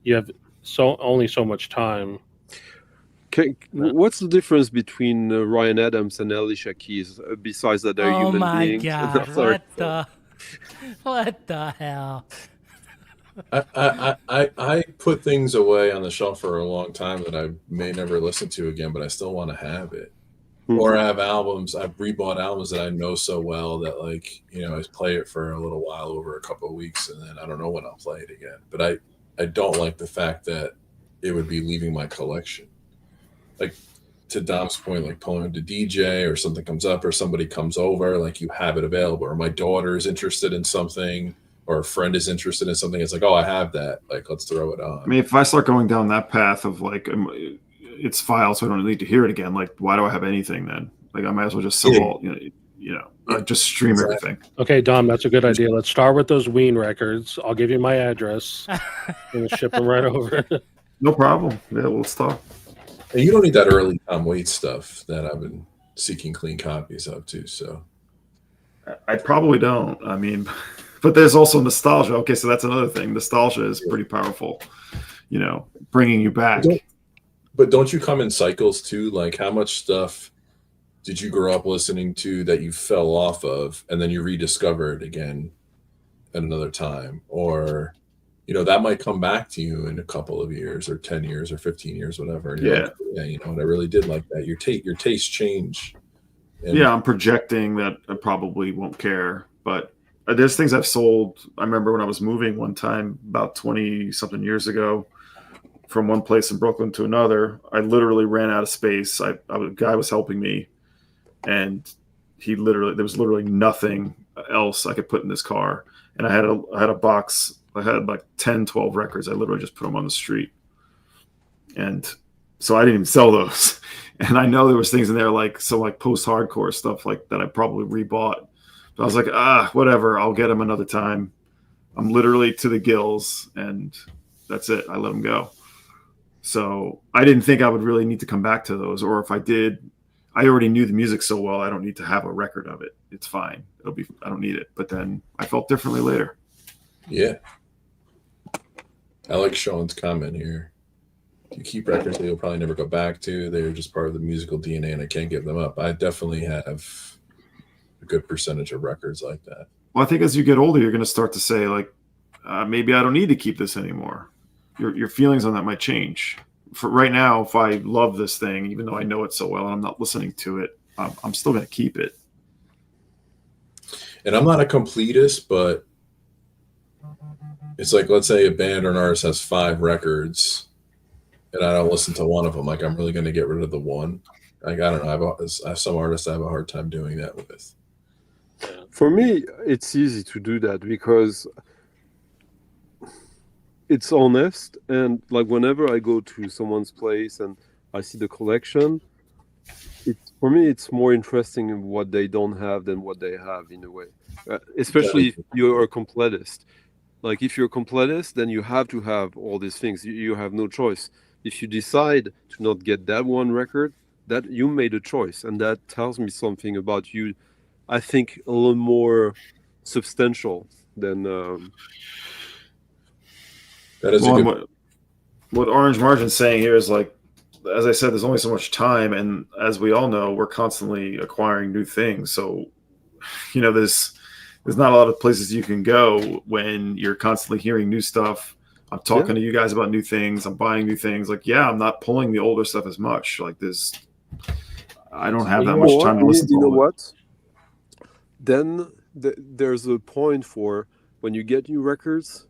You have only so much time. What's the difference between Ryan Adams and Alicia Keys besides that they're Oh human my beings? God! Sorry. What the hell? I put things away on the shelf for a long time that I may never listen to again, but I still want to have it. Or I have albums, I've rebought albums that I know so well that, like, you know, I play it for a little while over a couple of weeks and then I don't know when I'll play it again. But I don't like the fact that it would be leaving my collection. Like, to Dom's point, like pulling to DJ or something comes up or somebody comes over, like you have it available. Or my daughter is interested in something, or a friend is interested in something. It's like, oh, I have that. Like, let's throw it on. I mean, if I start going down that path of like it's filed, so I don't need to hear it again. Like, why do I have anything then? Like, I might as well just sell all. Just stream everything. Okay, Dom, that's a good idea. Let's start with those Ween records. I'll give you my address and ship them right over. No problem. Yeah, let's talk. And you don't need that early Tom Waits stuff that I've been seeking clean copies of too. So I probably don't. I mean, but there's also nostalgia. Okay, so that's another thing. Nostalgia is pretty powerful. You know, bringing you back. But don't you come in cycles too? Like, how much stuff did you grow up listening to that you fell off of and then you rediscovered again at another time? Or, you know, that might come back to you in a couple of years or 10 years or 15 years, whatever. And Yeah. like, yeah, you know, and I really did like that. Your tastes change. And Yeah, I'm projecting that I probably won't care. But there's things I've sold. I remember when I was moving one time about 20-something years ago from one place in Brooklyn to another, I literally ran out of space. A guy was helping me, and there was literally nothing else I could put in this car. And I had a box. I had like 10, 12 records. I literally just put them on the street. And so I didn't even sell those. And I know there was things in there like post-hardcore stuff like that I probably rebought. But I was like, whatever. I'll get them another time. I'm literally to the gills, and that's it. I let them go. So I didn't think I would really need to come back to those. Or if I did, I already knew the music so well, I don't need to have a record of it. It's fine. I don't need it. But then I felt differently later. yeah. I like Sean's comment here. You keep records that you'll probably never go back to. They're just part of the musical DNA, and I can't give them up. I definitely have a good percentage of records like that. Well, I think as you get older, you're going to start to say, like, maybe I don't need to keep this anymore. Your feelings on that might change. For right now, if I love this thing, even though I know it so well and I'm not listening to it, I'm still going to keep it. And I'm not a completist, but it's like, let's say a band or an artist has 5 records and I don't listen to one of them. Like, I'm really going to get rid of the one. Like, I don't know. I have some artists I have a hard time doing that with. For me, it's easy to do that because it's honest. And like whenever I go to someone's place and I see the collection, for me, it's more interesting in what they don't have than what they have in a way. Especially if you're a completist. Like if you're a completist, then you have to have all these things. You have no choice. If you decide to not get that one record, that you made a choice, and that tells me something about you. I think a little more substantial than. That is what Orange Margin's saying here is like, as I said, there's only so much time, and as we all know, we're constantly acquiring new things. So, you know, there's not a lot of places you can go when you're constantly hearing new stuff. I'm talking to you guys about new things. I'm buying new things. Like, yeah, I'm not pulling the older stuff as much. Like this, I don't have that much time to listen to. You know what? Then there's a point for when you get new records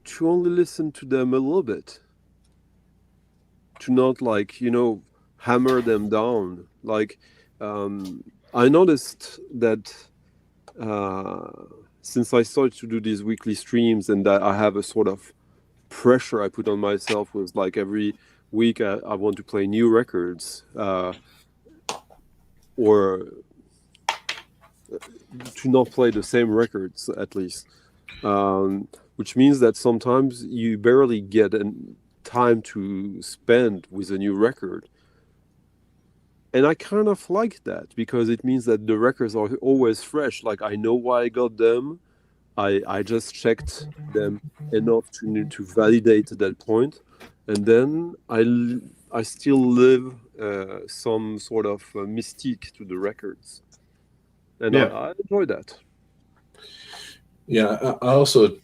to only listen to them a little bit. To not like, you know, hammer them down. Like, I noticed that since I started to do these weekly streams and that I have a sort of pressure I put on myself with like every week I want to play new records, or to not play the same records at least, which means that sometimes you barely get time to spend with a new record. And I kind of like that because it means that the records are always fresh. Like I know why I got them. I just checked them enough to validate that point, and then I still live some sort of mystique to the records, and I enjoy that. Yeah, I also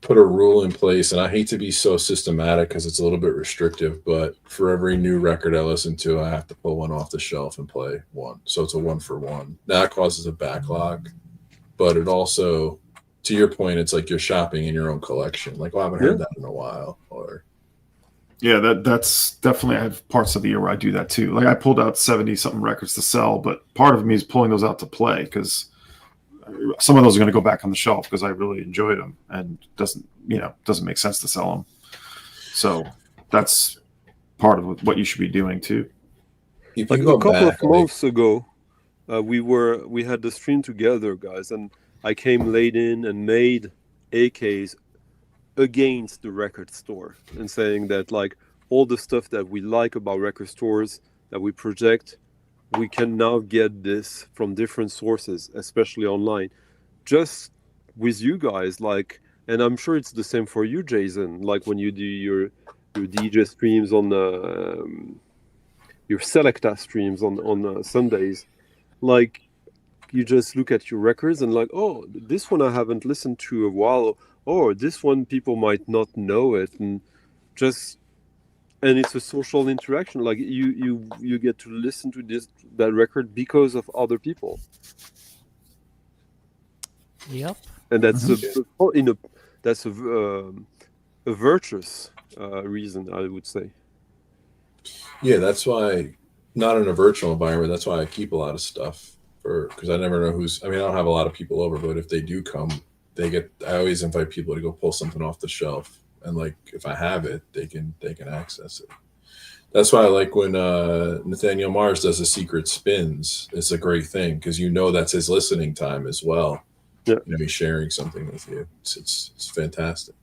put a rule in place, and I hate to be so systematic because it's a little bit restrictive, but for every new record I listen to, I have to pull one off the shelf and play one. So it's a 1-for-1. That causes a backlog, but it also, to your point, it's like you're shopping in your own collection. Like, well, I haven't heard that in a while. Or yeah, that's definitely, I have parts of the year where I do that too. Like I pulled out 70 something records to sell, but part of me is pulling those out to play because some of those are going to go back on the shelf because I really enjoyed them, and doesn't make sense to sell them. So that's part of what you should be doing too. Like a couple of months ago, we had the stream together, guys, and I came late in and made AKs against the record store and saying that like all the stuff that we like about record stores that we project, we can now get this from different sources, especially online, just with you guys. Like, and I'm sure it's the same for you, Jason. Like when you do your DJ streams on your Selecta streams on Sundays, like you just look at your records and like, oh, this one I haven't listened to a while, or this one people might not know it, and it's a social interaction. Like you get to listen to that record because of other people. Yep. And that's a virtuous reason, I would say. Yeah, that's why, not in a virtual environment, that's why I keep a lot of stuff because I never know I don't have a lot of people over, but if they do come, I always invite people to go pull something off the shelf. And like, if I have it, they can access it. That's why I like when Nathaniel Mars does the secret spins. It's a great thing because that's his listening time as well. Yeah. He's sharing something with you. It's fantastic.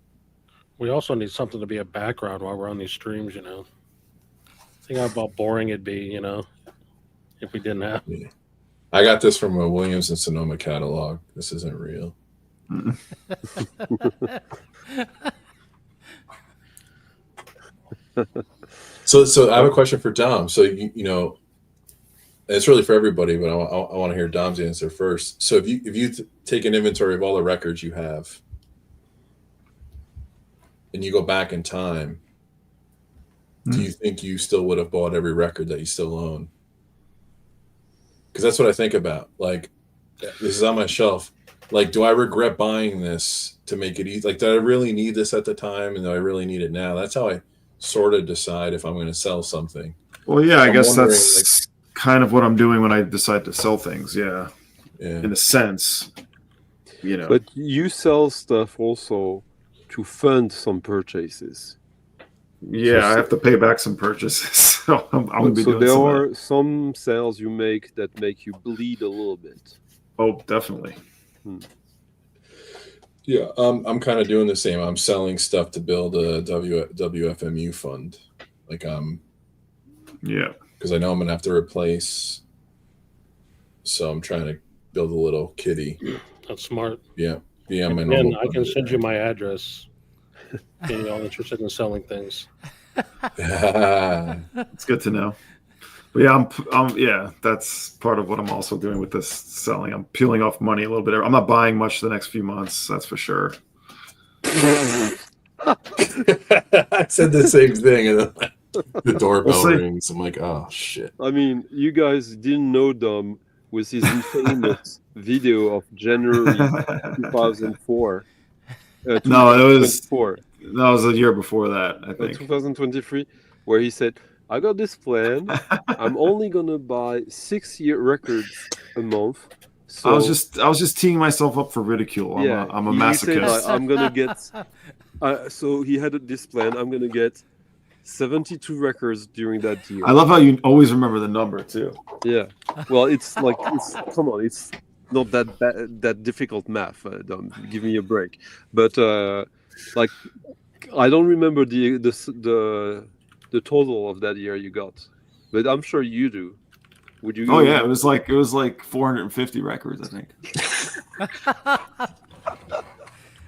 We also need something to be a background while we're on these streams. Think how boring it'd be. If we didn't have. Yeah. I got this from a Williams and Sonoma catalog. This isn't real. So I have a question for Dom. So it's really for everybody, but I want to hear Dom's answer first. So if you take an inventory of all the records you have, and you go back in time, do you think you still would have bought every record that you still own? Because that's what I think about. Like, this is on my shelf. Like, do I regret buying this to make it easy? Like, did I really need this at the time, and do I really need it now? That's how I sort of decide if I'm going to sell something. Well, yeah, I guess that's kind of what I'm doing when I decide to sell things. Yeah. In a sense, But you sell stuff also to fund some purchases. Yeah, I have to pay back some purchases. So I'm going to be doing there are some sales you make that make you bleed a little bit. Oh, definitely. Yeah, I'm kind of doing the same. I'm selling stuff to build a WFMU fund. Like, yeah, because I know I'm going to have to replace. So I'm trying to build a little kitty. That's smart. Yeah. Yeah, And I can send you my address. If you're interested in selling things. It's good to know. But yeah, that's part of what I'm also doing with this selling. I'm peeling off money a little bit. I'm not buying much the next few months, that's for sure. I said the same thing, and then the doorbell rings. I'm like, oh shit. I mean, you guys didn't know Dom with his infamous video of January 2004. No, it was a year before that, I think. 2023, where he said, I got this plan. I'm only gonna buy 6-year records a month. So I was just teeing myself up for ridicule. I'm a masochist. Said, I'm gonna get. So he had this plan. I'm gonna get 72 records during that year. I love how you always remember the number too. Yeah. Well, it's like come on, it's not that difficult math. Don't give me a break. But like I don't remember the total of that year you got, but I'm sure you do. Would you? Oh yeah, it was like 450 records, I think.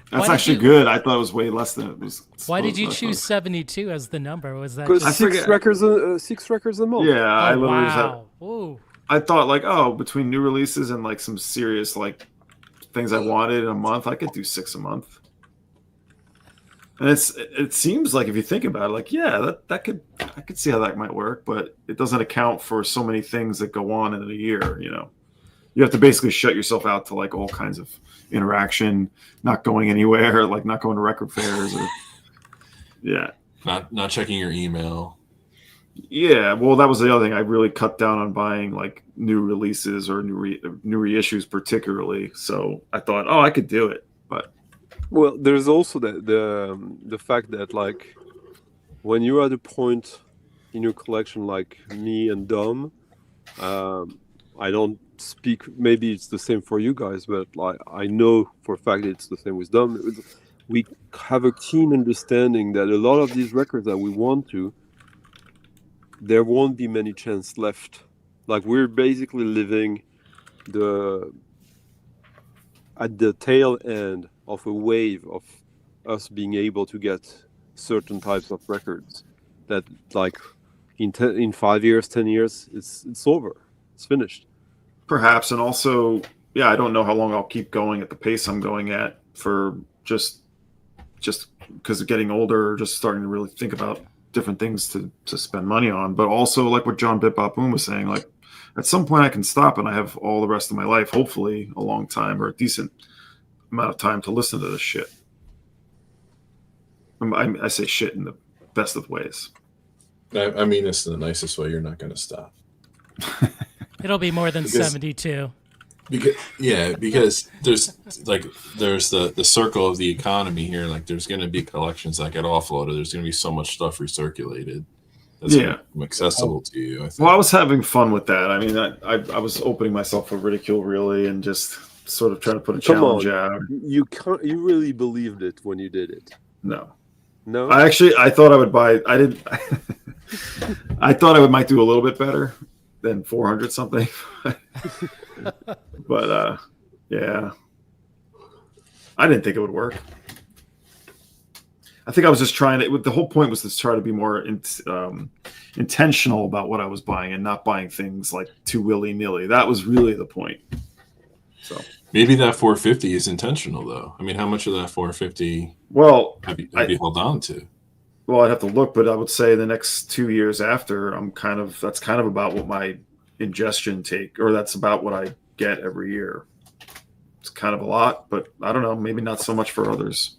That's actually good. I thought it was way less than it was. Why did you choose 72 as the number? Was that Because just... six records a month. Yeah, I Oh, literally wow. just I thought like, oh, between new releases and like some serious like things I wanted in a month, I could do 6 a month. And it seems like if you think about it, like yeah, I could see how that might work, but it doesn't account for so many things that go on in a year. You know, you have to basically shut yourself out to like all kinds of interaction, not going anywhere, like not going to record fairs, or yeah, not checking your email. Yeah, well, that was the other thing. I really cut down on buying like new releases or new reissues, particularly. So I thought, oh, I could do it, but well, there's also the fact that like when you're at a point in your collection, like me and Dom, I don't speak. Maybe it's the same for you guys, but like I know for a fact it's the same with Dom. We have a keen understanding that a lot of these records that we want to, there won't be many chances left. Like we're basically living at the tail end of a wave of us being able to get certain types of records that like in 5 years, 10 years, it's over. It's finished. perhaps. And also, yeah, I don't know how long I'll keep going at the pace I'm going at for just because of getting older, just starting to really think about different things to spend money on. But also like what John Bip Bop Boom was saying, like at some point I can stop and I have all the rest of my life, hopefully a long time or a decent amount of time to listen to this shit. I say shit in the best of ways. I mean this in the nicest way. You're not going to stop. It'll be more than 72. Because there's the circle of the economy here. Like there's going to be collections that get offloaded. There's going to be so much stuff recirculated that's accessible to you. I think. Well, I was having fun with that. I mean, I was opening myself for ridicule, really, and just sort of trying to put a challenge out. You really believed it when you did it? No. I thought I would buy. I didn't. I thought I might do a little bit better than 400 something. But yeah, I didn't think it would work. I think I was just trying to. The whole point was to try to be more intentional about what I was buying and not buying things like too willy nilly. That was really the point. So maybe that 450 is intentional, though. I mean, how much of that 450? Well, have you held on to? Well, I'd have to look, but I would say the next 2 years after, that's kind of about what my ingestion take, or that's about what I get every year. It's kind of a lot, but I don't know, maybe not so much for others.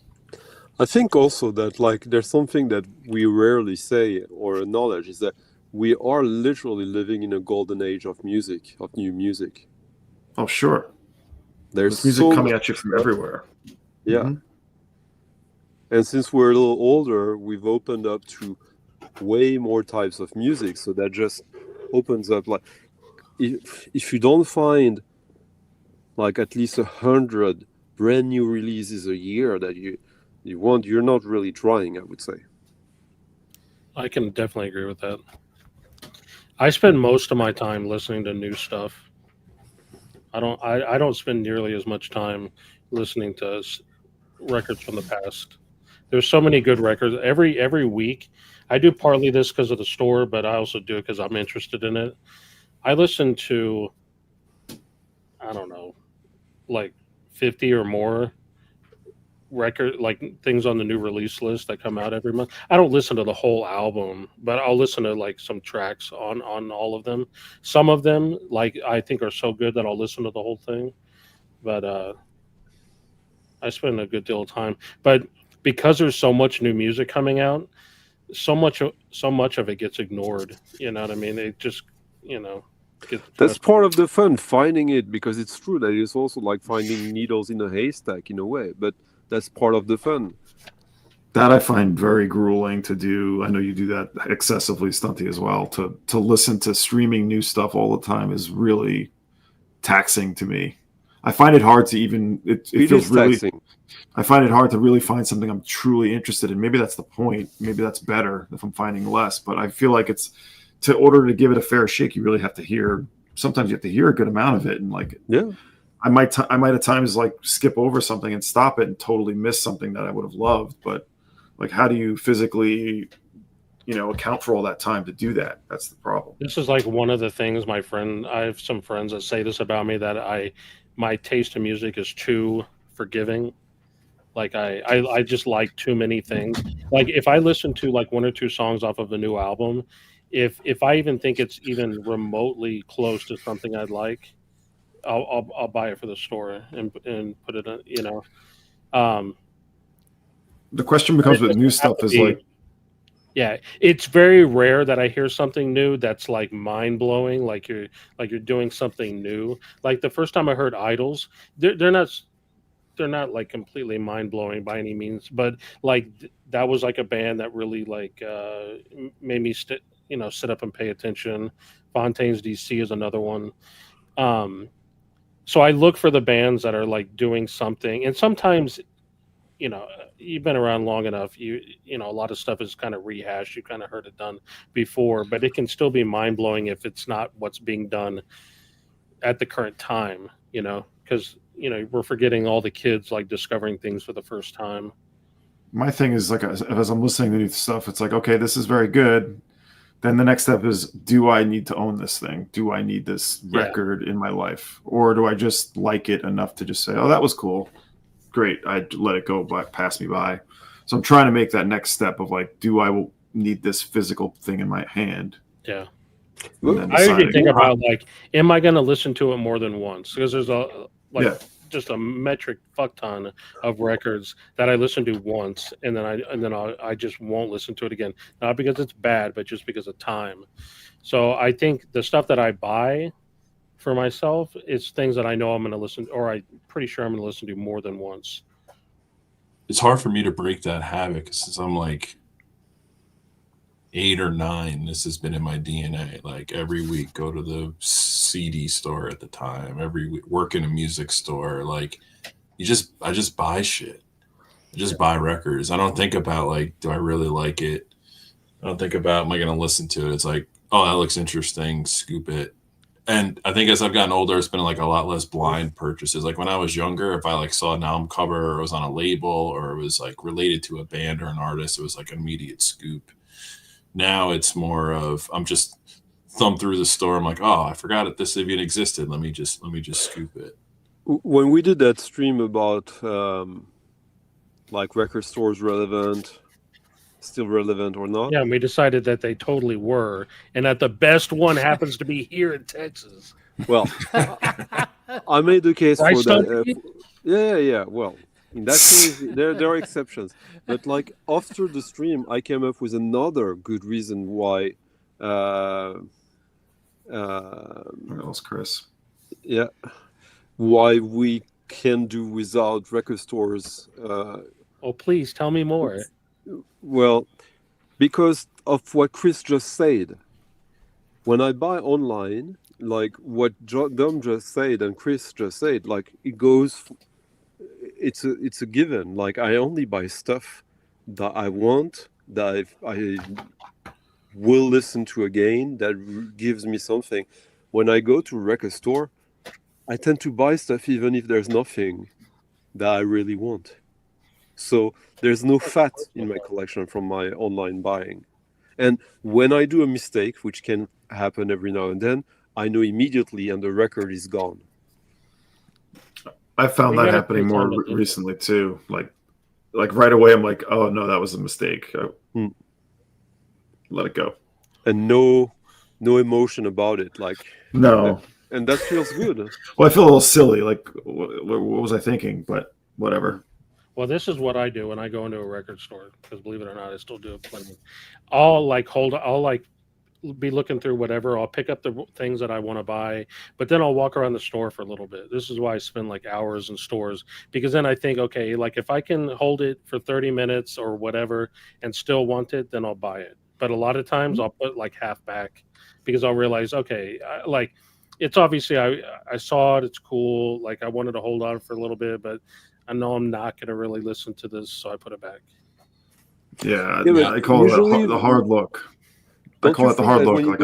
I think also that like there's something that we rarely say or acknowledge is that we are literally living in a golden age of music, of new music. Oh, sure. There's music coming at you from everywhere. Yeah. Mm-hmm. And since we're a little older, we've opened up to way more types of music. So that just opens up, like, if you don't find like at least 100 brand new releases a year that you want, you're not really trying, I would say. I can definitely agree with that. I spend most of my time listening to new stuff. I don't spend nearly as much time listening to records from the past. There's so many good records every week. I do partly this because of the store, but I also do it because I'm interested in it. I listen to, I don't know, like 50 or more things on the new release list that come out every month. I don't listen to the whole album, but I'll listen to like some tracks on all of them. Some of them, like, I think are so good that I'll listen to the whole thing. But I spend a good deal of time. But because there's so much new music coming out, so much of it gets ignored. You know what I mean? It just, that's part of the fun, finding it, because it's true that it's also like finding needles in a haystack in a way, but that's part of the fun. That I find very grueling to do. I know you do that excessively, Stunty, as well. To listen to streaming new stuff all the time is really taxing to me. I find it hard to even. It It feels is really. taxing. I find it hard to really find something I'm truly interested in. Maybe that's the point. Maybe that's better if I'm finding less. But I feel like it's to order to give it a fair shake. You really have to hear. Sometimes you have to hear a good amount of it, and like Yeah. I might at times like skip over something and stop it and totally miss something that I would have loved. But like, how do you physically, account for all that time to do that? That's the problem. This is like one of the things I have some friends that say this about me, that my taste in music is too forgiving. Like I just like too many things. Like if I listen to like one or two songs off of a new album, if I even think it's even remotely close to something I'd like, I'll buy it for the store and put it in, The question becomes with new stuff is like, yeah, it's very rare that I hear something new that's like mind blowing, like you're doing something new. Like the first time I heard Idols, they're not like completely mind blowing by any means, but like that was like a band that really like made me sit up and pay attention. Fontaine's DC is another one. So I look for the bands that are like doing something, and sometimes, you've been around long enough. A lot of stuff is kind of rehashed. You kind of heard it done before, but it can still be mind blowing if it's not what's being done at the current time. Because we're forgetting all the kids like discovering things for the first time. my thing is like, as I'm listening to new stuff, it's like, okay, this is very good. Then the next step is, do I need to own this thing? Do I need this record in my life? Or do I just like it enough to just say, oh, that was cool. Great. I'd let it go pass me by. So I'm trying to make that next step of like, do I need this physical thing in my hand? Yeah. I usually think about like, am I going to listen to it more than once? Because there's just a metric fuck ton of records that I listen to once, and then I just won't listen to it again. Not because it's bad, but just because of time. So I think the stuff that I buy for myself is things that I know I'm going to listen, or I'm pretty sure I'm going to listen to more than once. It's hard for me to break that habit since I'm like 8 or 9. This has been in my DNA. Like every week, go to the CD store at the time. Every week, work in a music store. Like I just buy shit. I just buy records. I don't think about like, do I really like it? I don't think about, am I going to listen to it? It's like, oh, that looks interesting. Scoop it. And I think as I've gotten older, it's been like a lot less blind purchases. Like when I was younger, if I like saw an album cover or it was on a label or it was like related to a band or an artist, it was like an immediate scoop. Now it's more of, I'm just thumb through the store. I'm like, oh, I forgot that this even existed. Let me just scoop it. When we did that stream about like record stores still relevant or not. Yeah, and we decided that they totally were, and that the best one happens to be here in Texas. Well, I made the case Right, for that. Yeah. Well, in that case, there are exceptions. But like after the stream, I came up with another good reason why. That was Chris. Yeah, why we can do without record stores. Oh, please tell me more. Well, because of what Chris just said. When I buy online, like what Dom just said and Chris just said, like it goes, it's a given. Like I only buy stuff that I want, that I will listen to again, that gives me something. When I go to a record store, I tend to buy stuff even if there's nothing that I really want. So there's no fat in my collection from my online buying. And when I do a mistake, which can happen every now and then, I know immediately and the record is gone. I found that happening more recently too. Like right away, I'm like, oh no, that was a mistake. Let it go. And no emotion about it. Like no. And that feels good. Well, I feel a little silly. Like, what was I thinking? But whatever. Well, this is what I do when I go into a record store, because believe it or not, I still do it plenty. I'll be looking through whatever. I'll pick up the things that I want to buy, but then I'll walk around the store for a little bit. This is why I spend like hours in stores, because then I think, okay, like if I can hold it for 30 minutes or whatever and still want it, then I'll buy it. But a lot of times I'll put like half back because I'll realize, okay, like it's obviously I saw it, it's cool. Like I wanted to hold on for a little bit, but I know I'm not going to really listen to this, so I put it back. Yeah, Yeah, but I call usually- it the hard look. I Don't call you it the think hard that look. when you Like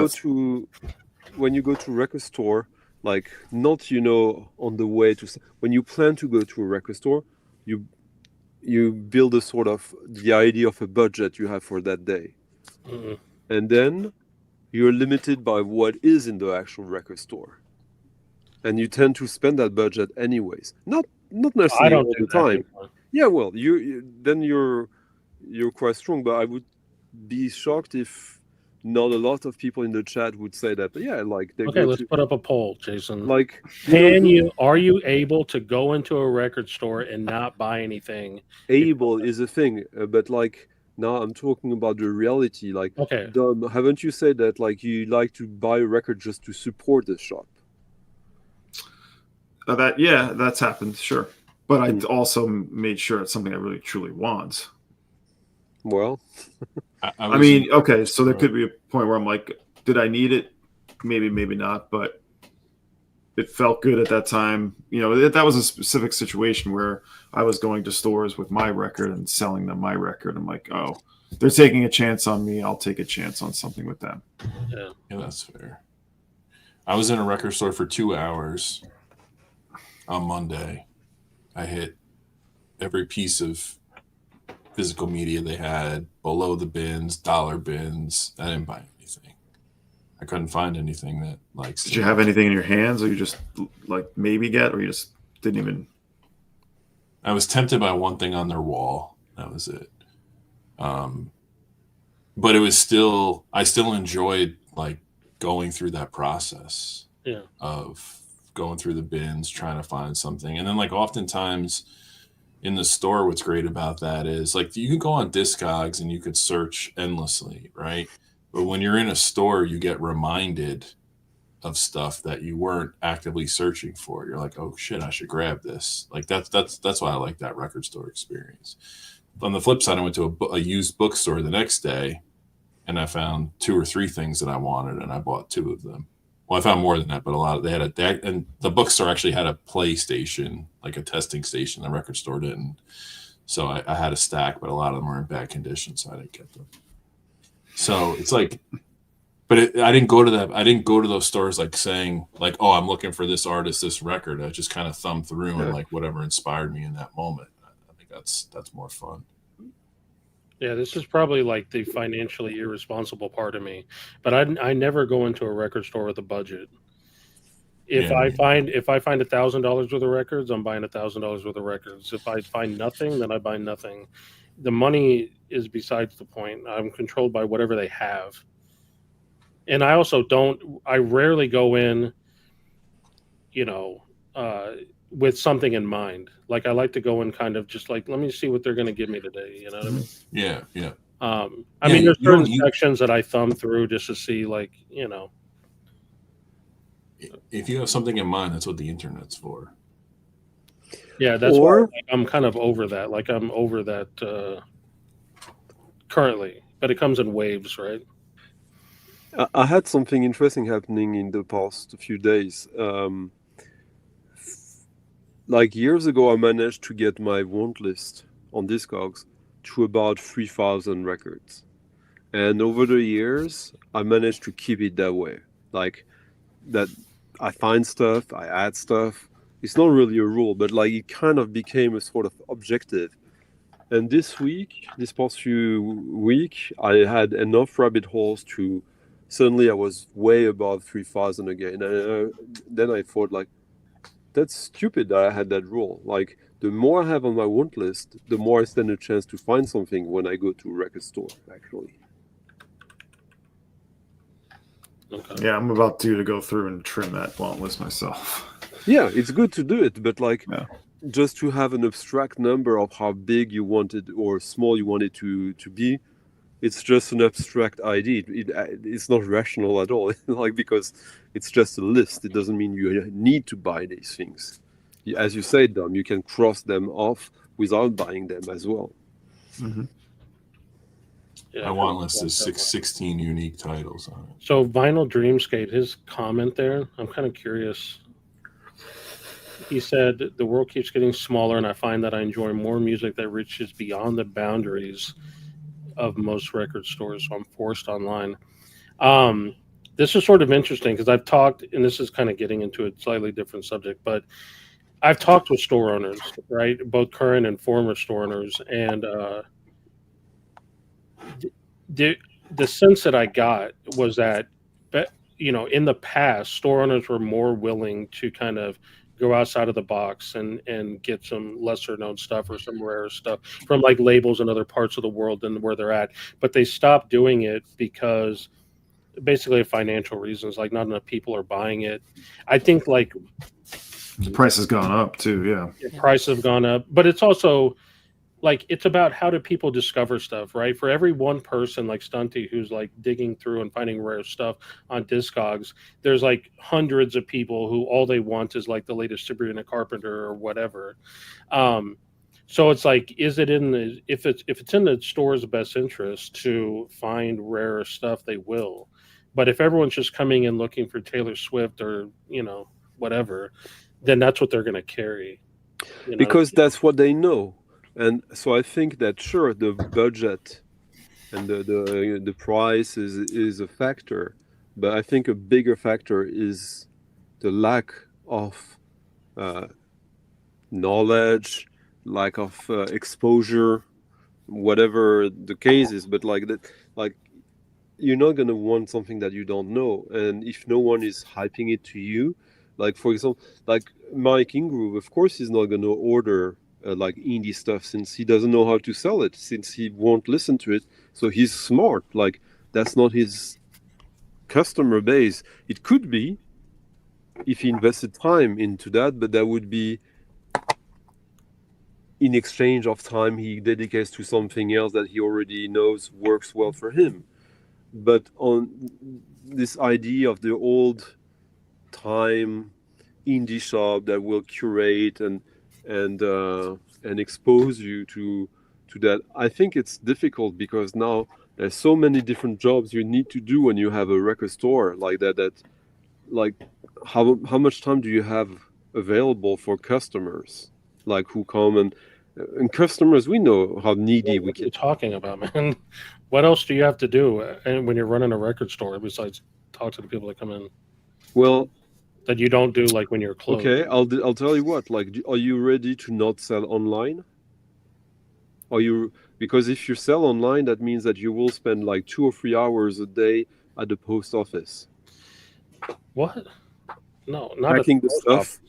go that's, to record store, like not on the way to when you plan to go to a record store, you build a sort of the idea of a budget you have for that day, Mm-mm. and then you're limited by what is in the actual record store, and you tend to spend that budget anyways. Not I necessarily don't all do the that time. anymore. Yeah, well, then you're quite strong, but I would be shocked if not a lot of people in the chat would say that. But yeah, like they Okay, go let's to put up a poll, Jason. like Are you able to go into a record store and not buy anything? able is a thing, but like now I'm talking about the reality. Like, Okay. Dom, haven't you said that like you like to buy a record just to support the shop? that's happened, sure. But I also made sure it's something I really truly want. Well, I mean, okay, so there could be a point where I'm like, did I need it? Maybe, maybe not, but it felt good at that time. You know, that was a specific situation where I was going to stores with my record and selling them my record. I'm like, oh, they're taking a chance on me. I'll take a chance on something with them. Yeah. Yeah, that's fair. I was in a record store for 2 hours on Monday. I hit every piece of physical media they had, below the bins, dollar bins. I didn't buy anything. I couldn't find anything that like. Did you have anything in your hands, or you just like maybe get, or you just didn't even? I was tempted by one thing on their wall. That was it. But it was still. I still enjoyed like going through that process. Yeah. Of going through the bins, trying to find something, and then like oftentimes in the store, what's great about that is like you can go on Discogs and you could search endlessly, right? But when you're in a store, you get reminded of stuff that you weren't actively searching for. You're like, oh shit, I should grab this. Like that's why I like that record store experience. On the flip side, I went to a used bookstore the next day, and I found 2 or 3 things that I wanted, and I bought 2 of them. Well, I found more than that, but a lot of and the bookstore actually had a play station, like a testing station. The record store didn't. So I had a stack, but a lot of them were in bad condition, so I didn't get them. So it's like, but I didn't go to that. I didn't go to those stores like saying like, oh, I'm looking for this artist, this record. I just kind of thumbed through and like whatever inspired me in that moment. I think that's more fun. Yeah, this is probably like the financially irresponsible part of me, but I never go into a record store with a budget. If I find $1,000 worth of records, I'm buying $1,000 worth of records. If I find nothing, then I buy nothing. The money is besides the point. I'm controlled by whatever they have, and I also don't. I rarely go in, with something in mind. Like I like to go in kind of just like, let me see what they're going to give me today. You know what I mean? Yeah, yeah. I mean, there's certain sections that I thumb through just to see, like, If you have something in mind, that's what the internet's for. Yeah, that's why I'm kind of over that. Like I'm over that currently, but it comes in waves, right? I had something interesting happening in the past few days. Like years ago, I managed to get my want list on Discogs to about 3,000 records. And over the years, I managed to keep it that way. Like that, I find stuff, I add stuff. It's not really a rule, but like it kind of became a sort of objective. And this past few week, I had enough rabbit holes to suddenly I was way above 3,000 again. And then I thought like, that's stupid that I had that rule. Like the more I have on my want list, the more I stand a chance to find something when I go to a record store, actually. Okay. Yeah, I'm about to go through and trim that want list myself. Yeah, it's good to do it, but like just to have an abstract number of how big you wanted or small you want it to be, it's just an abstract idea. It's not rational at all. Like, because it's just a list. It doesn't mean you need to buy these things. As you say, Dom, you can cross them off without buying them as well. Mm-hmm. Yeah, My want list is 16 unique titles on it. So Vinyl Dreamscape, his comment there, I'm kind of curious. He said, the world keeps getting smaller, and I find that I enjoy more music that reaches beyond the boundaries of most record stores, so I'm forced online. This is sort of interesting because I've talked, and this is kind of getting into a slightly different subject, but I've talked with store owners, right? Both current and former store owners, and the sense that I got was that, in the past, store owners were more willing to kind of go outside of the box and get some lesser known stuff or some rare stuff from like labels in other parts of the world than where they're at. But they stopped doing it because basically of financial reasons, like not enough people are buying it. I think like The price has gone up too. Yeah. prices have gone up, but it's also like, it's about how do people discover stuff, right? For every one person like Stunty who's like digging through and finding rare stuff on Discogs, there's like hundreds of people who all they want is like the latest Sabrina Carpenter or whatever. So it's like, is it in the, if it's in the store's best interest to find rare stuff, they will. But if everyone's just coming in looking for Taylor Swift or, whatever, then that's what they're going to carry. Because that's what they know. And so I think that, sure, the budget and the price is a factor, but I think a bigger factor is the lack of knowledge, lack of exposure, whatever the case is. But like that, like, you're not gonna want something that you don't know, and if no one is hyping it to you, like for example, like Mike Ingrove, of course, he's not gonna order like indie stuff since he doesn't know how to sell it, since he won't listen to it. So he's smart. Like, that's not his customer base. It could be if he invested time into that, but that would be in exchange of time he dedicates to something else that he already knows works well for him. But on this idea of the old time indie shop that will curate and expose you to that, I think it's difficult because now there's so many different jobs you need to do when you have a record store like that. That, like, how much time do you have available for customers, like, who come and customers, we know how needy we What are you can. talking about, man? What else do you have to do when you're running a record store besides talk to the people that come in Well, that you don't do like when you're closed? okay, I'll tell you what. Like, are you ready to not sell online? Are you? Because if you sell online, that means that you will spend like 2 or 3 hours a day at the post office. What? No, not Packing the post stuff. office.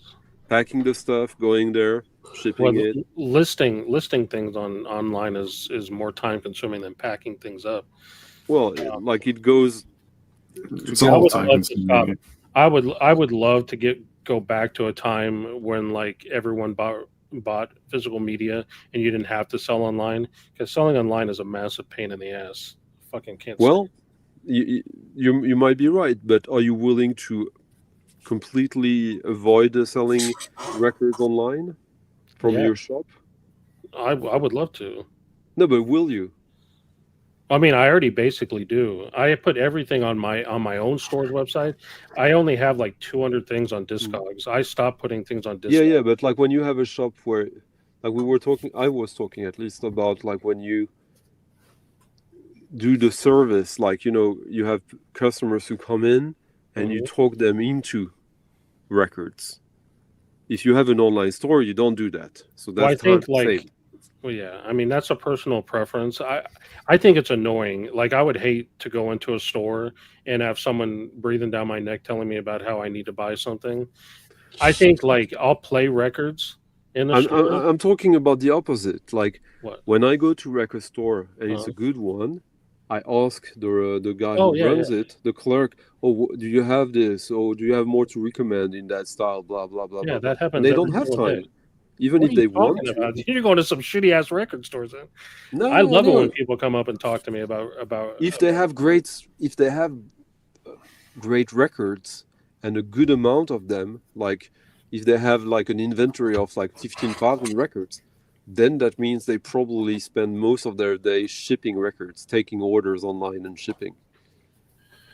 Packing the stuff, going there, shipping Well, it. listing things online is more time consuming than packing things up. Well, like, it goes. It's I all would time love to stop. consuming. I would love to go back to a time when like everyone bought physical media and you didn't have to sell online, because selling online is a massive pain in the ass. Fucking can't. Well, you might be right, but are you willing to completely avoid selling records online from Yeah. your shop? I would love to. No, but will you? I mean, I already basically do. I put everything on my own store's website. I only have like 200 things on Discogs. I stopped putting things on Discogs. Yeah, but like when you have a shop where, like I was talking at least about, like, when you do the service, like, you have customers who come in and you talk them into records. If you have an online store, you don't do that. So that's Well, I think time like, saved. well, yeah. I mean, that's a personal preference. I think it's annoying. Like, I would hate to go into a store and have someone breathing down my neck telling me about how I need to buy something. I think like I'll play records in the store. I'm talking about the opposite. Like, What? when I go to record store and it's a good one, I ask the guy Oh, who yeah, runs it, the clerk, do you have this? Or do you have more to recommend in that style? Blah, blah, blah, Yeah, blah, that blah. happens And they every don't have single time. day. even What if are they you want talking to. about? You're going to some shitty ass record stores. Then No, I love it no. when people come up and talk to me about If they have great records and a good amount of them, like if they have like an inventory of like 15,000 records, then that means they probably spend most of their day shipping records, taking orders online and shipping.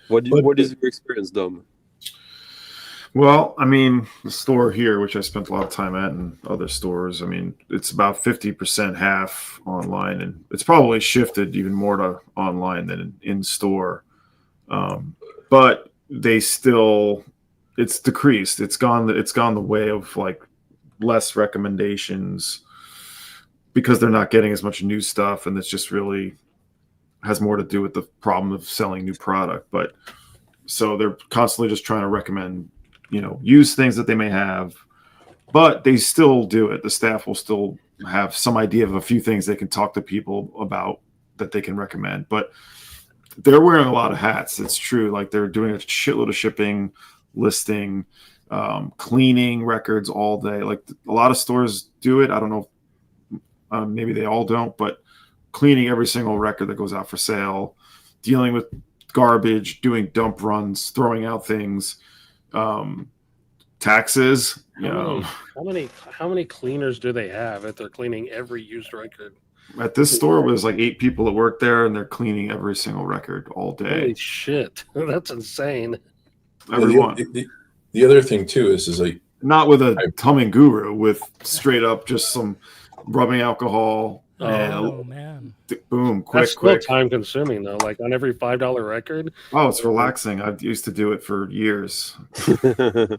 What is your experience, Dom? Well, I mean, the store here, which I spent a lot of time at, and other stores, I mean, it's about 50% half online, and it's probably shifted even more to online than in store. But they still, it's decreased. It's gone the way of like less recommendations because they're not getting as much new stuff, and it's just really has more to do with the problem of selling new product. But so they're constantly just trying to recommend, use things that they may have, but they still do it. The staff will still have some idea of a few things they can talk to people about that they can recommend, but they're wearing a lot of hats. It's true. Like they're doing a shitload of shipping, listing, cleaning records all day. Like a lot of stores do it. I don't know. Maybe they all don't, but cleaning every single record that goes out for sale, dealing with garbage, doing dump runs, throwing out things, taxes. How many cleaners do they have if they're cleaning every used record? At this store, there's like 8 people that work there, and they're cleaning every single record all day. Holy shit, that's insane. Everyone. The other thing too is like not with a humming guru, with straight up just some rubbing alcohol. Oh man! Boom! Quick, That's still time consuming though. Like on every $5 record. Oh, it's relaxing. I used to do it for years. Damn.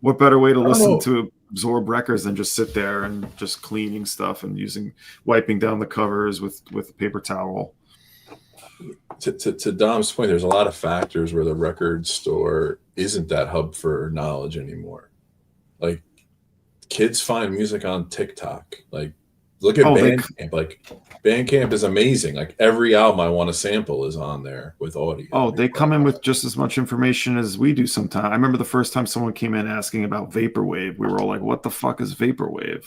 What better way to listen to absorb records than just sit there and just cleaning stuff and wiping down the covers with a paper towel. To Dom's point, there's a lot of factors where the record store isn't that hub for knowledge anymore. Like kids find music on TikTok. Like look at Bandcamp. Like Bandcamp is amazing. Like every album I want to sample is on there with audio. Oh, they come in with just as much information as we do sometimes. I remember the first time someone came in asking about vaporwave. We were all like, what the fuck is vaporwave?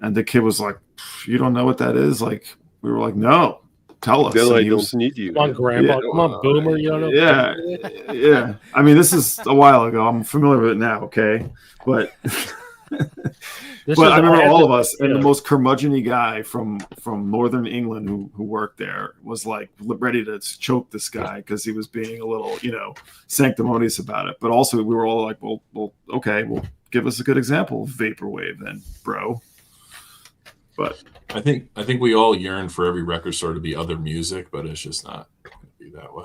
And the kid was like, you don't know what that is? Like, we were like, no, tell us. Then I don't need you. Come on, Grandpa. Yeah. Come on, Boomer. You don't know. Yeah. I mean, this is a while ago. I'm familiar with it now, okay? But I remember all of us, and the most curmudgeon-y guy from Northern England who worked there was like ready to choke this guy because he was being a little, sanctimonious about it. But also we were all like, well, okay, well, give us a good example of vaporwave then, bro. But I think we all yearn for every record store to be other music, but it's just not going to be that way.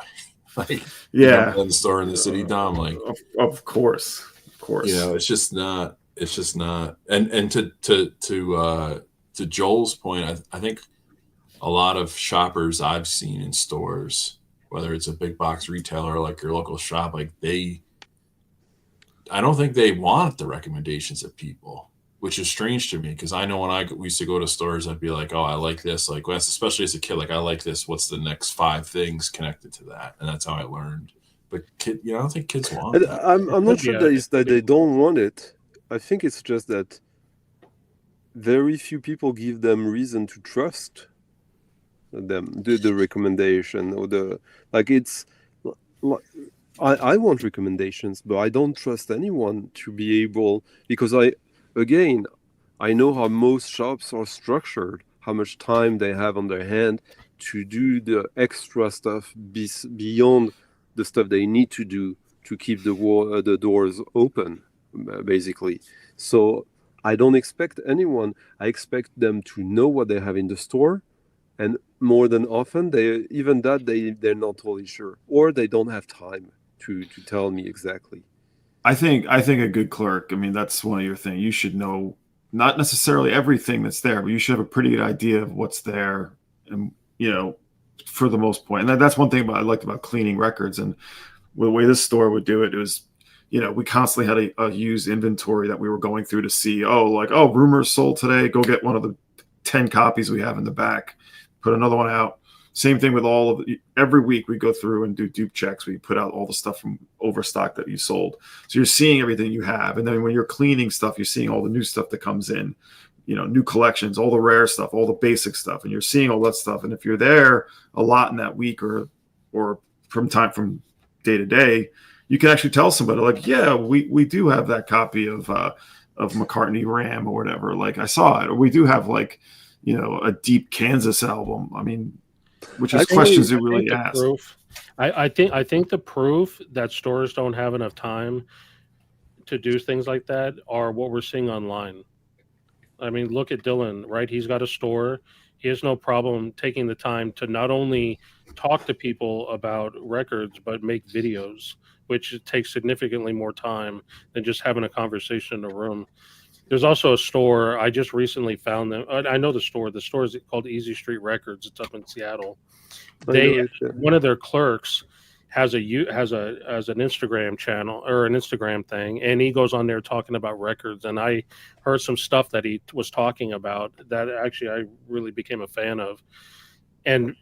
Like, in the store in the city, Dom, like, of course. It's just not. It's just not. And to Joel's point, I think a lot of shoppers I've seen in stores, whether it's a big box retailer or like your local shop, like I don't think they want the recommendations of people, which is strange to me because I know when we used to go to stores, I'd be like, oh, I like this. Like, especially as a kid, like I like this. What's the next 5 things connected to that? And that's how I learned. But I don't think kids want that. I'm not sure that they don't want it. I think it's just that very few people give them reason to trust them, the recommendation or I want recommendations, but I don't trust anyone to be able, because I know how most shops are structured, how much time they have on their hand to do the extra stuff beyond the stuff they need to do to keep the doors open, basically. So I don't expect anyone. I expect them to know what they have in the store, and more than often they're not totally sure, or they don't have time to tell me exactly. I think a good clerk, I mean, that's one of your things. You should know not necessarily everything that's there, but you should have a pretty good idea of what's there, and for the most point. And that's one thing I liked about cleaning records. And the way this store would do it, was, we constantly had a used inventory that we were going through to see, Rumors sold today. Go get one of the 10 copies we have in the back, put another one out, Same thing with all of every week we go through and do dupe checks. We put out all the stuff from overstock that you sold. So you're seeing everything you have. And then when you're cleaning stuff, you're seeing all the new stuff that comes in, new collections, all the rare stuff, all the basic stuff. And you're seeing all that stuff. And if you're there a lot in that week or from day to day, you can actually tell somebody like, yeah, we do have that copy of McCartney Ram or whatever. Like I saw it, or we do have like, a deep Kansas album. I mean, which is questions you really ask. I think the proof that stores don't have enough time to do things like that are what we're seeing online. I mean, look at Dylan, right? He's got a store. He has no problem taking the time to not only talk to people about records, but make videos, which takes significantly more time than just having a conversation in a room. There's also a store. I just recently found them. I know the store. The store is called Easy Street Records. It's up in Seattle. One of their clerks has an Instagram channel or an Instagram thing, and he goes on there talking about records. And I heard some stuff that he was talking about that actually I really became a fan of. And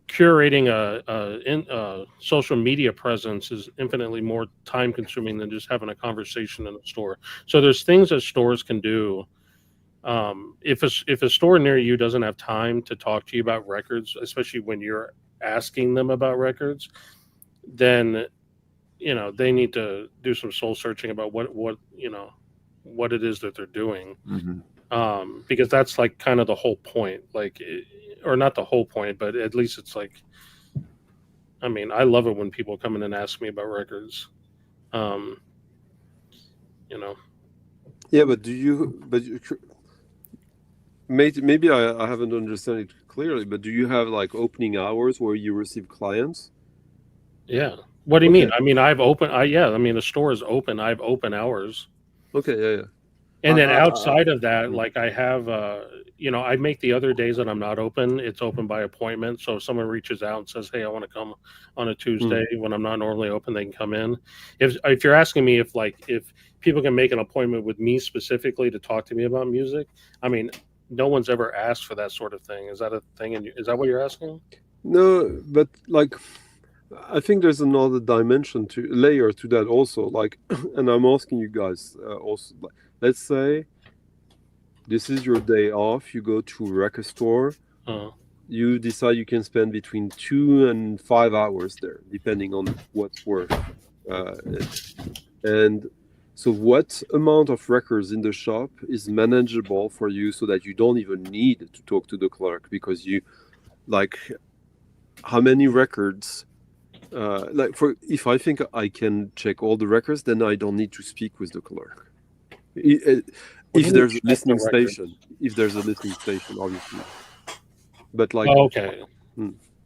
curating a social media presence is infinitely more time consuming than just having a conversation in a store. So there's things that stores can do. If a store near you doesn't have time to talk to you about records, especially when you're asking them about records, then they need to do some soul searching about what it is that they're doing. Mm-hmm. Because that's like kind of the whole point, or not the whole point, but at least it's like, I mean, I love it when people come in and ask me about records. Yeah, but maybe I haven't understood it clearly, but do you have like opening hours where you receive clients? Yeah. What do you mean? I mean, the store is open. I have open hours. Okay. Yeah. And then outside of that, like I have, I make the other days that I'm not open. It's open by appointment. So if someone reaches out and says, "Hey, I want to come on a Tuesday when I'm not normally open," they can come in. If you're asking me if people can make an appointment with me specifically to talk to me about music, I mean, no one's ever asked for that sort of thing. Is that a thing? Is that what you're asking? No, but I think there's another layer to that also. And I'm asking you guys also. Let's say this is your day off. You go to a record store. You decide you can spend between 2 and 5 hours there, depending on what's worth it. And so what amount of records in the shop is manageable for you so that you don't even need to talk to the clerk, because how many records, if I think I can check all the records, then I don't need to speak with the clerk. If there's a listening station, obviously. But okay.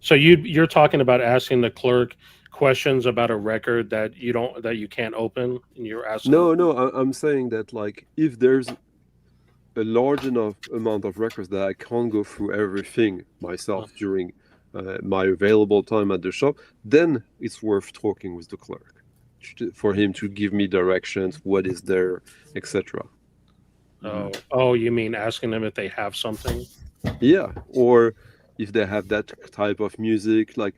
So you're talking about asking the clerk questions about a record that you can't open, and you're asking. No, I'm saying that if there's a large enough amount of records that I can't go through everything myself during my available time at the shop, then it's worth talking with the clerk for him to give me directions, what is there, etc. Oh, you mean asking them if they have something? Yeah, or if they have that type of music, like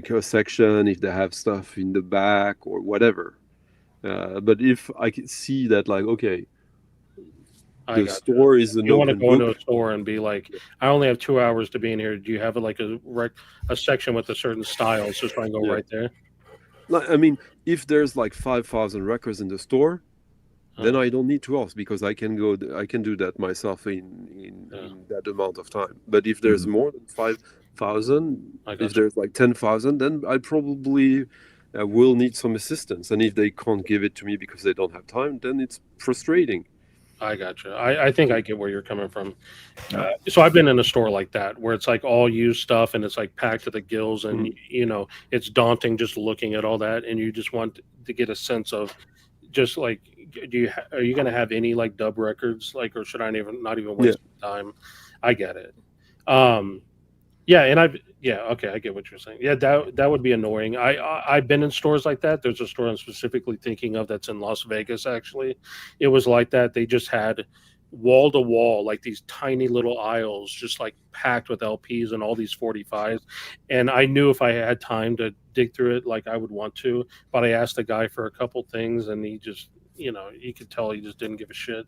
a section, if they have stuff in the back or whatever. But if I can see that, okay, the store is an open book. You want to go into a store and be like, I only have 2 hours to be in here. Do you have a section with a certain style? So I can go right there. I mean, if there's 5,000 records in the store, then I don't need to ask, because I can do that myself in that amount of time. But if there's more than 5,000, if there's 10,000, then I probably will need some assistance. And if they can't give it to me because they don't have time, then it's frustrating. I gotcha. I think I get where you're coming from. So I've been in a store like that where it's like all used stuff and it's packed to the gills, and it's daunting just looking at all that, and you just want to get a sense of just are you going to have any dub records, or should I not even waste time? I get it. Okay, I get what you're saying. Yeah, that would be annoying. I've been in stores like that. There's a store I'm specifically thinking of that's in Las Vegas, actually. It was like that. They just had wall to wall, like these tiny little aisles, just like packed with LPs and all these 45s. And I knew if I had time to dig through it, like I would want to, but I asked the guy for a couple things and he just, you know, you could tell he just didn't give a shit.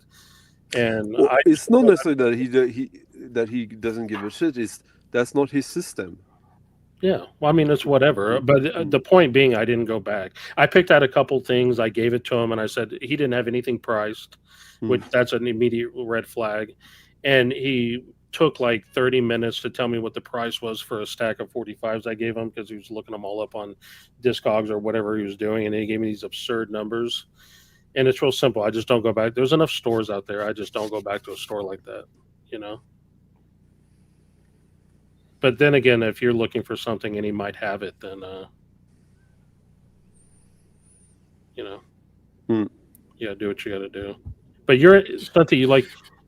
And Well, it's not necessarily that he doesn't give a shit. That's not his system. Yeah, well, I mean, it's whatever. But the point being, I didn't go back. I picked out a couple things. I gave it to him, and I said he didn't have anything priced, which that's an immediate red flag. And he took like 30 minutes to tell me what the price was for a stack of 45s I gave him because he was looking them all up on Discogs or whatever he was doing, and he gave me these absurd numbers. And it's real simple. I just don't go back. There's enough stores out there. I just don't go back to a store like that, you know? But then again, if you're looking for something and he might have it, then, you know, yeah, do what you got to do. But you're Stunty,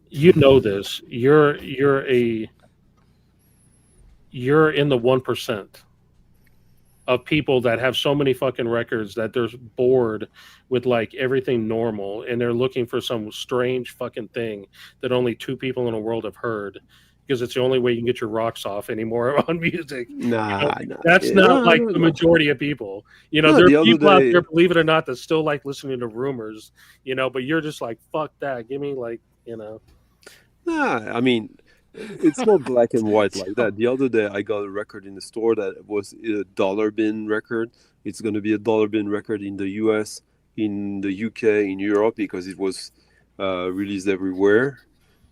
you know this. You're in the 1% of people that have so many fucking records that they're bored with like everything normal, and they're looking for some strange fucking thing that only 2 people in the world have heard. Because it's the only way you can get your rocks off anymore on music. Nah, that's not like the majority of people. You know, there are people out there, believe it or not, that still like listening to rumors. You know, but you're just like, fuck that. Give me like, you know. Nah, I mean, it's not black and white like that. The other day, I got a record in the store that was a dollar bin record. It's going to be a dollar bin record in the US, in the UK, in Europe, because it was released everywhere.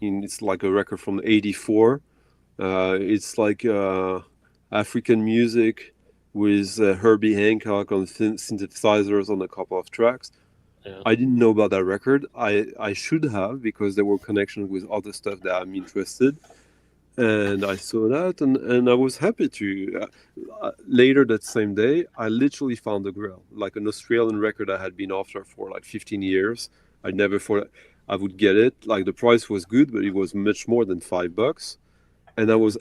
It's like a record from '84. It's like African music with Herbie Hancock on synthesizers on a couple of tracks. Yeah. I didn't know about that record. I should have, because there were connections with other stuff that I'm interested. And I saw that, and I was happy to. Later that same day, I literally found the Grail, like an Australian record I had been after for like 15 years. I never thought I would get it. Like, the price was good, but it was much more than $5, and I was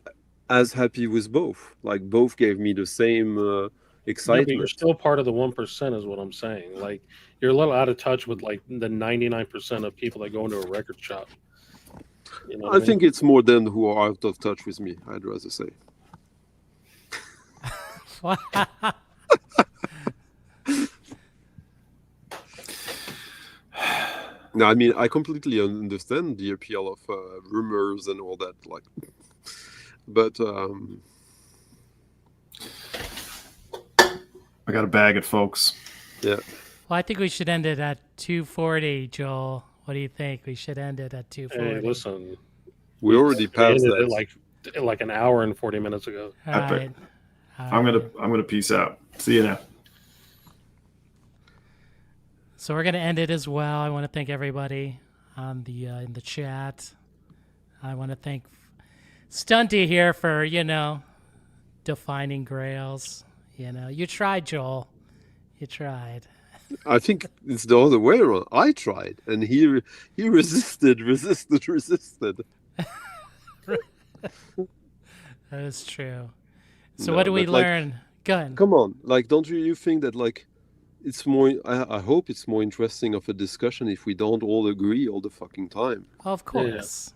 as happy with both. Like, both gave me the same excitement. Yeah, but you're still part of the 1%, is what I'm saying. Like, you're a little out of touch with like the 99% of people that go into a record shop. You know I think it's more them who are out of touch with me, I'd rather say. No, I mean, I completely understand the appeal of rumors and all that, like, but I got to bag it, folks. yeah. Well, I think we should end it at 2:40, Joel. What do you think? We should end it at 2:40. Hey, listen, We already passed ended that. it like an hour and 40 minutes ago. All Epic. right. I'm gonna peace out. See you now. So we're going to end it as well. I want to thank everybody on the in the chat. I want to thank Stunty here for, defining Grails. You tried, Joel. You tried. I think it's the other way around. I tried, and he resisted. That is true. So No, what do we but, like, learn? Go ahead. Come on, like, don't you think that, like, it's more? I hope it's more interesting of a discussion if we don't all agree all the fucking time. Of course.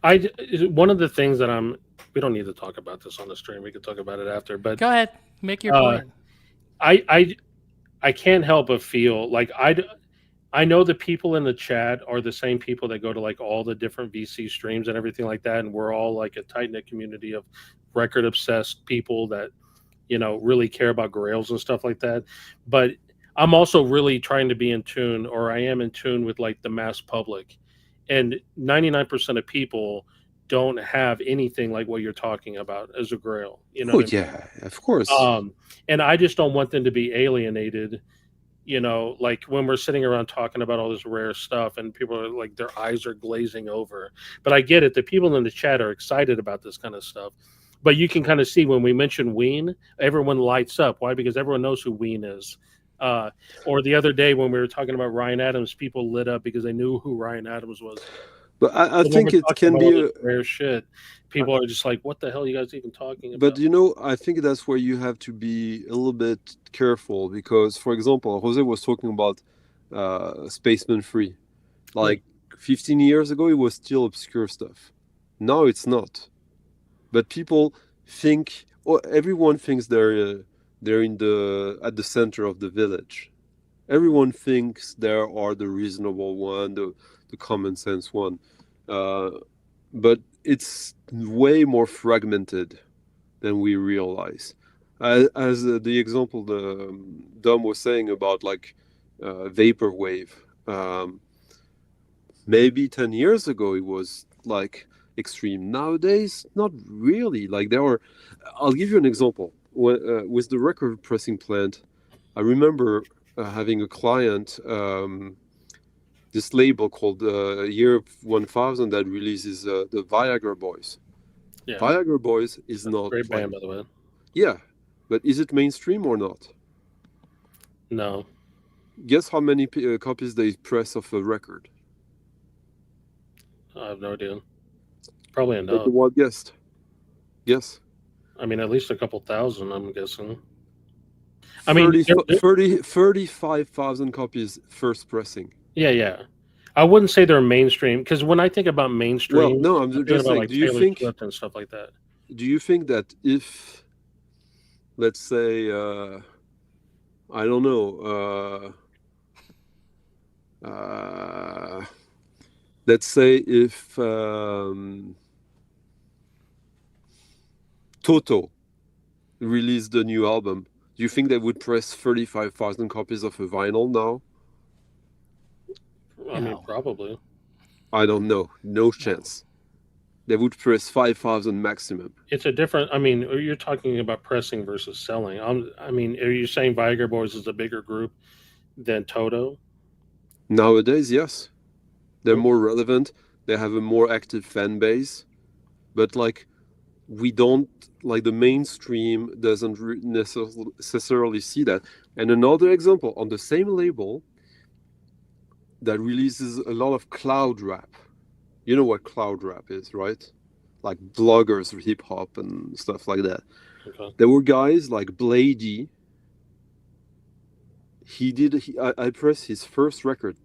One of the things that we don't need to talk about this on the stream. We could talk about it after. But Go ahead. Make your point. I can't help but feel like I know the people in the chat are the same people that go to like all the different VC streams and everything like that, and we're all like a tight knit community of record obsessed people that really care about Grails and stuff like that. But I'm also really trying to be in tune, or I am in tune with like the mass public, and 99% of people don't have anything like what you're talking about as a Grail. Oh yeah, of course. And I just don't want them to be alienated. Like when we're sitting around talking about all this rare stuff and people are like, their eyes are glazing over. But I get it. The people in the chat are excited about this kind of stuff. But you can kind of see when we mention Ween, everyone lights up. Why? Because everyone knows who Ween is. Or the other day when we were talking about Ryan Adams, people lit up because they knew who Ryan Adams was. But I think it can be rare shit. People are just like, what the hell are you guys even talking about? But I think that's where you have to be a little bit careful, because, for example, Jose was talking about Spaceman Free. Like, 15 years ago, it was still obscure stuff. Now it's not. But people think, or everyone thinks they're in at the center of the village. Everyone thinks they are the reasonable one, the common sense one. But it's way more fragmented than we realize. As the example Dom was saying about like vaporwave, maybe 10 years ago it was like extreme. Nowadays, not really. Like I'll give you an example. With the record pressing plant, I remember having a client, this label called Year 1000 that releases the Viagra Boys. Yeah. Viagra Boys is not Great band, by the way. Yeah, but is it mainstream or not? No. Guess how many copies they press of a record? I have no idea. Probably Take enough. a wild guess. Yes. I mean, at least a couple thousand, I'm guessing. I 35,000 copies first pressing. Yeah. I wouldn't say they're mainstream, because when I think about mainstream, Well, no, I'm just saying, like do you Taylor think Swift and stuff like that? Do you think that if, let's say, I don't know, let's say if Toto released a new album, do you think they would press 35,000 copies of a vinyl now? I mean, No. probably. I don't know. No chance. They would press 5,000 maximum. It's a different. I mean, you're talking about pressing versus selling. I mean, are you saying Viagra Boys is a bigger group than Toto? Nowadays, yes. They're more relevant. They have a more active fan base. But like, we don't, like the mainstream doesn't necessarily see that. And another example, on the same label that releases a lot of cloud rap. You know what cloud rap is, right? Like bloggers, hip hop and stuff like that. Okay. There were guys like Blady. I pressed his first record,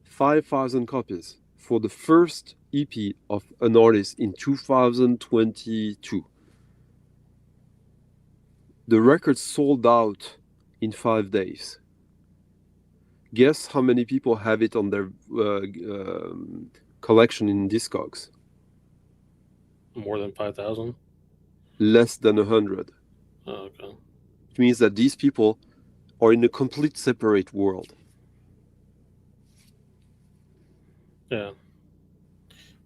5,000 copies for the first EP of an artist in 2022. The record sold out in 5 days. Guess how many people have it on their collection in Discogs? More than 5,000? Less than 100. Oh, okay. It means that these people are in a complete separate world. Yeah.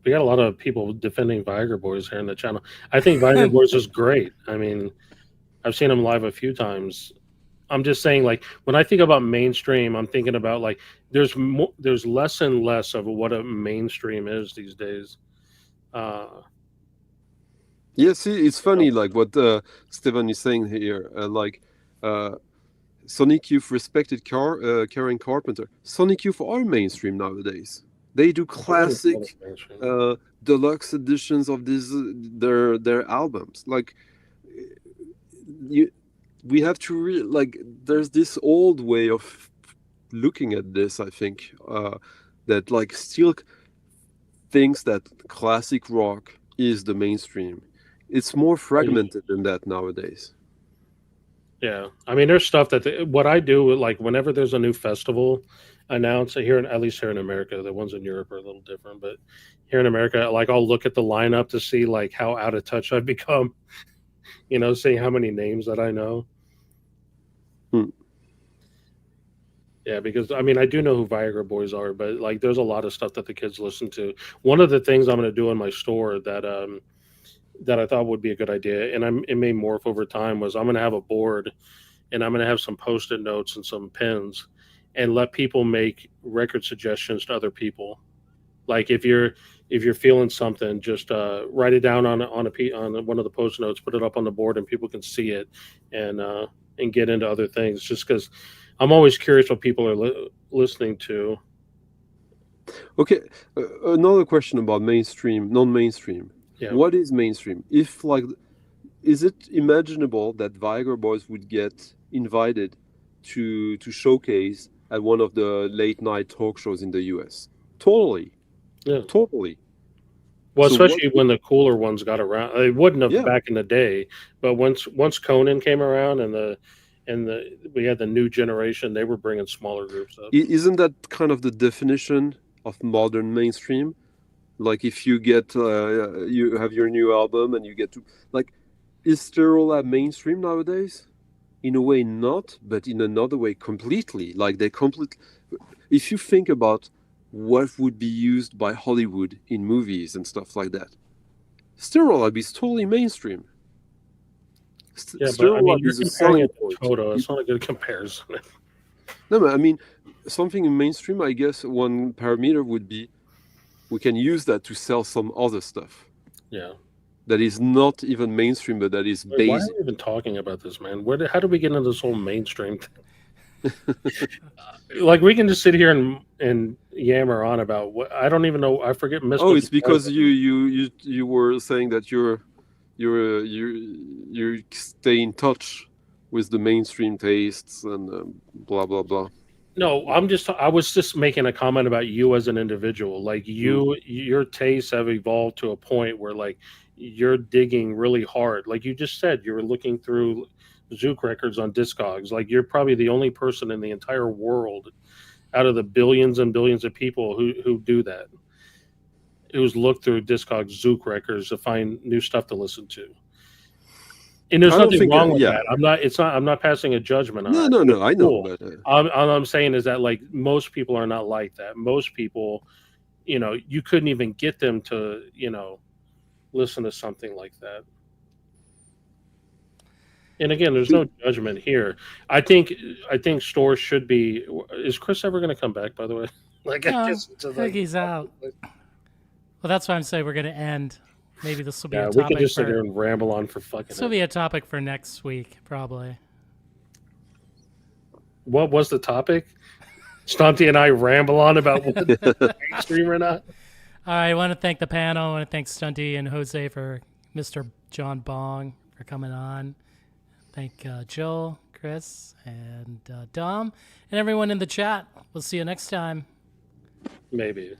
We got a lot of people defending Viagra Boys here in the channel. I think Viagra Boys is great. I mean, I've seen them live a few times. I'm just saying, like, when I think about mainstream, I'm thinking about like there's less and less of what a mainstream is these days. Yeah, see, it's funny, like what Stefan is saying here. Sonic Youth respected Karen Carpenter. Sonic Youth are mainstream nowadays. They do classic deluxe editions of their albums. Like we have to like. There's this old way of looking at this. I think that like still thinks that classic rock is the mainstream. It's more fragmented than that nowadays. Yeah, I mean, there's stuff that what I do, like whenever there's a new festival announced here, at least here in America, the ones in Europe are a little different, but here in America, like I'll look at the lineup to see like how out of touch I've become, you know, seeing how many names that I know. Yeah, because I mean, I do know who Viagra Boys are, but like there's a lot of stuff that the kids listen to. One of the things I'm going to do in my store that I thought would be a good idea, and it may morph over time, was I'm going to have a board and I'm going to have some Post-it notes and some pins and let people make record suggestions to other people. Like if you're feeling something, just write it down on one of the Post-it notes, put it up on the board and people can see it and get into other things, just because I'm always curious what people are listening to. Okay, another question about mainstream, non-mainstream. Yeah. What is mainstream? If like, is it imaginable that Viagra Boys would get invited to showcase at one of the late night talk shows in the US? Totally. Yeah. Totally. Well, So especially what- when the cooler ones got around. They wouldn't have Yeah. back in the day, but once Conan came around and we had the new generation, they were bringing smaller groups up. Isn't that kind of the definition of modern mainstream? Like if you get you have your new album and you get to like, is Stereolab mainstream nowadays? In a way, not, but in another way, completely. Like they complete. If you think about what would be used by Hollywood in movies and stuff like that, Stereolab is totally mainstream. Yeah, but I Stereolab mean, you're is a comparing selling it to point. Toto. It's not a good comparison. No, but I mean, something in mainstream, I guess one parameter would be we can use that to sell some other stuff Yeah. that is not even mainstream, but that is Wait, why are basic. we even talking about this, man? How did we get into this whole mainstream thing? Like we can just sit here and yammer on about what I don't even know. I forget. Oh, it's because you were saying that you stay in touch with the mainstream tastes and blah blah blah. No, I was just making a comment about you as an individual. Like your tastes have evolved to a point where like you're digging really hard. Like you just said, you were looking through Zook records on Discogs. Like you're probably the only person in the entire world out of the billions and billions of people who do that. Who's looked through Discogs Zook records to find new stuff to listen to. And there's I don't nothing think wrong with yeah. that. I'm not passing a judgment on it. No, I know, Cool. but All I'm saying is that like most people are not like that. Most people, you couldn't even get them to, listen to something like that. And again, there's no judgment here. I think stores should be. Is Chris ever going to come back? By the way, like No, I think he's out. Well, that's why I'm saying we're going to end. Maybe this will be Yeah, a we topic could just sit for. here and ramble on for fucking. This will be a topic for next week, probably. What was the topic? Stunty and I ramble on about what mainstream or not. All right, I want to thank the panel. I want to thank Stunty and Jose for Mr. John Bong for coming on. Thank Joel, Chris, and Dom, and everyone in the chat. We'll see you next time. Maybe.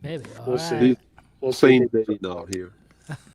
Maybe. All We'll right. see. We'll see. same day now here.